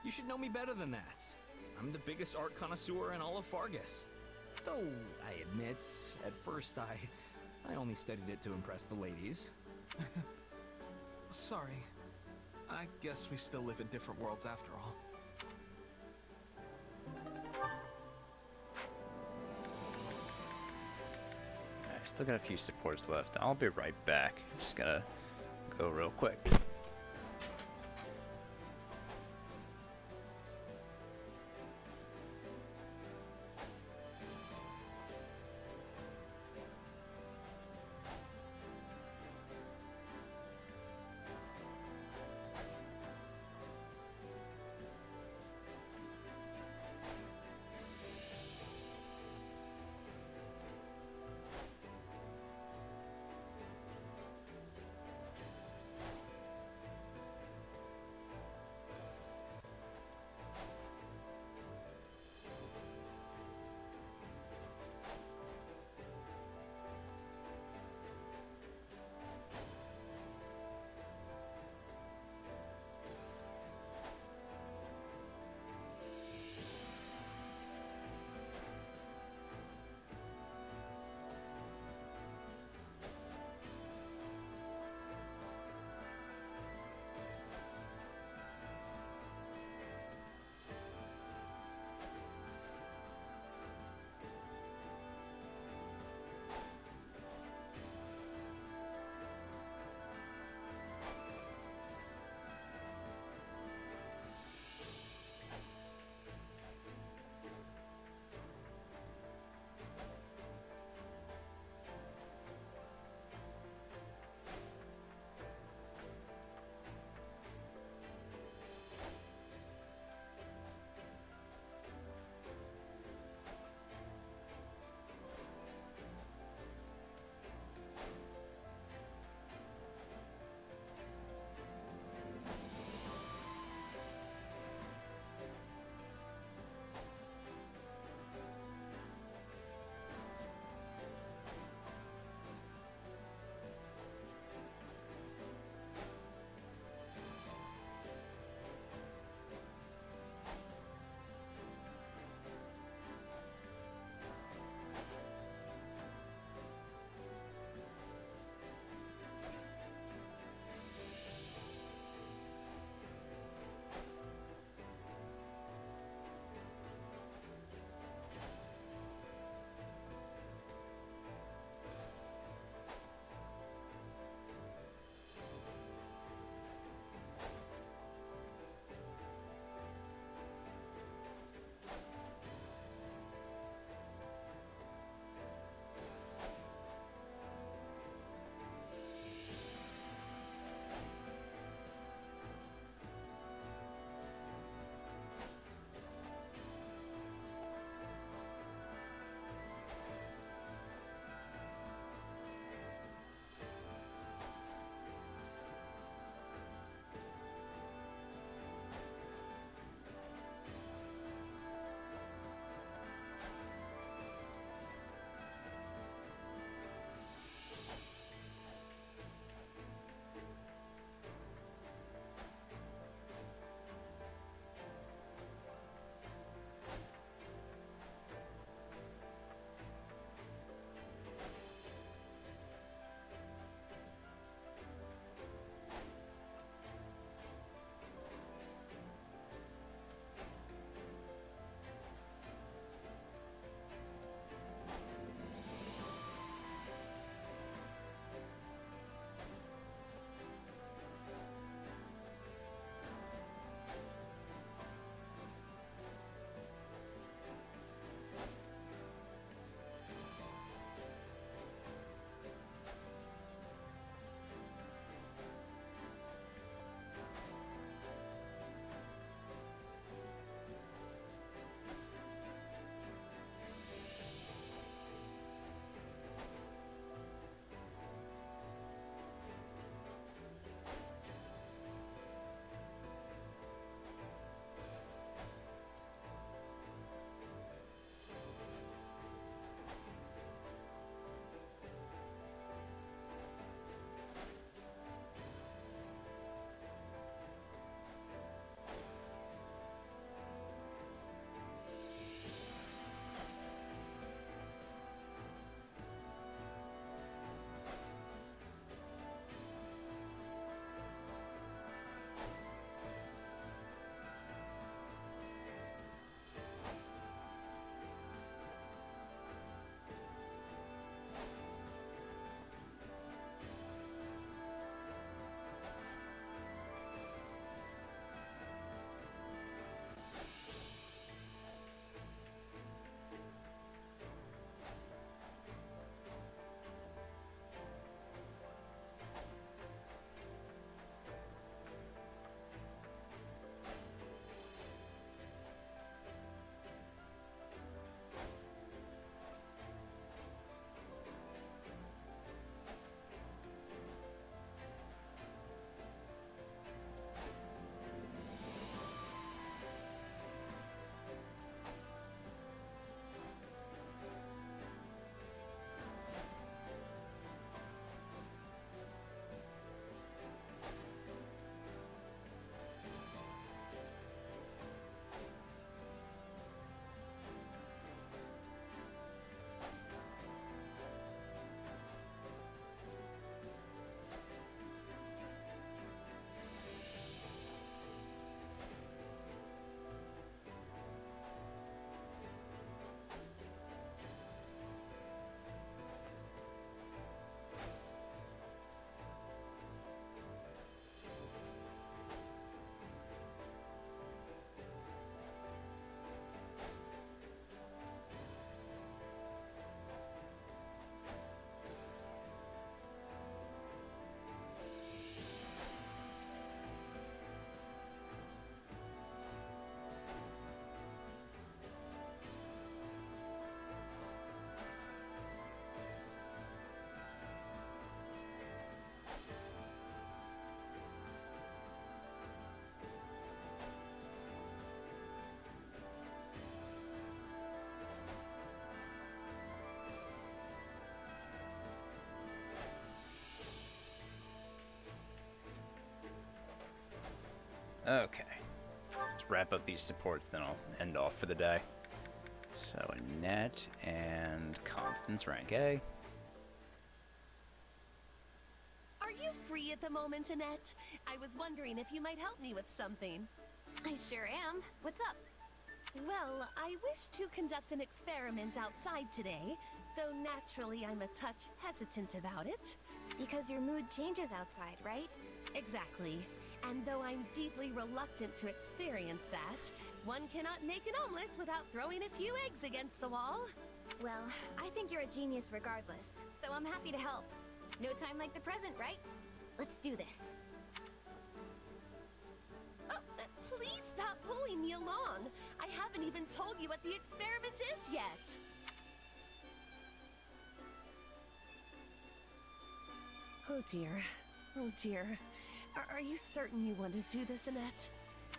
You should know me better than that. I'm the biggest art connoisseur in all of Fargus. Though, I admit, at first I only studied it to impress the ladies. Sorry. I guess we still live in different worlds after all. I still got a few supports left. I'll be right back. Just gotta go real quick. Okay. Let's wrap up these supports, then I'll end off for the day. So Annette and Constance, rank A. Are you free at the moment, Annette? I was wondering if you might help me with something. I sure am. What's up? Well, I wish to conduct an experiment outside today, though naturally I'm a touch hesitant about it. Because your mood changes outside, right? Exactly. And though I'm deeply reluctant to experience that, one cannot make an omelet without throwing a few eggs against the wall. Well, I think you're a genius regardless, so I'm happy to help. No time like the present, right? Let's do this. Oh, please stop pulling me along. I haven't even told you what the experiment is yet. Oh dear. Oh dear. Are you certain you want to do this, Annette?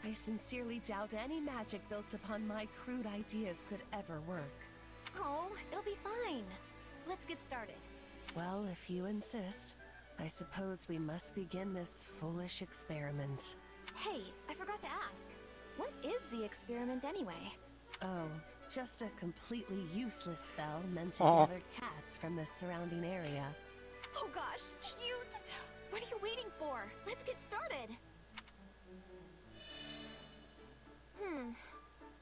I sincerely doubt any magic built upon my crude ideas could ever work. Oh, it'll be fine. Let's get started. Well, if you insist, I suppose we must begin this foolish experiment. Hey, I forgot to ask. What is the experiment anyway? Oh, just a completely useless spell meant to gather cats from the surrounding area. Oh gosh, cute! What are you waiting for? Let's get started!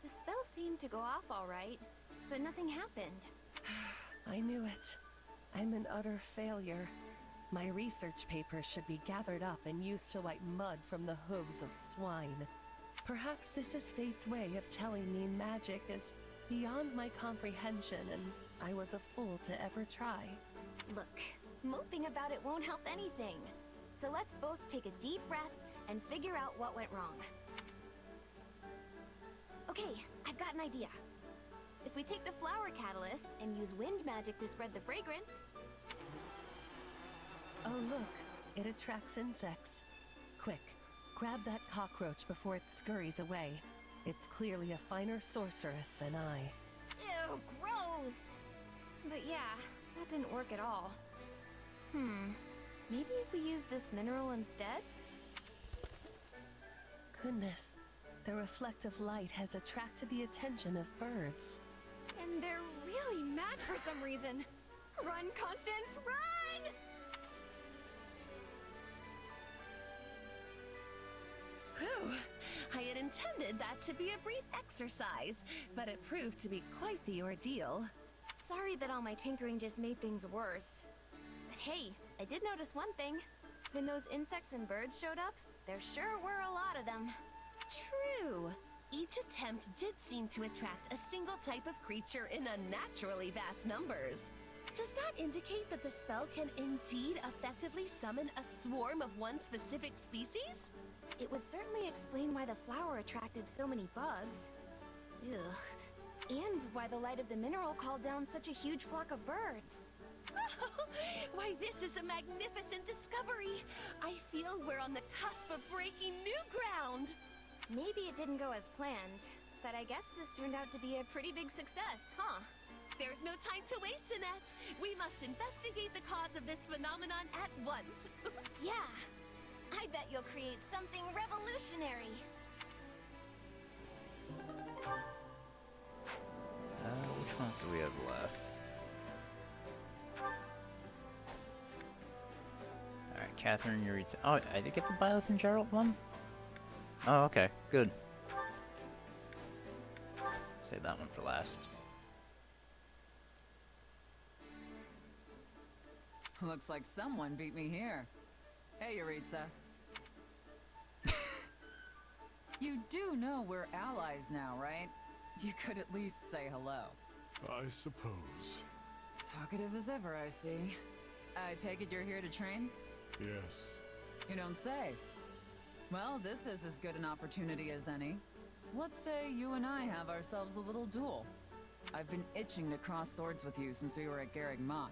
The spell seemed to go off all right, but nothing happened. I knew it. I'm an utter failure. My research papers should be gathered up and used to wipe mud from the hooves of swine. Perhaps this is fate's way of telling me magic is beyond my comprehension and I was a fool to ever try. Look, moping about it won't help anything. So let's both take a deep breath and figure out what went wrong. Okay, I've got an idea. If we take the flower catalyst and use wind magic to spread the fragrance... Oh look, it attracts insects. Quick, grab that cockroach before it scurries away. It's clearly a finer sorceress than I. Ew, gross! But yeah, that didn't work at all. Maybe if we use this mineral instead? Goodness, the reflective light has attracted the attention of birds. And they're really mad for some reason. Run, Constance, run! Whew, I had intended that to be a brief exercise, but it proved to be quite the ordeal. Sorry that all my tinkering just made things worse. But hey, I did notice one thing. When those insects and birds showed up, there sure were a lot of them. True. Each attempt did seem to attract a single type of creature in unnaturally vast numbers. Does that indicate that the spell can indeed effectively summon a swarm of one specific species? It would certainly explain why the flower attracted so many bugs. Ugh. And why the light of the mineral called down such a huge flock of birds. Why, this is a magnificent discovery! I feel we're on the cusp of breaking new ground! Maybe it didn't go as planned, but I guess this turned out to be a pretty big success, huh? There's no time to waste, Annette! We must investigate the cause of this phenomenon at once! Yeah! I bet you'll create something revolutionary! Which ones do we have left? Alright, Catherine, you read. Oh, I did get the Byleth and Gerald one? Oh, okay, good. Save that one for last. Looks like someone beat me here. Hey, Yuritsa. You do know we're allies now, right? You could at least say hello. I suppose. Talkative as ever, I see. I take it you're here to train? Yes. You don't say. Well, this is as good an opportunity as any. Let's say you and I have ourselves a little duel. I've been itching to cross swords with you since we were at Garreg Mach.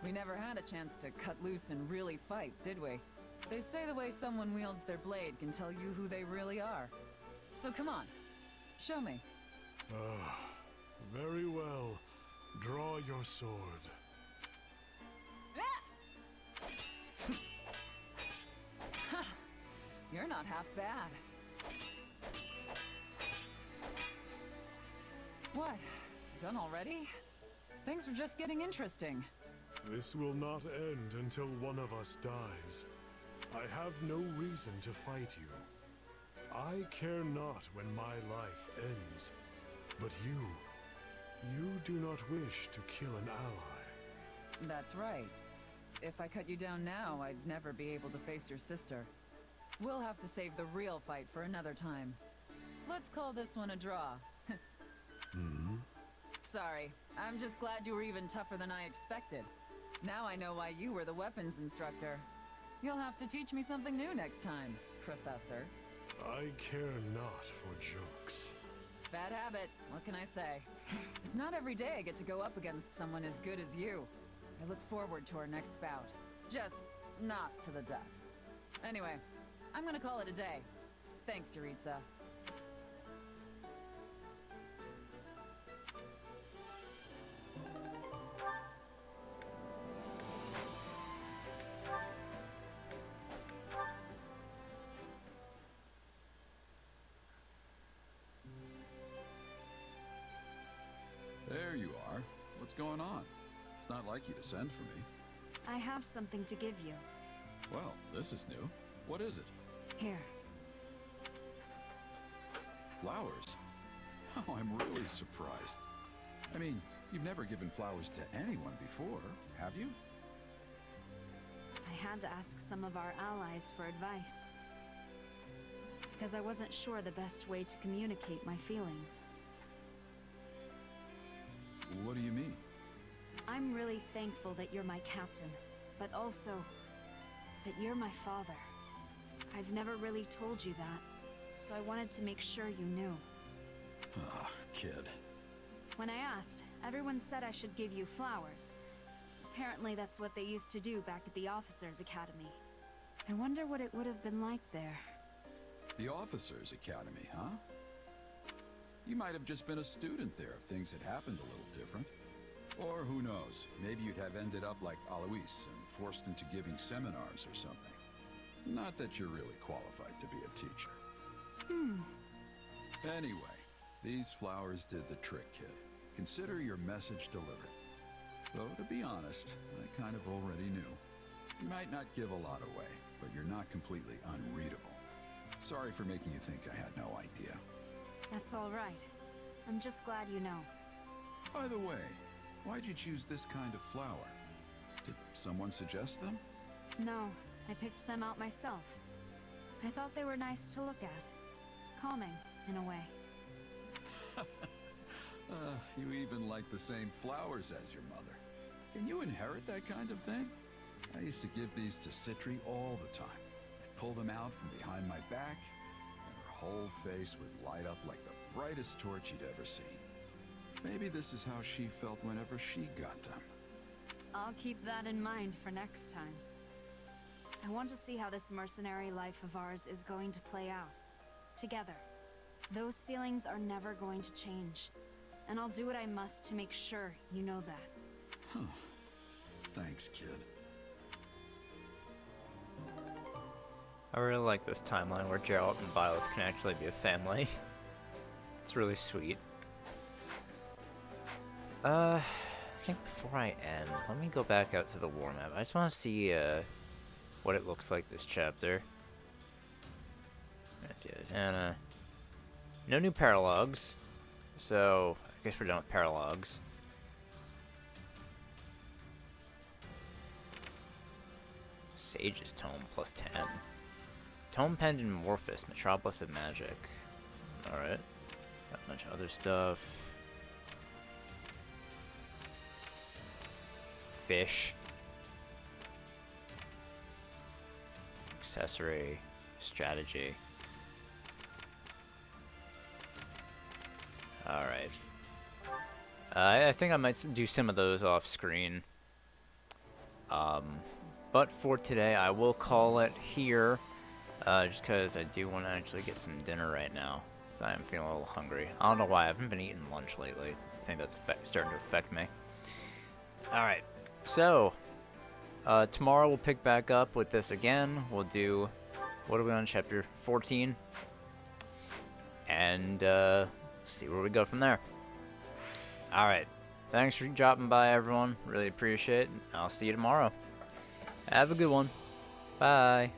We never had a chance to cut loose and really fight, did we? They say the way someone wields their blade can tell you who they really are. So come on, show me. Very well. Draw your sword. You're not half bad. What? Done already? Things were just getting interesting. This will not end until one of us dies. I have no reason to fight you. I care not when my life ends. But you do not wish to kill an ally. That's right. If I cut you down now, I'd never be able to face your sister. We'll have to save the real fight for another time. Let's call this one a draw. Sorry, I'm just glad you were even tougher than I expected. Now I know why you were the weapons instructor. You'll have to teach me something new next time, Professor. I care not for jokes. Bad habit, what can I say? It's not every day I get to go up against someone as good as you. I look forward to our next bout. Just not to the death. Anyway, I'm gonna call it a day. Thanks, Yuritsa. There you are. What's going on? It's not like you to send for me. I have something to give you. Well, this is new. What is it? Here. Flowers? Oh, I'm really surprised. I mean, you've never given flowers to anyone before, have you? I had to ask some of our allies for advice. Because I wasn't sure the best way to communicate my feelings. What do you mean? I'm really thankful that you're my captain, but also that you're my father. I've never really told you that, so I wanted to make sure you knew. Ah, kid. When I asked, everyone said I should give you flowers. Apparently that's what they used to do back at the Officers' Academy. I wonder what it would have been like there. The Officers' Academy, huh? You might have just been a student there if things had happened a little different. Or who knows, maybe you'd have ended up like Alois and forced into giving seminars or something. Not that you're really qualified to be a teacher. Anyway, these flowers did the trick, kid. Consider your message delivered. Though, to be honest, I kind of already knew. You might not give a lot away, but you're not completely unreadable. Sorry for making you think I had no idea. That's all right. I'm just glad you know. By the way, why'd you choose this kind of flower? Did someone suggest them? No, I picked them out myself. I thought they were nice to look at. Calming, in a way. You even like the same flowers as your mother. Can you inherit that kind of thing? I used to give these to Citri all the time. I'd pull them out from behind my back, and her whole face would light up like the brightest torch you'd ever seen. Maybe this is how she felt whenever she got them. I'll keep that in mind for next time. I want to see how this mercenary life of ours is going to play out. Together. Those feelings are never going to change. And I'll do what I must to make sure you know that. Huh. Thanks, kid. I really like this timeline where Geralt and Violet can actually be a family. It's really sweet. I think before I end, let me go back out to the war map. I just want to see what it looks like this chapter. Let's see, there's Anna. No new paralogs, so I guess we're done with paralogs. Sage's Tome plus 10. Tome Pen and Morphus, Metropolis of Magic. Alright. Got a bunch of other stuff. Fish. Accessory. Strategy. Alright. I think I might do some of those off screen. But for today, I will call it here. Just because I do want to actually get some dinner right now. Because I am feeling a little hungry. I don't know why. I haven't been eating lunch lately. I think that's starting to affect me. Alright. So, tomorrow we'll pick back up with this again. We'll do... What are we on? Chapter 14? and see where we go from there. Alright, thanks for dropping by, everyone. Really appreciate it. I'll see you tomorrow. Have a good one. Bye.